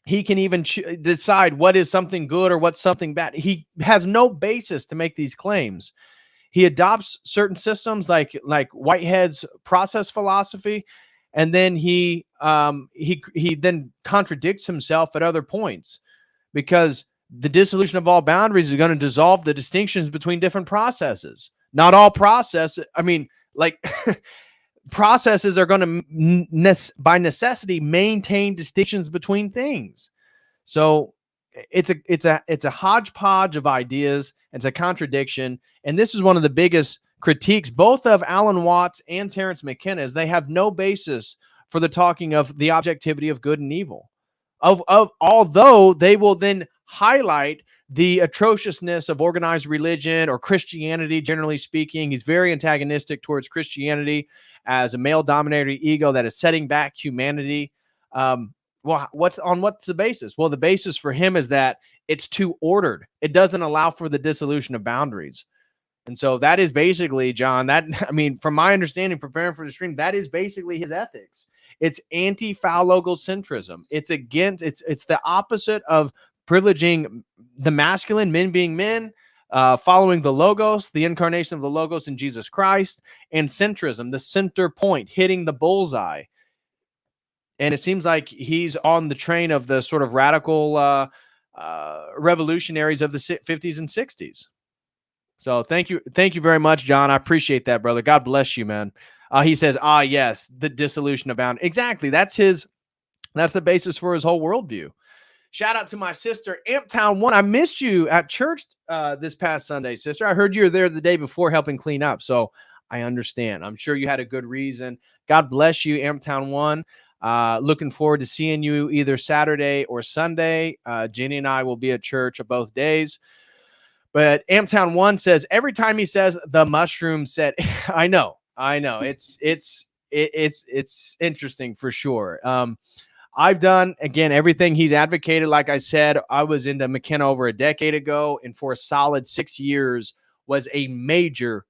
he can even decide what is something good or what's something bad. He has no basis to make these claims. He adopts certain systems like Whitehead's process philosophy, and then he then contradicts himself at other points, because the dissolution of all boundaries is going to dissolve the distinctions between different processes. Not all processes, I mean, like processes are going to, by necessity, maintain distinctions between things. So it's a hodgepodge of ideas. It's a contradiction. And this is one of the biggest critiques, both of Alan Watts and Terence McKenna, is they have no basis for the talking of the objectivity of good and evil. Although they will then highlight the atrociousness of organized religion or Christianity, generally speaking. He's very antagonistic towards Christianity as a male-dominated ego that is setting back humanity. Well, what's the basis? Well, the basis for him is that it's too ordered. It doesn't allow for the dissolution of boundaries. And so that is basically, John, from my understanding, preparing for the stream, that is basically his ethics. It's anti-phallogocentrism. It's the opposite of privileging the masculine, men being men, following the logos, the incarnation of the logos in Jesus Christ, and centrism, the center point, hitting the bullseye. And it seems like he's on the train of the sort of radical revolutionaries of the 50s and 60s. So thank you very much, John. I appreciate that, brother. God bless you, man. He says, yes, the dissolution of boundaries. Exactly. That's the basis for his whole worldview. Shout out to my sister, Amptown 1. I missed you at church this past Sunday, sister. I heard you were there the day before helping clean up, so I understand. I'm sure you had a good reason. God bless you, Amptown 1. Looking forward to seeing you either Saturday or Sunday. Jenny and I will be at church both days. But Amptown 1 says, every time he says the mushroom said, I know. It's interesting for sure. I've done, again, everything he's advocated. Like I said, I was into McKenna over a decade ago, and for a solid 6 years was a major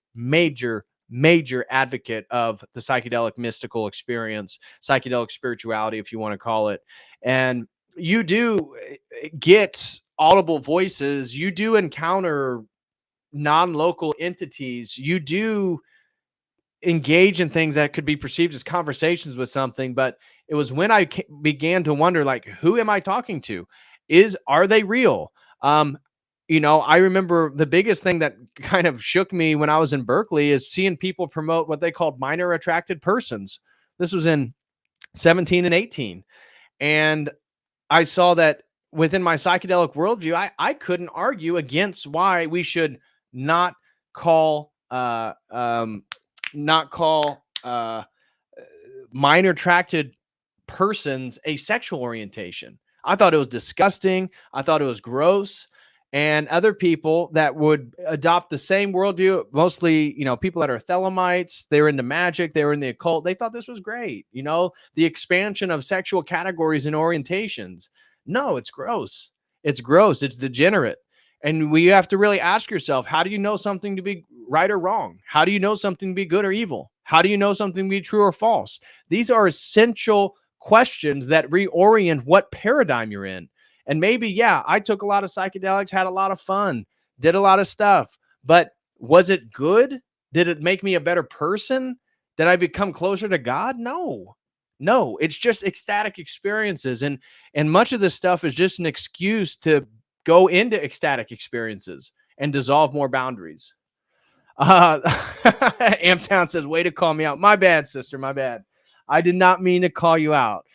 advocate of the psychedelic mystical experience, psychedelic spirituality, if you want to call it. And you do get audible voices. You do encounter non-local entities. You do engage in things that could be perceived as conversations with something, but it was when I began to wonder, like, who am I talking to? Are they real? I remember the biggest thing that kind of shook me when I was in Berkeley is seeing people promote what they called minor attracted persons. This was in 17 and 18. And I saw that within my psychedelic worldview, I couldn't argue against why we should not call minor attracted persons a sexual orientation. I thought it was disgusting. I thought it was gross. And other people that would adopt the same worldview, mostly, people that are Thelemites, they were into magic, they were in the occult, they thought this was great. The expansion of sexual categories and orientations. No, it's gross. It's gross. It's degenerate. And we have to really ask yourself, how do you know something to be right or wrong? How do you know something to be good or evil? How do you know something to be true or false? These are essential questions that reorient what paradigm you're in. And maybe, yeah, I took a lot of psychedelics, had a lot of fun, did a lot of stuff, but was it good? Did it make me a better person? Did I become closer to God? No, it's just ecstatic experiences. And much of this stuff is just an excuse to go into ecstatic experiences and dissolve more boundaries. Amtown says, way to call me out. My bad, sister, my bad. I did not mean to call you out.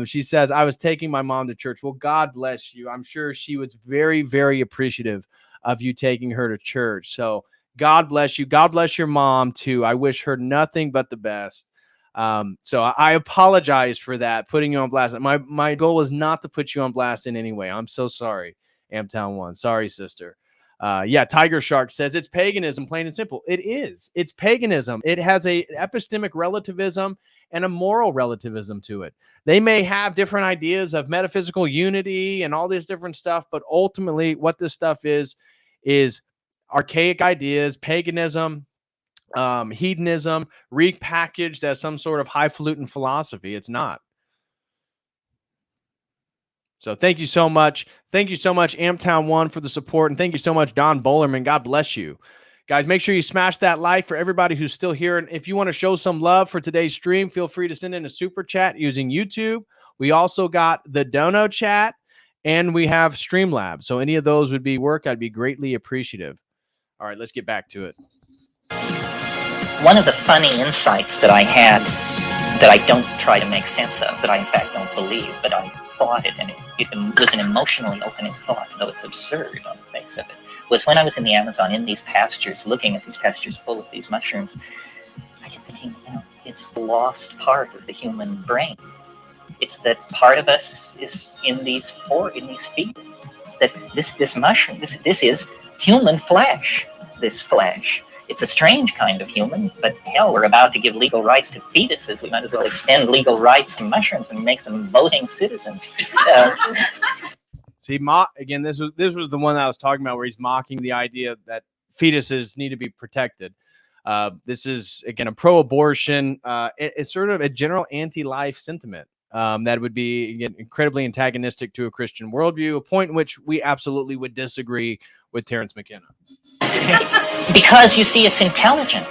She says, I was taking my mom to church. Well, God bless you. I'm sure she was very, very appreciative of you taking her to church. So God bless you. God bless your mom too. I wish her nothing but the best. So I apologize for that, putting you on blast. My goal was not to put you on blast in any way. I'm so sorry, Amtown 1. Sorry, sister. Tiger Shark says it's paganism, plain and simple. It is. It's paganism. It has a epistemic relativism and a moral relativism to it. They may have different ideas of metaphysical unity and all this different stuff, but ultimately what this stuff is archaic ideas, paganism, hedonism, repackaged as some sort of highfalutin philosophy. It's not. So thank you so much. Thank you so much, Amtown 1, for the support. And thank you so much, Don Bolerman. God bless you. Guys, make sure you smash that like for everybody who's still here. And if you want to show some love for today's stream, feel free to send in a super chat using YouTube. We also got the Dono chat and we have Streamlabs. So any of those would be work. I'd be greatly appreciative. All right, let's get back to it. One of the funny insights that I had that I don't try to make sense of, that I in fact don't believe, but I thought it, and it was an emotionally opening thought, though it's absurd on the face of it, was when I was in the Amazon, in these pastures, looking at these pastures full of these mushrooms, I kept thinking, it's the lost part of the human brain. It's that part of us is in these feet. That this mushroom, this is human flesh. This flesh. It's a strange kind of human, but hell, we're about to give legal rights to fetuses. We might as well extend legal rights to mushrooms and make them voting citizens. See, again, this was the one that I was talking about, where he's mocking the idea that fetuses need to be protected. This is, again, a pro-abortion. It's sort of a general anti-life sentiment that would be, again, incredibly antagonistic to a Christian worldview, a point in which we absolutely would disagree with Terence McKenna. Because, you see, it's intelligent.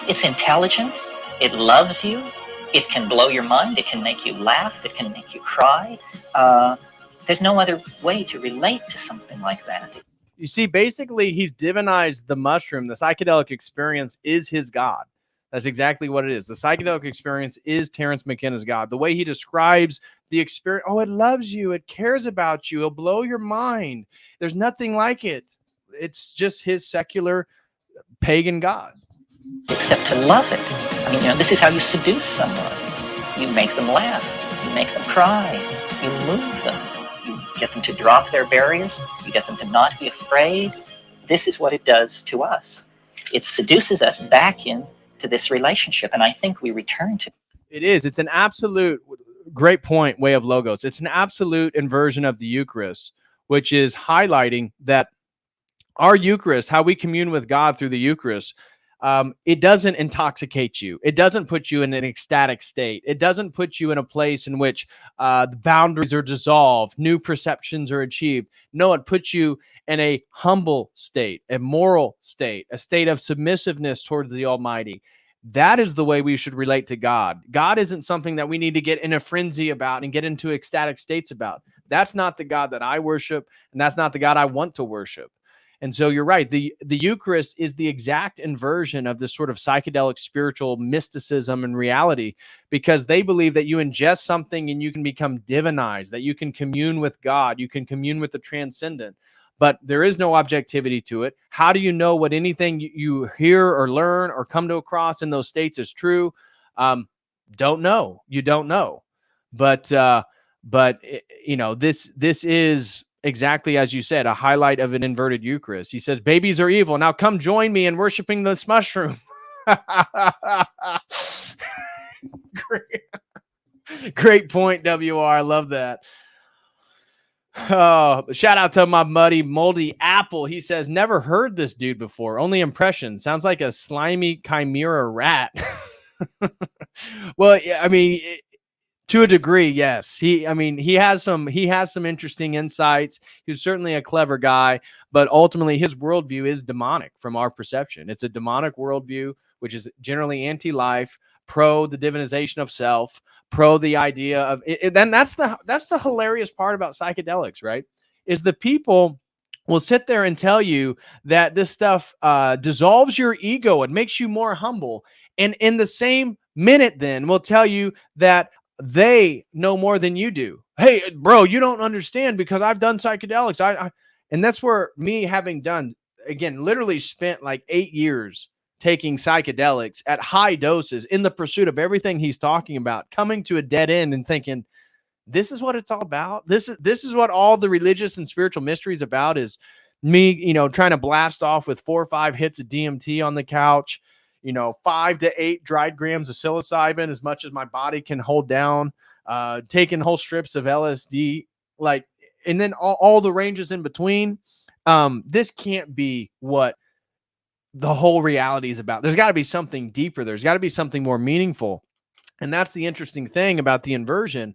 It's intelligent. It loves you. It can blow your mind. It can make you laugh. It can make you cry. There's no other way to relate to something like that. You see, basically, he's divinized the mushroom. The psychedelic experience is his God. That's exactly what it is. The psychedelic experience is Terence McKenna's God. The way he describes the experience, it loves you. It cares about you. It'll blow your mind. There's nothing like it. It's just his secular pagan God. Except to love it. I mean, this is how you seduce someone. You make them laugh. You make them cry. You move them. You get them to drop their barriers. You get them to not be afraid. This is what it does to us. It seduces us back into this relationship, and I think we return to it. It's an absolute, great point, way of logos. It's an absolute inversion of the Eucharist, which is highlighting that our Eucharist, how we commune with God through the Eucharist, it doesn't intoxicate you. It doesn't put you in an ecstatic state. It doesn't put you in a place in which the boundaries are dissolved, new perceptions are achieved. No, it puts you in a humble state, a moral state, a state of submissiveness towards the Almighty. That is the way we should relate to God. God isn't something that we need to get in a frenzy about and get into ecstatic states about. That's not the God that I worship, and that's not the God I want to worship. And so you're right. The Eucharist is the exact inversion of this sort of psychedelic spiritual mysticism and reality, because they believe that you ingest something and you can become divinized, that you can commune with God, you can commune with the transcendent. But there is no objectivity to it. How do you know what anything you hear or learn or come to across in those states is true? Don't know. You don't know. But you know, this is exactly as you said, a highlight of an inverted Eucharist. He says, babies are evil. Now come join me in worshiping this mushroom. Great point, WR. I love that. Oh, shout out to my buddy Moldy Apple. He says, never heard this dude before. Only impressions. Sounds like a slimy chimera rat. Well, I mean, to a degree, yes. He has some interesting insights. He's certainly a clever guy, but ultimately his worldview is demonic from our perception. It's a demonic worldview, which is generally anti-life, pro the divinization of self, pro the idea of it. Then that's the hilarious part about psychedelics, right? Is the people will sit there and tell you that this stuff dissolves your ego and makes you more humble. And in the same minute, then will tell you that they know more than you do. Hey, bro, you don't understand because I've done psychedelics. And that's where me having done, again, literally spent like 8 years taking psychedelics at high doses in the pursuit of everything he's talking about, coming to a dead end and thinking, this is what it's all about. This is what all the religious and spiritual mysteries about, is me, you know, trying to blast off with 4 or 5 hits of DMT on the couch, you know, 5 to 8 dried grams of psilocybin, as much as my body can hold down, taking whole strips of LSD, like, and then all the ranges in between. This can't be what the whole reality is about. There's got to be something deeper. There's got to be something more meaningful. And that's the interesting thing about the inversion,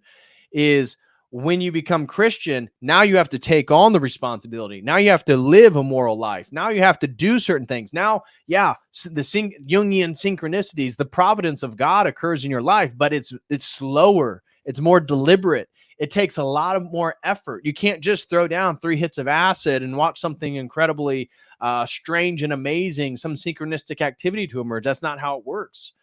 is when you become Christian, now you have to take on the responsibility. Now you have to live a moral life. Now you have to do certain things. Now, yeah, the Jungian synchronicities, the providence of God occurs in your life, but it's slower. It's more deliberate. It takes a lot of more effort. You can't just throw down 3 hits of acid and watch something incredibly strange and amazing, some synchronistic activity to emerge. That's not how it works.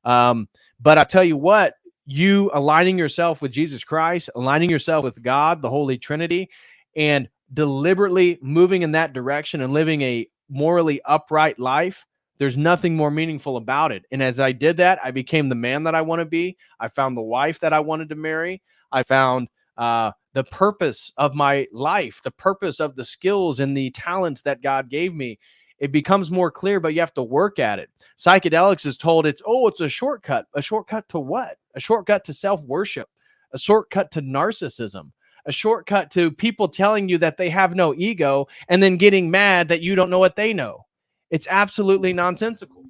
But I tell you what, you aligning yourself with Jesus Christ, aligning yourself with God, the Holy Trinity, and deliberately moving in that direction and living a morally upright life, there's nothing more meaningful about it. And as I did that, I became the man that I want to be. I found the wife that I wanted to marry. I found the purpose of my life, the purpose of the skills and the talents that God gave me. It becomes more clear, but you have to work at it. Psychedelics is told it's a shortcut. A shortcut to what? A shortcut to self-worship, a shortcut to narcissism, a shortcut to people telling you that they have no ego and then getting mad that you don't know what they know. It's absolutely nonsensical.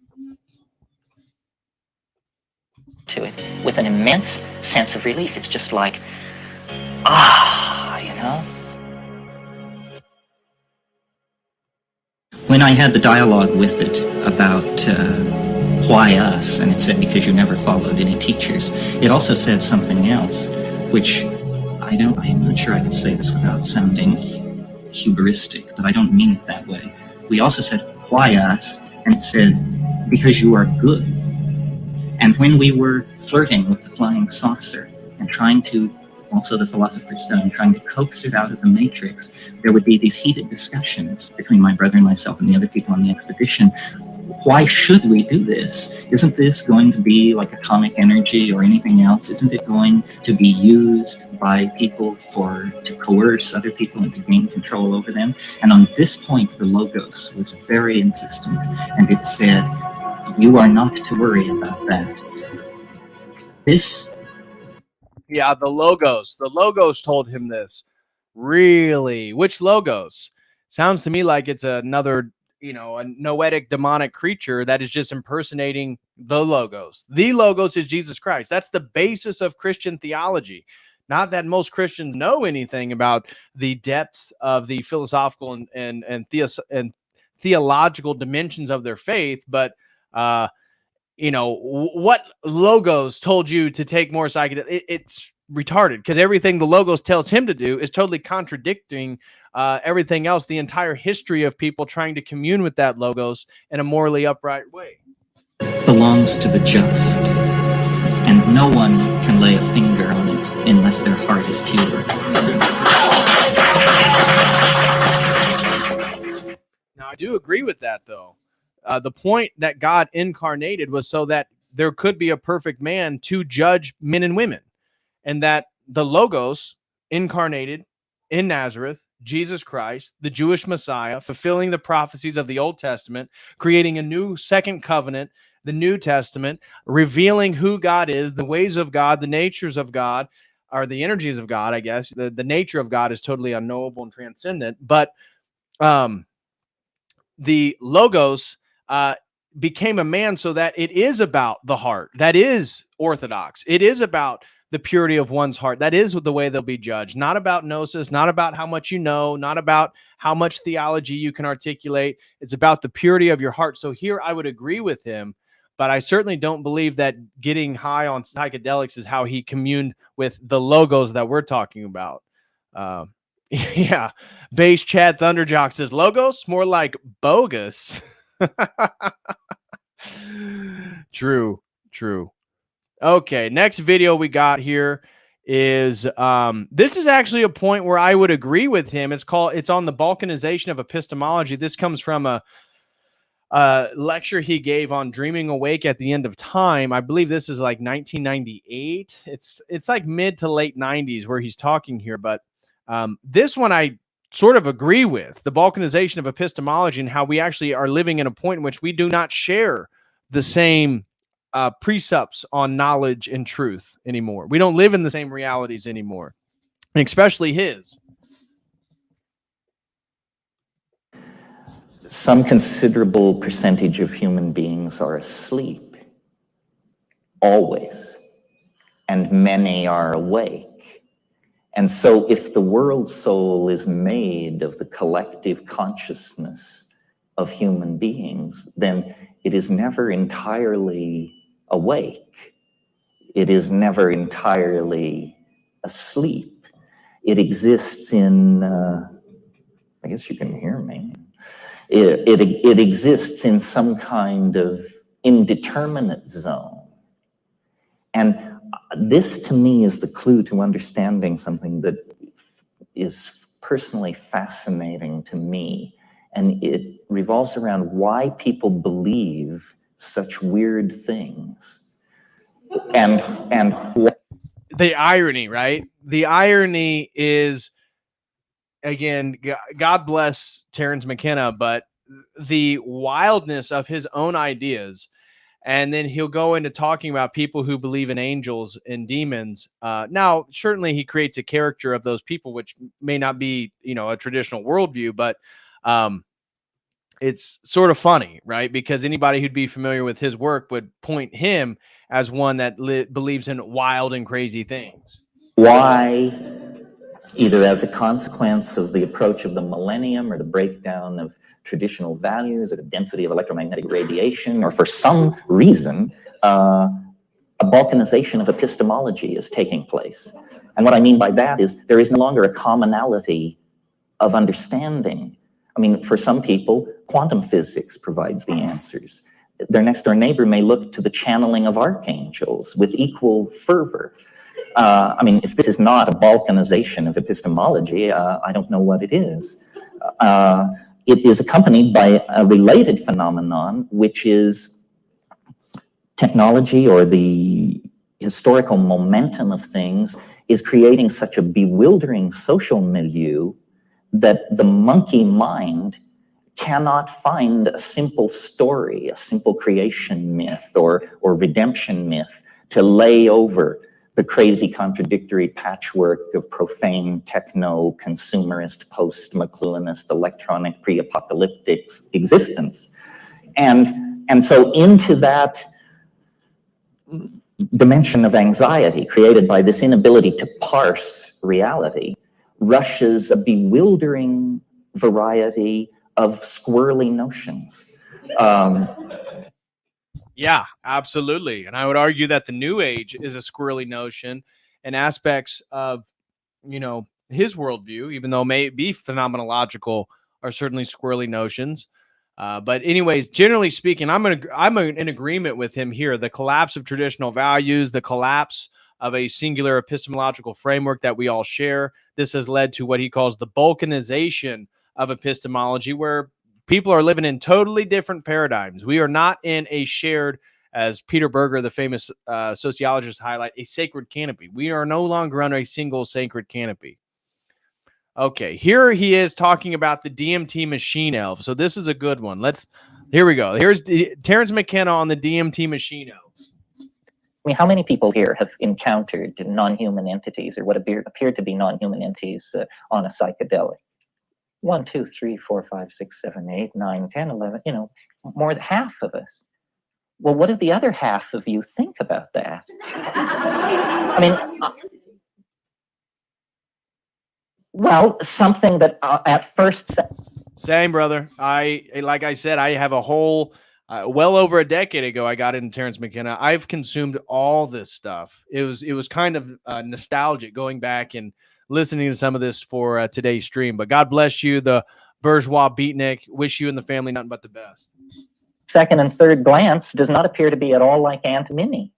To it with an immense sense of relief. It's just like, you know? When I had the dialogue with it about why us, and it said because you never followed any teachers, it also said something else, which I'm not sure I can say this without sounding hubristic, but I don't mean it that way. We also said, why us? And it said, because you are good. And when we were flirting with the flying saucer and trying to, also the Philosopher's Stone, trying to coax it out of the matrix, there would be these heated discussions between my brother and myself and the other people on the expedition. Why should we do this? Isn't this going to be like atomic energy or anything else? Isn't it going to be used by people to coerce other people and to gain control over them? And on this point, the Logos was very insistent, and it said, you are not to worry about that. Yeah, the Logos told him this. Really? Which Logos? Sounds to me like it's another, a noetic demonic creature that is just impersonating the Logos. The Logos is Jesus Christ. That's the basis of Christian theology. Not that most Christians know anything about the depths of the philosophical and theological dimensions of their faith, but what Logos told you to take more psychedelics. retarded, because everything the Logos tells him to do is totally contradicting everything else, the entire history of people trying to commune with that Logos in a morally upright way. Belongs to the just, and no one can lay a finger on it unless their heart is pure. Now, I do agree with that, though. The point that God incarnated was so that there could be a perfect man to judge men and women, and that the Logos incarnated in Nazareth, Jesus Christ, the Jewish Messiah, fulfilling the prophecies of the Old Testament, creating a new second covenant, the New Testament, revealing who God is, the ways of God, the natures of God, or the energies of God, I guess. The nature of God is totally unknowable and transcendent, but the Logos became a man so that it is about the heart. That is orthodox. It is about the purity of one's heart. That is the way they'll be judged. Not about gnosis, not about how much you know, not about how much theology you can articulate. It's about the purity of your heart. So here I would agree with him, but I certainly don't believe that getting high on psychedelics is how he communed with the Logos that we're talking about. Yeah. Base Chad Thunderjock says Logos more like bogus. True. Okay, next video we got here is this is actually a point where I would agree with him. It's on the balkanization of epistemology. This comes from a lecture he gave on dreaming awake at the end of time. I believe this is like 1998. It's like mid to late 90s where he's talking here, but this one I sort of agree with, the balkanization of epistemology, and how we actually are living in a point in which we do not share the same precepts on knowledge and truth anymore. We don't live in the same realities anymore, and especially his. Some considerable percentage of human beings are asleep, always, and many are awake. And so if the world soul is made of the collective consciousness of human beings, then it is never entirely awake. It is never entirely asleep. It exists in, I guess you can hear me. It exists in some kind of indeterminate zone. And this, to me, is the clue to understanding something that is personally fascinating to me. And it revolves around why people believe such weird things. And the irony, right? The irony is, again, God bless Terence McKenna, but the wildness of his own ideas. And then he'll go into talking about people who believe in angels and demons. Now, certainly he creates a character of those people, which may not be, a traditional worldview, but it's sort of funny, right? Because anybody who'd be familiar with his work would point him as one that believes in wild and crazy things. Why, either as a consequence of the approach of the millennium or the breakdown of traditional values or the density of electromagnetic radiation, or for some reason, a balkanization of epistemology is taking place. And what I mean by that is there is no longer a commonality of understanding. I mean, for some people, quantum physics provides the answers. Their next door neighbor may look to the channeling of archangels with equal fervor. I mean, if this is not a balkanization of epistemology, I don't know what it is. It is accompanied by a related phenomenon, which is technology, or the historical momentum of things, is creating such a bewildering social milieu that the monkey mind cannot find a simple story, a simple creation myth or redemption myth to lay over the crazy contradictory patchwork of profane techno, consumerist, post-McLuhanist, electronic, pre-apocalyptic existence. And so into that dimension of anxiety created by this inability to parse reality rushes a bewildering variety of squirrely notions. Yeah, absolutely. And I would argue that the New Age is a squirrely notion. and aspects of, you know, his worldview, even though it may be phenomenological, are certainly squirrely notions. But anyways, generally speaking, I'm in agreement with him here. The collapse of traditional values, the collapse of a singular epistemological framework that we all share. This has led to what he calls the balkanization of epistemology, where people are living in totally different paradigms. We are not in a shared, as Peter Berger, the famous sociologist, highlight, a sacred canopy. We are no longer under a single sacred canopy. Okay, here he is talking about the DMT machine elves. So this is a good one. Here we go. Here's Terence McKenna on the DMT machine elves. I mean, how many people here have encountered non-human entities, or what appear to be non-human entities on a psychedelic? 1, 2, 3, 4, 5, 6, 7, 8, 9, 10, 11, you know, more than half of us. Well, what do the other half of you think about that? I mean, well, something that at first... Same, brother. Like I said, I have a whole... well over a decade ago, I got into Terence McKenna. I've consumed all this stuff. It was kind of nostalgic going back and listening to some of this for today's stream. But God bless you, the bourgeois beatnik. Wish you and the family nothing but the best. Second and third glance does not appear to be at all like Aunt Minnie.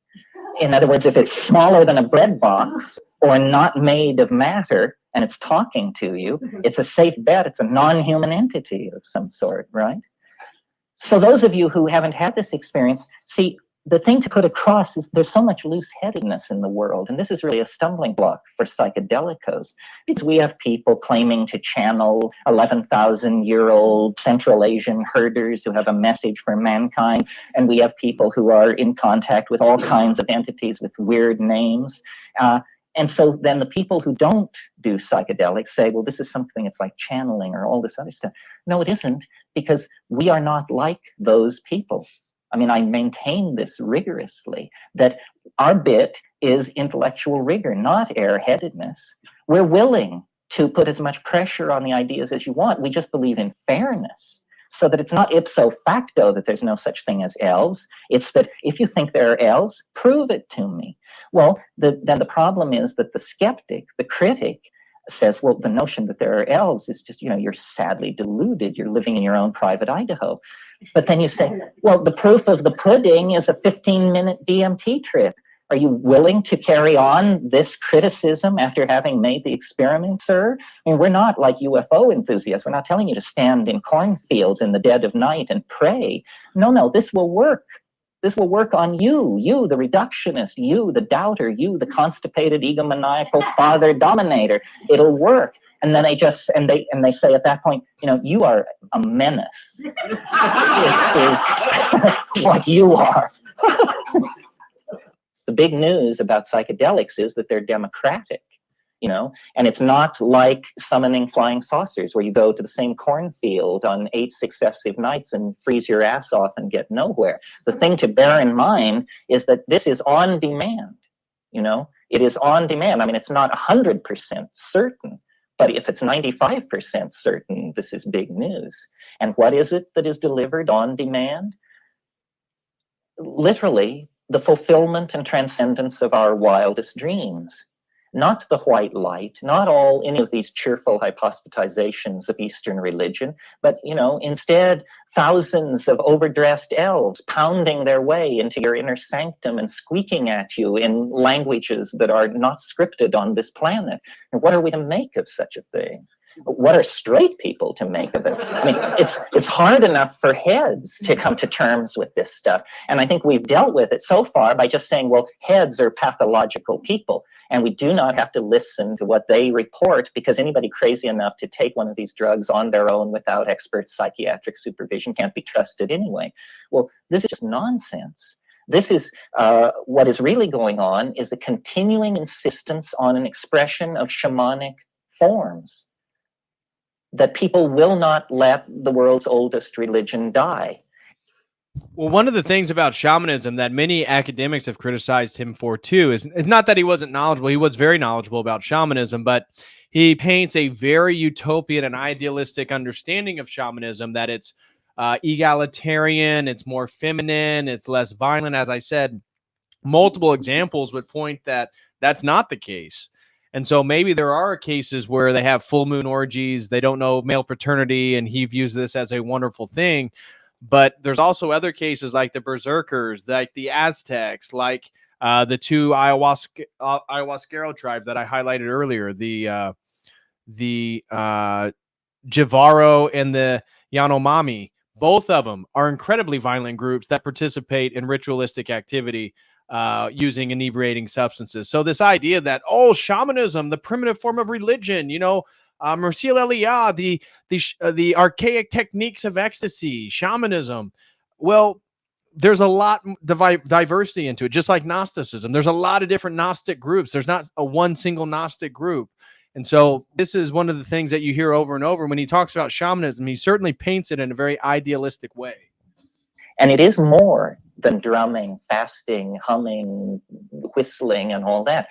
In other words, if it's smaller than a bread box or not made of matter and it's talking to you, it's a safe bet. It's a non-human entity of some sort, right? So those of you who haven't had this experience, see, the thing to put across is there's so much loose-headedness in the world, and this is really a stumbling block for psychedelicos, because we have people claiming to channel 11,000-year-old Central Asian herders who have a message for mankind, and we have people who are in contact with all kinds of entities with weird names. And so then the people who don't do psychedelics say, well, this is something it's like channeling or all this other stuff. No, it isn't, because we are not like those people. I mean, I maintain this rigorously, that our bit is intellectual rigor, not airheadedness. We're willing to put as much pressure on the ideas as you want. We just believe in fairness, so that it's not ipso facto that there's no such thing as elves. It's that if you think there are elves, prove it to me. Well, then the problem is that the skeptic, the critic, says, well, the notion that there are elves is just, you know, you're sadly deluded. You're living in your own private Idaho. But then you say, well, the proof of the pudding is a 15-minute DMT trip. Are you willing to carry on this criticism after having made the experiment, sir? I mean, we're not like UFO enthusiasts. We're not telling you to stand in cornfields in the dead of night and pray. No, this will work. This will work on you, the reductionist, you, the doubter, you, the constipated, egomaniacal father dominator. It'll work. And then they say at that point, you know, you are a menace. is what you are. The big news about psychedelics is that they're democratic, you know, and it's not like summoning flying saucers where you go to the same cornfield on 8 successive nights and freeze your ass off and get nowhere. The thing to bear in mind is that this is on demand, you know, it is on demand. I mean, it's not 100% certain, but if it's 95% certain, this is big news. And what is it that is delivered on demand? Literally, the fulfillment and transcendence of our wildest dreams. Not the white light, not any of these cheerful hypostatizations of Eastern religion, but, you know, instead, thousands of overdressed elves pounding their way into your inner sanctum and squeaking at you in languages that are not scripted on this planet. And what are we to make of such a thing? What are straight people to make of it? I mean, it's hard enough for heads to come to terms with this stuff. And I think we've dealt with it so far by just saying, well, heads are pathological people, and we do not have to listen to what they report, because anybody crazy enough to take one of these drugs on their own without expert psychiatric supervision can't be trusted anyway. Well, this is just nonsense. This is what is really going on is a continuing insistence on an expression of shamanic forms, that people will not let the world's oldest religion die. Well, one of the things about shamanism that many academics have criticized him for too is it's not that he wasn't knowledgeable. He was very knowledgeable about shamanism, but he paints a very utopian and idealistic understanding of shamanism, that it's egalitarian, it's more feminine, it's less violent. As I said, multiple examples would point that that's not the case. And so maybe there are cases where they have full moon orgies, they don't know male paternity, and he views this as a wonderful thing. But there's also other cases like the Berserkers, like the Aztecs, like the two ayahuasquero tribes that I highlighted earlier, the Jivaro and the Yanomami. Both of them are incredibly violent groups that participate in ritualistic activity using inebriating substances. So this idea that, oh, shamanism, the primitive form of religion, you know, Merciel Elia, the archaic techniques of ecstasy, shamanism. Well, there's a lot diversity into it, just like Gnosticism. There's a lot of different Gnostic groups. There's not a one single Gnostic group. And so this is one of the things that you hear over and over. When he talks about shamanism, he certainly paints it in a very idealistic way. And it is more than drumming, fasting, humming, whistling, and all that.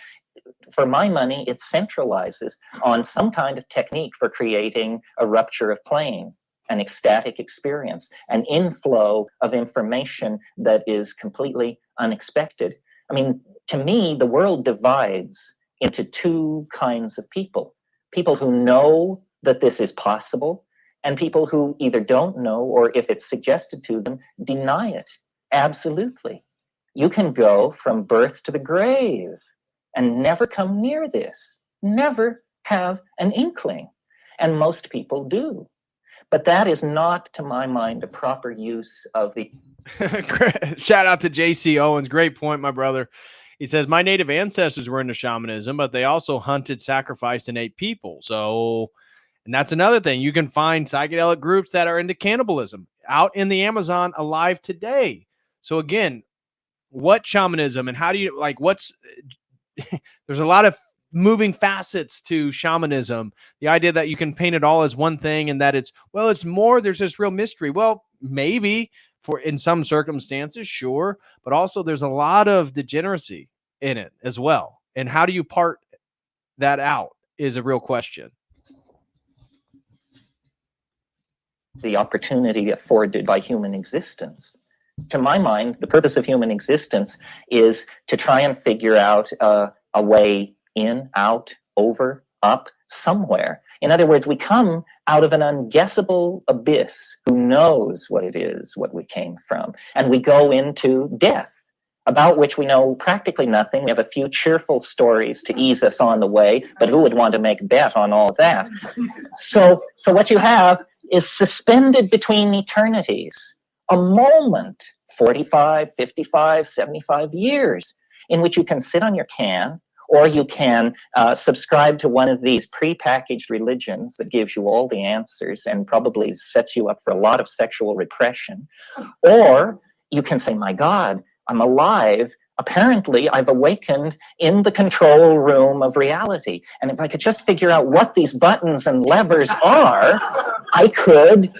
For my money, it centralizes on some kind of technique for creating a rupture of plane, an ecstatic experience, an inflow of information that is completely unexpected. I mean, to me, the world divides into two kinds of people. People who know that this is possible, and people who either don't know, or if it's suggested to them, deny it. Absolutely. You can go from birth to the grave and never come near this, never have an inkling. And most people do. But that is not, to my mind, a proper use of the... Shout out to J.C. Owens. Great point, my brother. He says, my native ancestors were into shamanism, but they also hunted, sacrificed, and ate people. So... And that's another thing. You can find psychedelic groups that are into cannibalism out in the Amazon alive today. So again, what shamanism and how do you there's a lot of moving facets to shamanism. The idea that you can paint it all as one thing and that it's more, there's this real mystery. Well, maybe in some circumstances, sure. But also there's a lot of degeneracy in it as well. And how do you part that out is a real question. The opportunity afforded by human existence. To my mind, the purpose of human existence is to try and figure out a way in, out, over, up, somewhere. In other words, we come out of an unguessable abyss. Who knows what it is, what we came from? And we go into death, about which we know practically nothing. We have a few cheerful stories to ease us on the way, but who would want to make a bet on all that? So what you have is suspended between eternities, a moment, 45, 55, 75 years, in which you can sit on your can, or you can subscribe to one of these prepackaged religions that gives you all the answers and probably sets you up for a lot of sexual repression. Or you can say, my God, I'm alive. Apparently, I've awakened in the control room of reality. And if I could just figure out what these buttons and levers are, I could,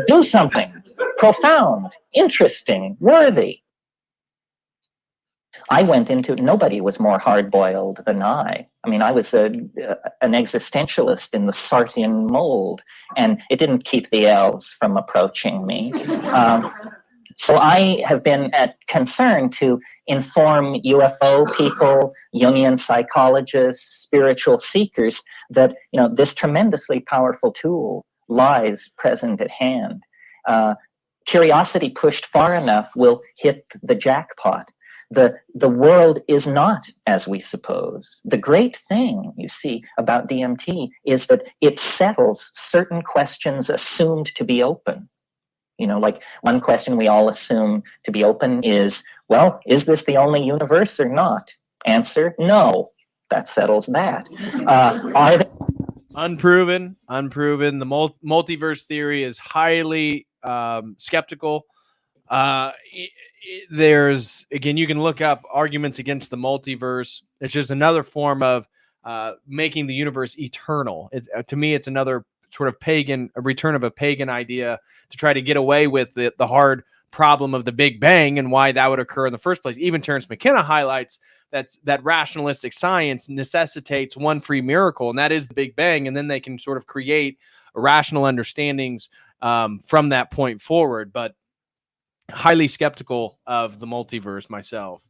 do something profound, interesting, worthy. I went into, nobody was more hard-boiled than I. I mean, I was an existentialist in the Sartian mold, and it didn't keep the elves from approaching me. So I have been concerned to inform UFO people, Jungian psychologists, spiritual seekers that this tremendously powerful tool lies present at hand. Curiosity pushed far enough will hit the jackpot. The world is not as we suppose. The great thing, you see, about DMT is that it settles certain questions assumed to be open. Like one question we all assume to be open is, well, is this the only universe or not? Answer, no. That settles that. Are they unproven? The multiverse theory is highly skeptical. There's, again, you can look up arguments against the multiverse. It's just another form of making the universe eternal. To me, it's another sort of a return of a pagan idea to try to get away with the hard problem of the Big Bang and why that would occur in the first place. Even Terence McKenna highlights that rationalistic science necessitates one free miracle, and that is the Big Bang, and then they can sort of create rational understandings from that point forward. But highly skeptical of the multiverse myself.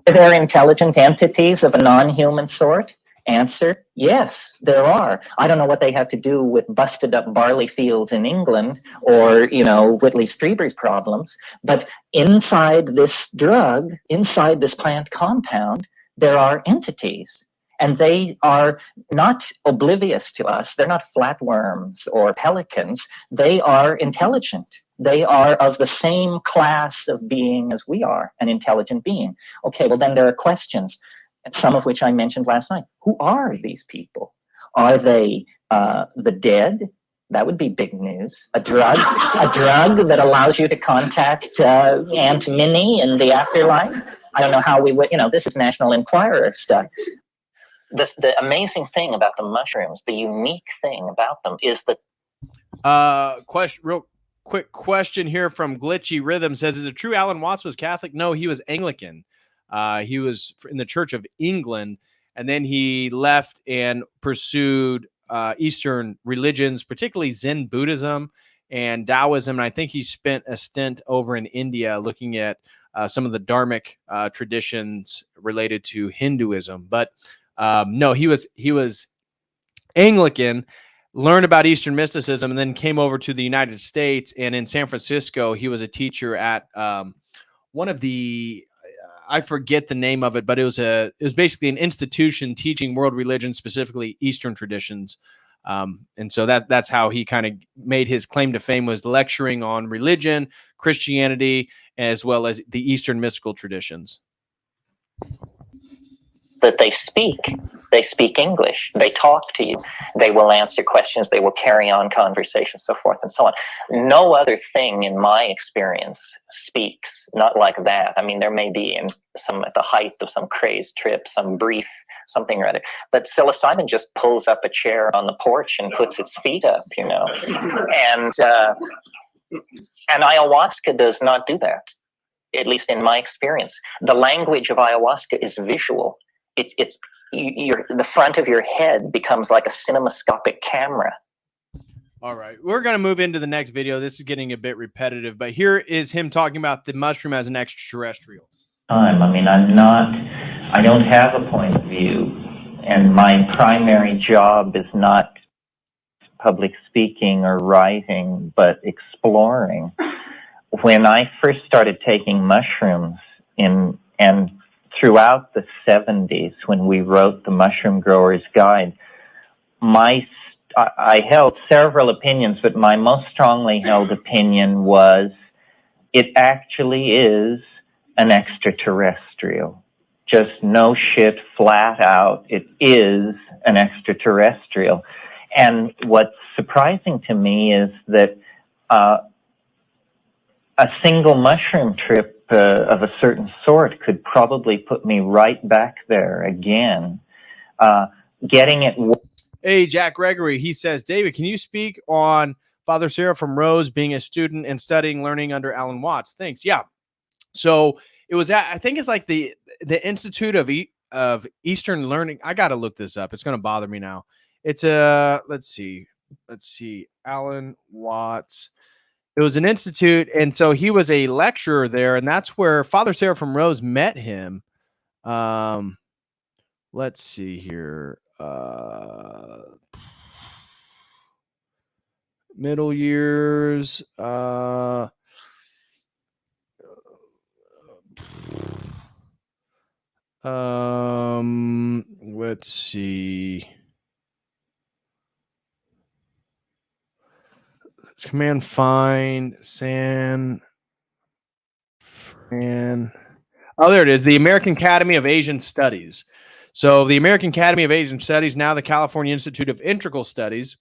Are there intelligent entities of a non-human sort? Answer, yes, there are. I don't know what they have to do with busted up barley fields in England or, Whitley Strieber's problems, but inside this drug, inside this plant compound, there are entities. And they are not oblivious to us. They're not flatworms or pelicans. They are intelligent. They are of the same class of being as we are, an intelligent being. Okay, well, then there are questions, some of which I mentioned last night. Who are these people? Are they the dead? That would be big news. A drug that allows you to contact Aunt Minnie in the afterlife? I don't know how we would, this is National Enquirer stuff. The amazing thing about the mushrooms, the unique thing about them is that... Real quick question here from Glitchy Rhythm says, is it true Alan Watts was Catholic? No, he was Anglican. He was in the Church of England, and then he left and pursued Eastern religions, particularly Zen Buddhism and Taoism. And I think he spent a stint over in India looking at some of the dharmic traditions related to Hinduism. But no, he was Anglican, learned about Eastern mysticism, and then came over to the United States. And in San Francisco, he was a teacher at one of the, I forget the name of it, but it was basically an institution teaching world religions, specifically Eastern traditions. And so that's how he kind of made his claim to fame, was lecturing on religion, Christianity, as well as the Eastern mystical traditions. That they speak English, they talk to you, they will answer questions, they will carry on conversations, so forth and so on. No other thing in my experience speaks not like that. I mean, there may be at the height of some crazed trip, some brief something or other, but psilocybin just pulls up a chair on the porch and puts its feet up, and ayahuasca does not do that, at least in my experience. The language of ayahuasca is visual. It's the front of your head becomes like a cinemascopic camera. All right, we're going to move into the next video. This is getting a bit repetitive, but here is him talking about the mushroom as an extraterrestrial. I mean, I don't have a point of view, and my primary job is not public speaking or writing, but exploring. When I first started taking mushrooms and throughout the 70s, when we wrote the Mushroom Grower's Guide, I held several opinions, but my most strongly held opinion was it actually is an extraterrestrial. Just no shit, flat out, it is an extraterrestrial. And what's surprising to me is that a single mushroom trip of a certain sort could probably put me right back there again. Getting it. Hey, Jack Gregory, he says, David, can you speak on Father Sarah from Rose being a student and learning under Alan Watts? Thanks. Yeah. So it was I think it's like the Institute of Eastern Learning. I got to look this up. It's going to bother me now. It's let's see, Alan Watts. It was an institute, and so he was a lecturer there, and that's where Father Sarah from Rose met him. Let's see here. Middle years. Let's see. Command find San Fran. Oh, there it is. The American Academy of Asian Studies. So the American Academy of Asian Studies, now the California Institute of Integral Studies.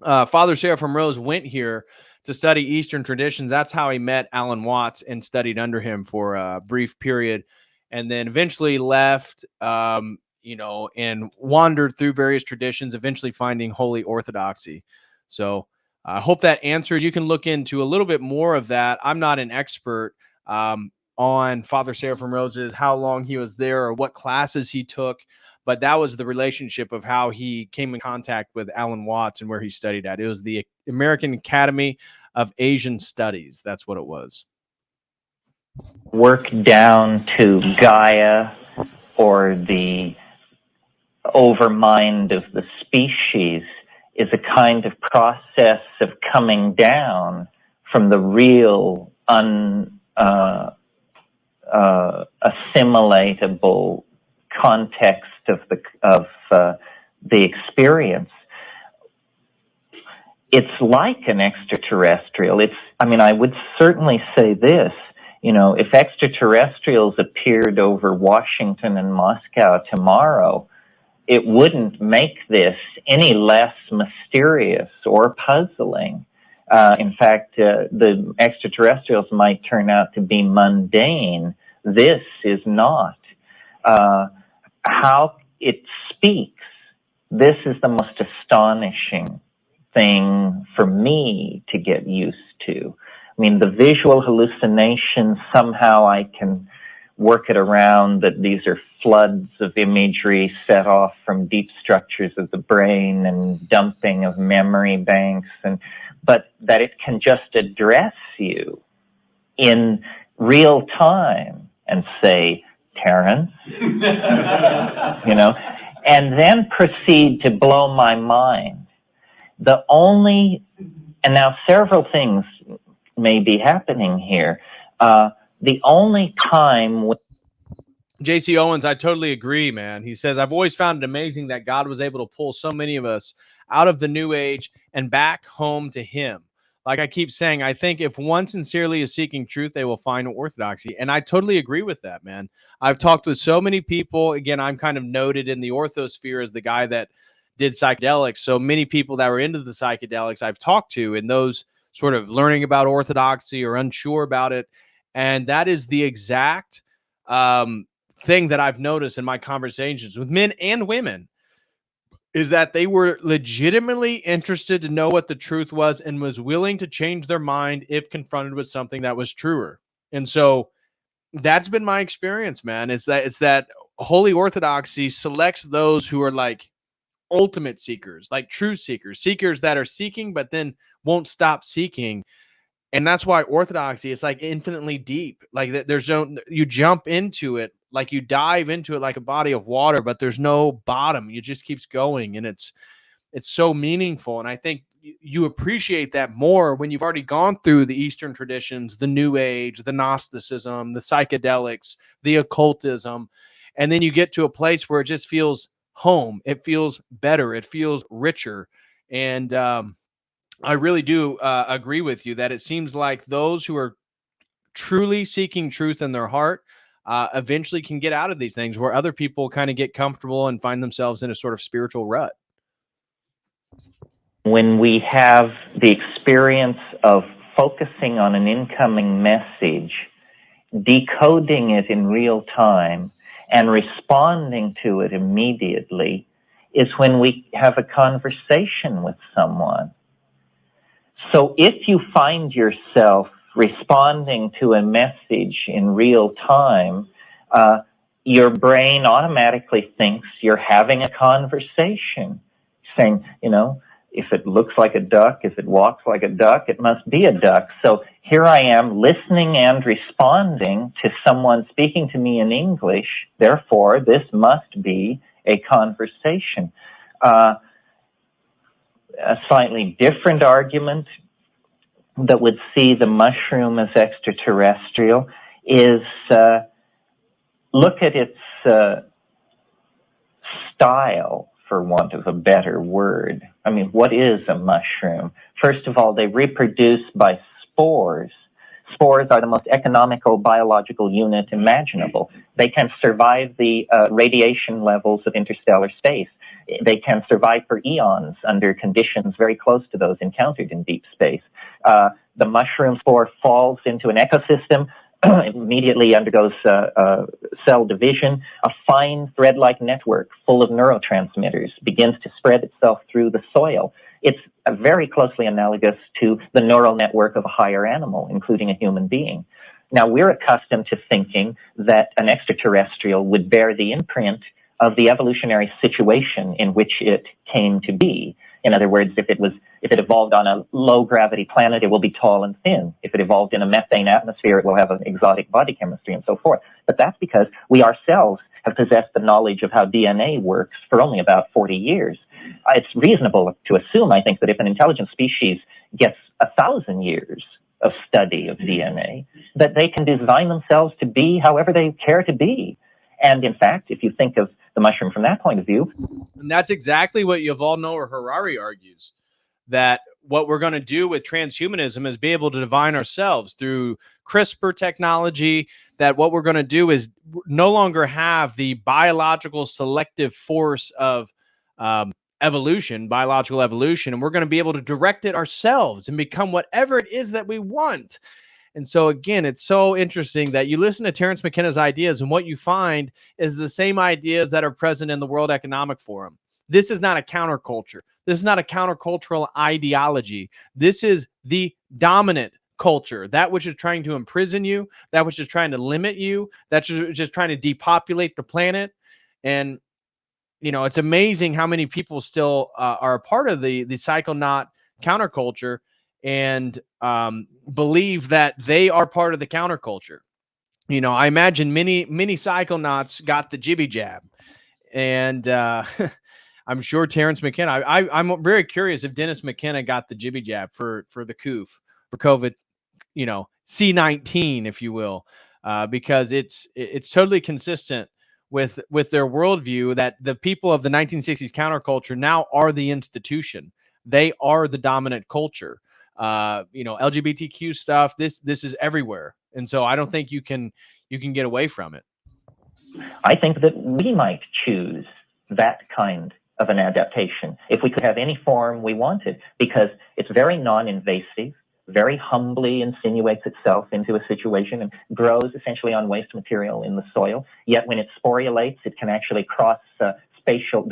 Father Sarah from Rose went here to study Eastern traditions. That's how he met Alan Watts and studied under him for a brief period, and then eventually left, and wandered through various traditions, eventually finding Holy Orthodoxy. So I hope that answers. You can look into a little bit more of that. I'm not an expert on Father Sarah from Rose's, how long he was there or what classes he took, but that was the relationship of how he came in contact with Alan Watts and where he studied at. It was the American Academy of Asian Studies. That's what it was. work down to Gaia or the overmind of the species is a kind of process of coming down from the real assimilatable context of the experience. It's like an extraterrestrial. I would certainly say this, if extraterrestrials appeared over Washington and Moscow tomorrow, it wouldn't make this any less mysterious or puzzling. In fact, the extraterrestrials might turn out to be mundane. This is not. How it speaks, this is the most astonishing thing for me to get used to. The visual hallucinations, somehow I can work it around that these are floods of imagery set off from deep structures of the brain and dumping of memory banks, but that it can just address you in real time and say, Terence, and then proceed to blow my mind. And now several things may be happening here. The only time JC Owens, I totally agree, man. He says, I've always found it amazing that God was able to pull so many of us out of the New Age and back home to him. Like I keep saying, I think if one sincerely is seeking truth, they will find orthodoxy. And I totally agree with that, man. I've talked with so many people. Again, I'm kind of noted in the orthosphere as the guy that did psychedelics. So many people that were into the psychedelics I've talked to, and those sort of learning about orthodoxy or unsure about it. And that is the exact thing that I've noticed in my conversations with men and women, is that they were legitimately interested to know what the truth was and was willing to change their mind if confronted with something that was truer. And so that's been my experience, man. It's that Holy Orthodoxy selects those who are like ultimate seekers, like true seekers that are seeking, but then won't stop seeking. And that's why Orthodoxy is like infinitely deep. Like you jump into it, like you dive into it like a body of water, but there's no bottom. It just keeps going. And it's so meaningful. And I think you appreciate that more when you've already gone through the Eastern traditions, the New Age, the Gnosticism, the psychedelics, the occultism. And then you get to a place where it just feels home. It feels better. It feels richer. And I really do agree with you that it seems like those who are truly seeking truth in their heart eventually can get out of these things, where other people kind of get comfortable and find themselves in a sort of spiritual rut. When we have the experience of focusing on an incoming message, decoding it in real time, and responding to it immediately, is when we have a conversation with someone. So if you find yourself responding to a message in real time, your brain automatically thinks you're having a conversation, saying, if it looks like a duck, if it walks like a duck, it must be a duck. So here I am listening and responding to someone speaking to me in English. Therefore, this must be a conversation. A slightly different argument that would see the mushroom as extraterrestrial is look at its style, for want of a better word. What is a mushroom? First of all, they reproduce by spores. Spores are the most economical biological unit imaginable. They can survive the radiation levels of interstellar space. They can survive for eons under conditions very close to those encountered in deep space. The mushroom spore falls into an ecosystem, immediately undergoes cell division. A fine thread-like network full of neurotransmitters begins to spread itself through the soil. It's very closely analogous to the neural network of a higher animal, including a human being. Now, we're accustomed to thinking that an extraterrestrial would bear the imprint of the evolutionary situation in which it came to be. In other words, if it evolved on a low gravity planet, it will be tall and thin. If it evolved in a methane atmosphere, it will have an exotic body chemistry and so forth. But that's because we ourselves have possessed the knowledge of how DNA works for only about 40 years. It's reasonable to assume, I think, that if an intelligent species gets 1,000 years of study of DNA, that they can design themselves to be however they care to be. And in fact, if you think of the mushroom from that point of view. And that's exactly what Yuval Noah Harari argues, that what we're going to do with transhumanism is be able to divine ourselves through CRISPR technology, that what we're going to do is no longer have the biological selective force of biological evolution, and we're going to be able to direct it ourselves and become whatever it is that we want. And so, again, it's so interesting that you listen to Terence McKenna's ideas, and what you find is the same ideas that are present in the World Economic Forum. This is not a counterculture. This is not a countercultural ideology. This is the dominant culture, that which is trying to imprison you, that which is trying to limit you, that's just trying to depopulate the planet. And, you know, it's amazing how many people still are a part of the psychonaut counterculture and believe that they are part of the counterculture. You know, I imagine many psychonauts got the jibby jab, and I'm sure Terence McKenna. I'm very curious if Dennis McKenna got the jibby jab for the COOF, for COVID, you know, C-19, if you will, because it's totally consistent with their worldview that the people of the 1960s counterculture now are the institution. They are the dominant culture. You know, LGBTQ stuff, this is everywhere. And so I don't think you can get away from it. I think that we might choose that kind of an adaptation if we could have any form we wanted, because it's very non-invasive, very humbly insinuates itself into a situation and grows essentially on waste material in the soil. Yet when it sporulates, it can actually cross the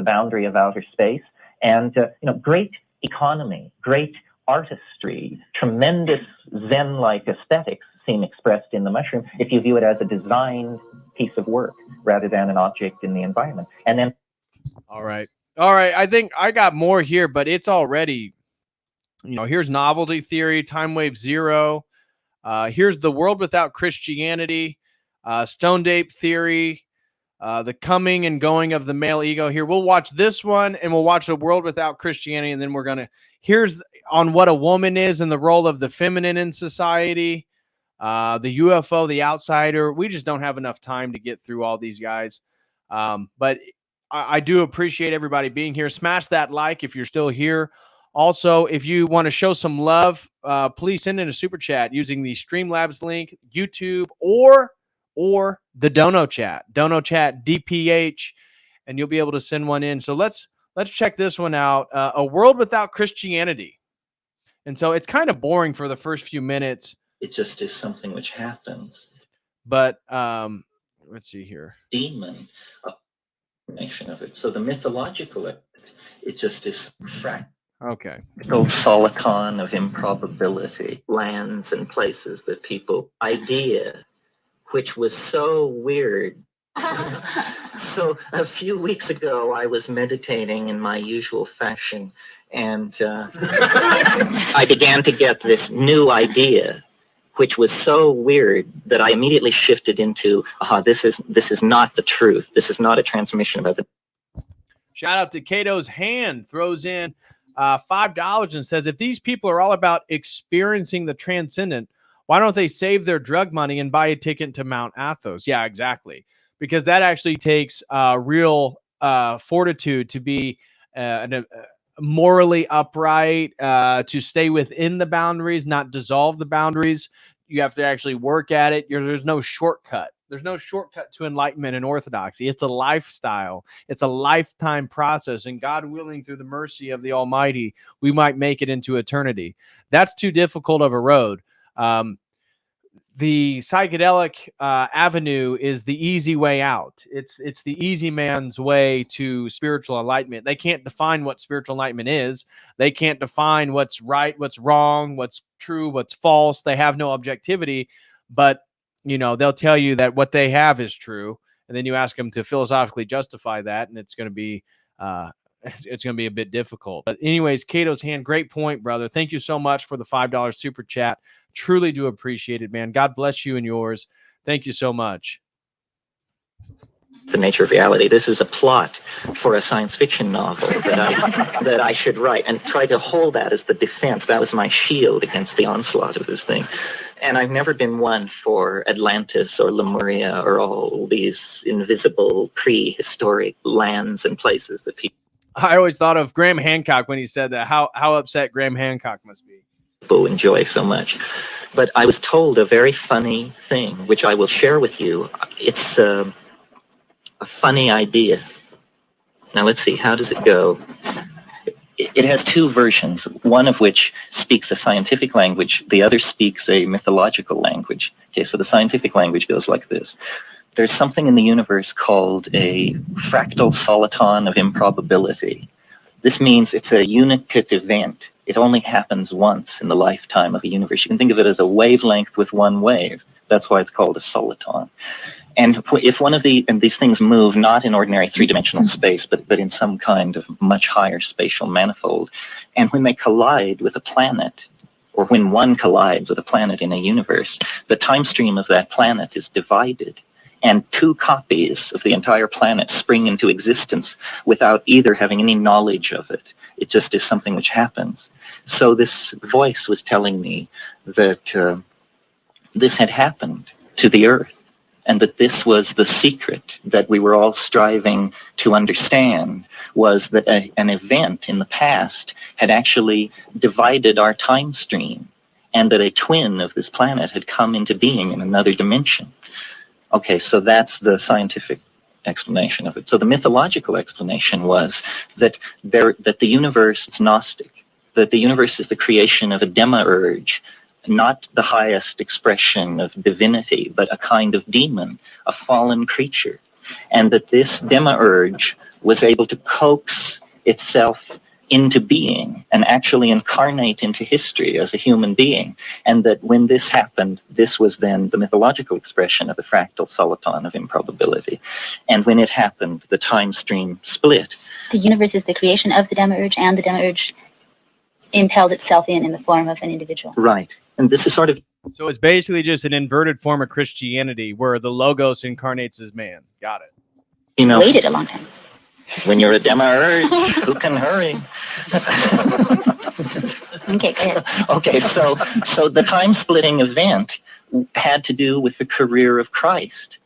boundary of outer space. And, you know, great economy, great artistry, tremendous Zen-like aesthetics seem expressed in the mushroom if you view it as a designed piece of work rather than an object in the environment. And then, all right, I think I got more here, but it's already, you know, here's novelty theory, time wave zero, here's the world without Christianity, stoned ape theory, the coming and going of the male ego. Here, we'll watch this one, and we'll watch the world without Christianity, and then we're gonna here's on what a woman is and the role of the feminine in society, the UFO, the outsider. We just don't have enough time to get through all these guys, but I do appreciate everybody being here. Smash that like if you're still here. Also, if you want to show some love, please send in a super chat using the Streamlabs link, YouTube, or the Dono Chat DPH, and you'll be able to send one in. So let's check this one out. A world without Christianity. And so it's kind of boring for the first few minutes. it just is something which happens. But let's see here. Demon, nation of it. So the mythological, it just is fractal. Okay. Solacon of improbability, lands and places that people idea, which was so weird. So a few weeks ago, I was meditating in my usual fashion, and I began to get this new idea, which was so weird that I immediately shifted into, this is not the truth. This is not a transmission about the. Shout out to Cato's Hand, throws in $5 and says, if these people are all about experiencing the transcendent, why don't they save their drug money and buy a ticket to Mount Athos? Yeah, exactly. Because that actually takes real fortitude to be morally upright, to stay within the boundaries, not dissolve the boundaries. You have to actually work at it. There's no shortcut. There's no shortcut to enlightenment and orthodoxy. It's a lifestyle. It's a lifetime process. And God willing, through the mercy of the Almighty, we might make it into eternity. That's too difficult of a road. The psychedelic avenue is the easy way out. It's the easy man's way to spiritual enlightenment. They can't define what spiritual enlightenment is. They can't define what's right, what's wrong, what's true, what's false. They have no objectivity, but you know, they'll tell you that what they have is true. And then you ask them to philosophically justify that, and it's going to be an it's going to be a bit difficult. But anyways, Cato's hand, great point, brother. Thank you so much for the $5 super chat. Truly do appreciate it, man. God bless you and yours. Thank you so much. The nature of reality. This is a plot for a science fiction novel that I should write, and try to hold that as the defense. That was my shield against the onslaught of this thing. And I've never been one for Atlantis or Lemuria or all these invisible prehistoric lands and places that I always thought of Graham Hancock when he said that, how upset Graham Hancock must be. people enjoy so much. But I was told a very funny thing, which I will share with you. It's a funny idea. Now let's see, how does it go? It has two versions, one of which speaks a scientific language, the other speaks a mythological language. Okay, so the scientific language goes like this. There's something in the universe called a fractal soliton of improbability. This means it's a unipit event. It only happens once in the lifetime of a universe. You can think of it as a wavelength with one wave. That's why it's called a soliton. And if one of these things move not in ordinary three-dimensional space, but in some kind of much higher spatial manifold, and when they collide with a planet, or when one collides with a planet in a universe, the time stream of that planet is divided, and two copies of the entire planet spring into existence without either having any knowledge of it. It just is something which happens. So this voice was telling me that this had happened to the Earth, and that this was the secret that we were all striving to understand, was that an event in the past had actually divided our time stream, and that a twin of this planet had come into being in another dimension. Okay, so that's the scientific explanation of it. So the mythological explanation was that the universe is Gnostic, that the universe is the creation of a demiurge, not the highest expression of divinity, but a kind of demon, a fallen creature. And that this demiurge was able to coax itself into being and actually incarnate into history as a human being. And that when this happened, this was then the mythological expression of the fractal soliton of improbability. And when it happened, the time stream split. The universe is the creation of the demiurge, and the demiurge impelled itself in the form of an individual. Right. And this is sort of... So it's basically just an inverted form of Christianity where the Logos incarnates as man. Got it. You know, Waited a long time. when you're a demiurge, who can hurry? Okay, go ahead. Okay, so the time-splitting event had to do with the career of Christ,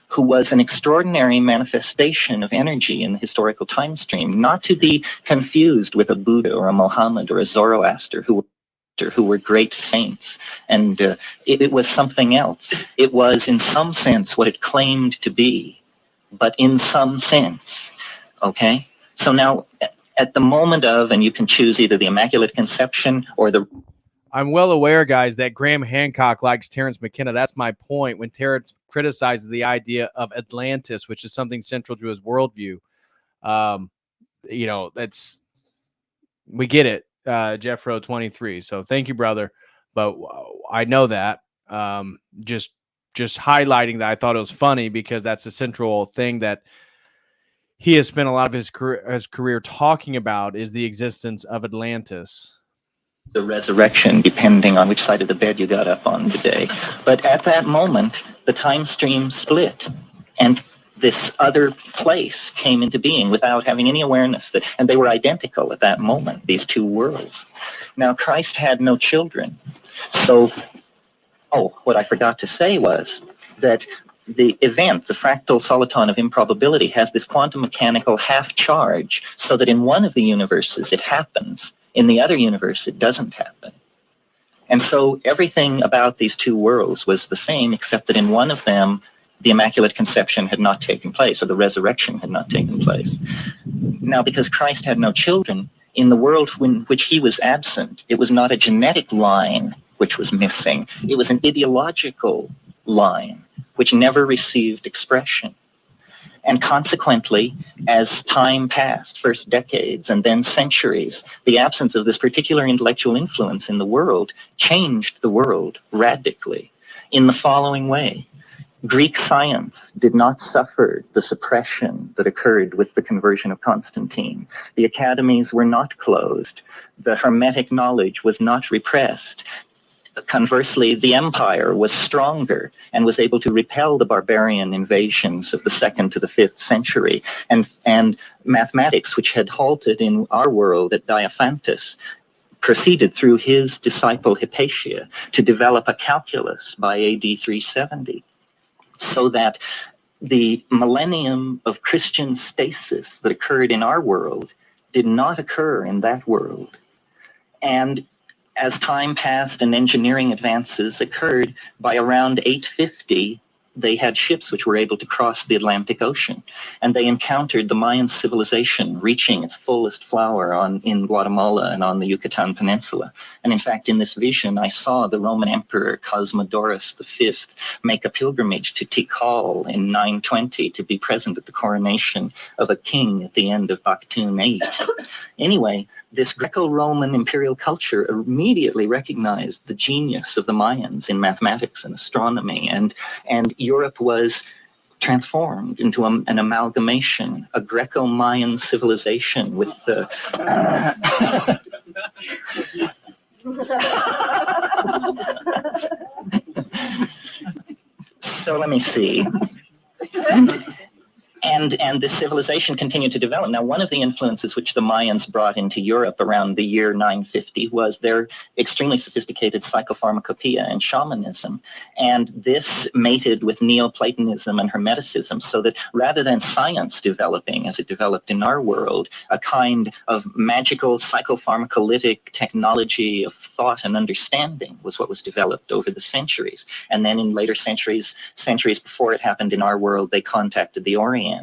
who was an extraordinary manifestation of energy in the historical time stream, not to be confused with a Buddha or a Mohammed or a Zoroaster who were great saints. And it was something else. It was in some sense what it claimed to be, but in some sense. Okay? So now, at the moment of, and you can choose either the Immaculate Conception or the... I'm well aware, guys, that Graham Hancock likes Terence McKenna. That's my point. When Terence criticizes the idea of Atlantis, which is something central to his worldview, you know, that's... We get it, Jeffro 23. So thank you, brother. But I know that. Just highlighting that, I thought it was funny because that's the central thing that he has spent a lot of his career talking about, is the existence of Atlantis. The resurrection, depending on which side of the bed you got up on today. But at that moment, the time stream split, and this other place came into being without having any awareness that, and they were identical at that moment, these two worlds. Now, Christ had no children. So, what I forgot to say was that the event, the fractal soliton of improbability, has this quantum mechanical half charge, so that in one of the universes it happens, in the other universe it doesn't happen. And so everything about these two worlds was the same, except that in one of them the Immaculate Conception had not taken place, or the resurrection had not taken place. Now, because Christ had no children, in the world in which he was absent, it was not a genetic line which was missing, it was an ideological line which never received expression. And consequently, as time passed, first decades and then centuries, the absence of this particular intellectual influence in the world changed the world radically in the following way. Greek science did not suffer the suppression that occurred with the conversion of Constantine. The academies were not closed. The Hermetic knowledge was not repressed. Conversely, the empire was stronger and was able to repel the barbarian invasions of the 2nd to the 5th century. And mathematics, which had halted in our world at Diophantus, proceeded through his disciple Hypatia to develop a calculus by AD 370, so that the millennium of Christian stasis that occurred in our world did not occur in that world. And as time passed and engineering advances occurred, by around 850, they had ships which were able to cross the Atlantic Ocean, and they encountered the Mayan civilization reaching its fullest flower in Guatemala and on the Yucatan Peninsula. And in fact, in this vision, I saw the Roman Emperor Cosmodorus V make a pilgrimage to Tikal in 920 to be present at the coronation of a king at the end of Baktun VIII. Anyway, this Greco-Roman imperial culture immediately recognized the genius of the Mayans in mathematics and astronomy, and Europe was transformed into an amalgamation, a Greco-Mayan civilization with the... So let me see. And this civilization continued to develop. Now, one of the influences which the Mayans brought into Europe around the year 950 was their extremely sophisticated psychopharmacopoeia and shamanism. And this mated with Neoplatonism and Hermeticism, so that rather than science developing as it developed in our world, a kind of magical psychopharmacolytic technology of thought and understanding was what was developed over the centuries. And then in later centuries before it happened in our world, they contacted the Orient.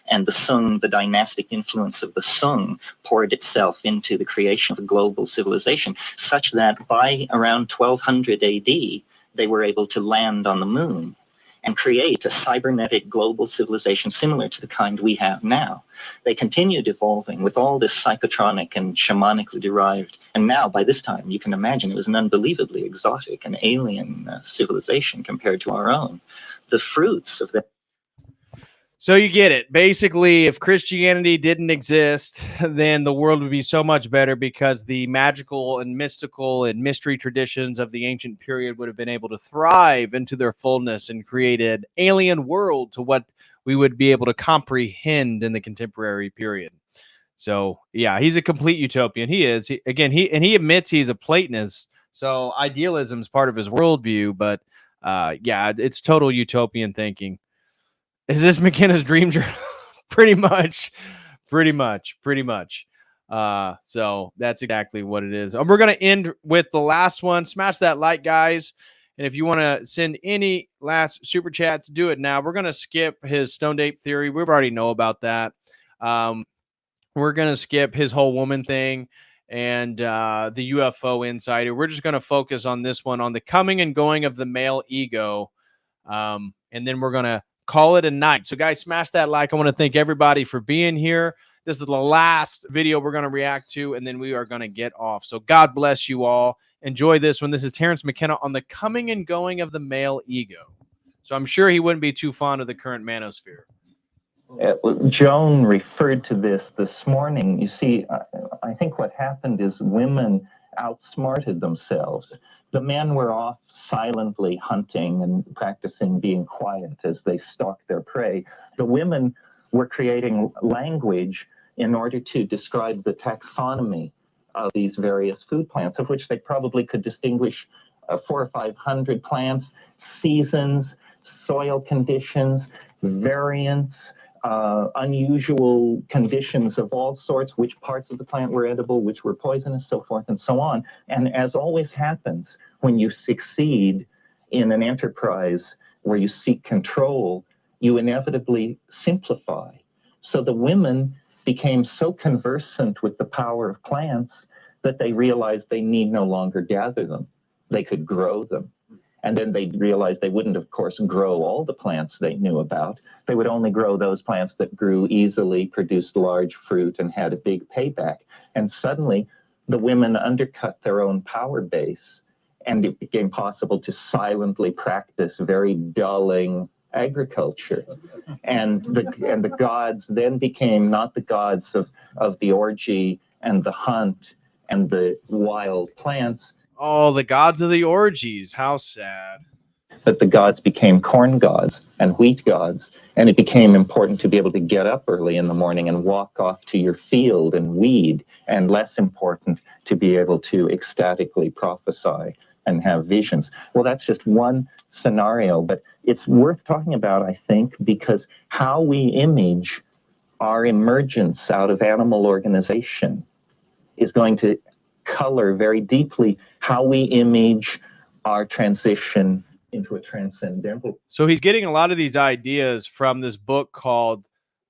And the Sung, the dynastic influence of the Sung, poured itself into the creation of a global civilization, such that by around 1200 AD, they were able to land on the moon and create a cybernetic global civilization similar to the kind we have now. They continued evolving with all this psychotronic and shamanically derived, and now by this time you can imagine it was an unbelievably exotic and alien civilization compared to our own. The fruits of that. So you get it. Basically, if Christianity didn't exist, then the world would be so much better, because the magical and mystical and mystery traditions of the ancient period would have been able to thrive into their fullness and create an alien world to what we would be able to comprehend in the contemporary period. So, yeah, he's a complete utopian. He is. He admits he's a Platonist. So idealism is part of his worldview. But, yeah, it's total utopian thinking. Is this McKenna's dream journal? Pretty much. So that's exactly what it is. And we're going to end with the last one. Smash that like, guys. And if you want to send any last super chats, do it now. We're going to skip his Stoned Ape theory. We already know about that. We're going to skip his whole woman thing and the UFO insider. We're just going to focus on this one, on the coming and going of the male ego. And then we're going to call it a night. So, guys, smash that like. I want to thank everybody for being here. This is the last video we're going to react to, and then we are going to get off. So God bless you all. Enjoy this one. This is Terence McKenna on the coming and going of the male ego. So I'm sure he wouldn't be too fond of the current manosphere. Joan referred to this morning. You see, I think what happened is women outsmarted themselves. The men were off silently hunting and practicing being quiet as they stalked their prey. The women were creating language in order to describe the taxonomy of these various food plants, of which they probably could distinguish 400 or 500 plants, seasons, soil conditions, variants, unusual conditions of all sorts, which parts of the plant were edible, which were poisonous, so forth and so on. And as always happens, when you succeed in an enterprise where you seek control, you inevitably simplify. So the women became so conversant with the power of plants that they realized they need no longer gather them. They could grow them. And then they realized they wouldn't, of course, grow all the plants they knew about. They would only grow those plants that grew easily, produced large fruit, and had a big payback. And suddenly, the women undercut their own power base, and it became possible to silently practice very dulling agriculture. And the gods then became not the gods of the orgy and the hunt and the wild plants. Oh, the gods of the orgies. How sad. But the gods became corn gods and wheat gods, and it became important to be able to get up early in the morning and walk off to your field and weed, and less important to be able to ecstatically prophesy and have visions. Well, that's just one scenario, but it's worth talking about, I think, because how we image our emergence out of animal organization is going to color very deeply how we image our transition into a transcendental. So he's getting a lot of these ideas from this book called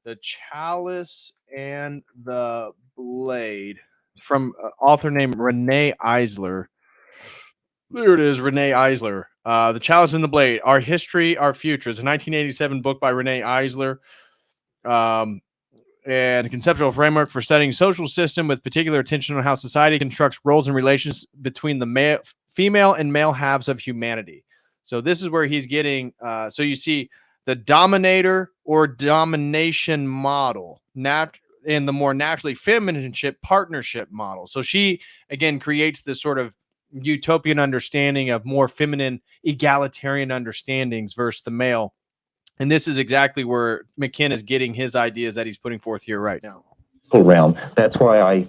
The Chalice and the Blade, from author named Renee Eisler. There it is, Renee Eisler. The Chalice and the Blade, Our History, Our Future. It's a 1987 book by Renee Eisler. And a conceptual framework for studying social system with particular attention on how society constructs roles and relations between the female and male halves of humanity. So this is where he's getting, so you see the dominator or domination model, and the more naturally feminine partnership model. So she, again, creates this sort of utopian understanding of more feminine egalitarian understandings versus the male. And this is exactly where McKenna is getting his ideas that he's putting forth here right now. Realm. That's why I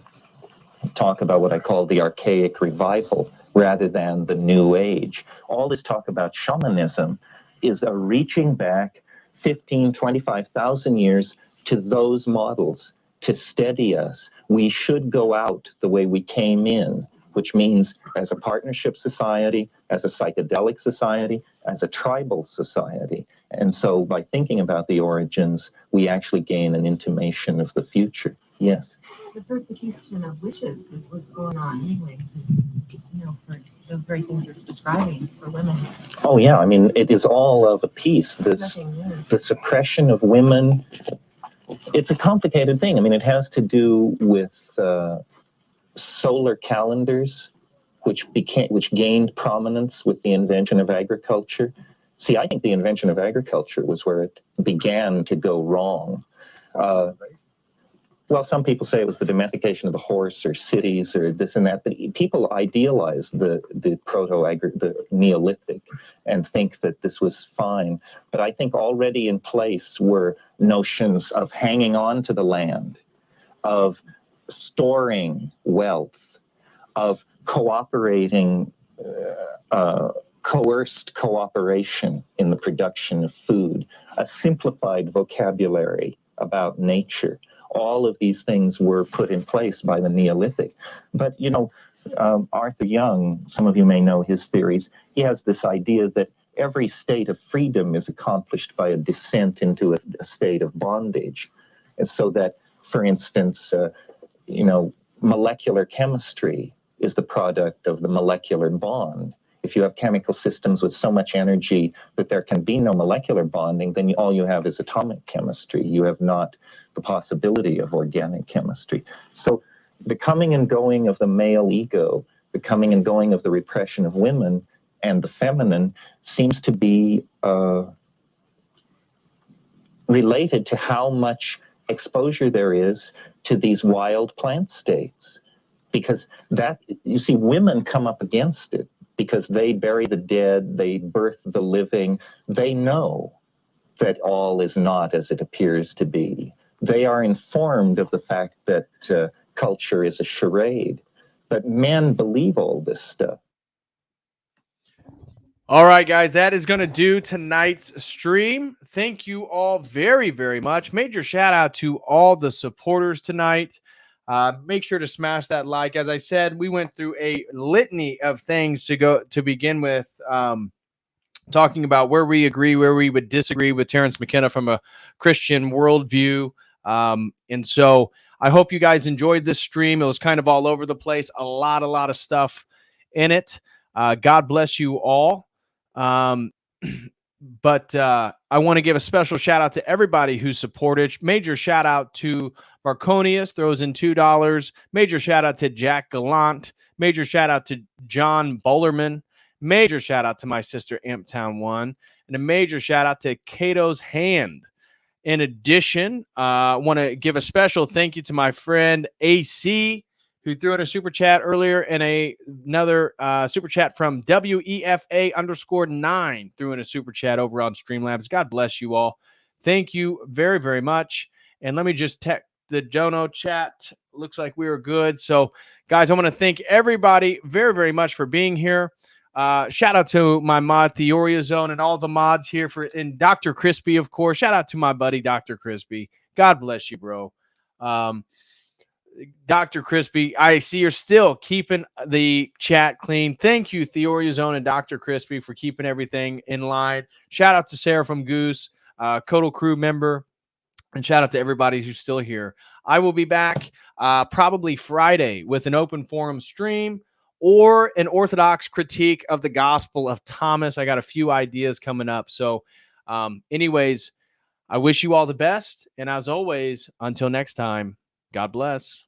talk about what I call the archaic revival rather than the new age. All this talk about shamanism is a reaching back 15, 25,000 years to those models to steady us. We should go out the way we came in, which means as a partnership society, as a psychedelic society, as a tribal society. And so by thinking about the origins, we actually gain an intimation of the future. Yes? The persecution of witches is what's going on anyway, for those very things you're describing for women. Oh, yeah. I mean, it is all of a piece. The suppression of women, it's a complicated thing. I mean, it has to do with solar calendars, which gained prominence with the invention of agriculture. See, I think the invention of agriculture was where it began to go wrong. Well, some people say it was the domestication of the horse or cities or this and that, but people idealize the Neolithic and think that this was fine. But I think already in place were notions of hanging on to the land, of storing wealth, of cooperating, coerced cooperation in the production of food, a simplified vocabulary about nature. All of these things were put in place by the Neolithic. But, Arthur Young, some of you may know his theories, he has this idea that every state of freedom is accomplished by a descent into a state of bondage. And so that, for instance, molecular chemistry is the product of the molecular bond. If you have chemical systems with so much energy that there can be no molecular bonding, then all you have is atomic chemistry. You have not the possibility of organic chemistry. So the coming and going of the male ego, the coming and going of the repression of women and the feminine seems to be related to how much exposure there is to these wild plant states. Because you see, women come up against it because they bury the dead, they birth the living. They know that all is not as it appears to be. They are informed of the fact that culture is a charade. But men believe all this stuff. All right, guys, that is going to do tonight's stream. Thank you all very, very much. Major shout out to all the supporters tonight. Make sure to smash that like. As I said, we went through a litany of things to begin with, talking about where we agree, where we would disagree with Terence McKenna from a Christian worldview. And so I hope you guys enjoyed this stream. It was kind of all over the place, a lot of stuff in it. God bless you all. But I want to give a special shout out to everybody who supported. Major shout out to Marconius, throws in $2. Major shout out to Jack Gallant. Major shout out to John Bullerman. Major shout out to my sister Imptown One, and a major shout out to Cato's Hand. In addition, I want to give a special thank you to my friend AC, who threw in a super chat earlier, and another super chat from WEFA_9 threw in a super chat over on Streamlabs. God bless you all. Thank you very, very much. And let me just check the Jono chat. Looks like we are good. So, guys, I want to thank everybody very, very much for being here. Shout out to my mod Theoria Zone and all the mods here and Dr. Crispy, of course. Shout out to my buddy Dr. Crispy. God bless you, bro. Dr. Crispy, I see you're still keeping the chat clean. Thank you, Theoria Zone and Dr. Crispy, for keeping everything in line. Shout out to Sarah from Goose, COTEL crew member, and shout out to everybody who's still here. I will be back probably Friday with an open forum stream or an orthodox critique of the Gospel of Thomas. I got a few ideas coming up. So anyways, I wish you all the best. And as always, until next time, God bless.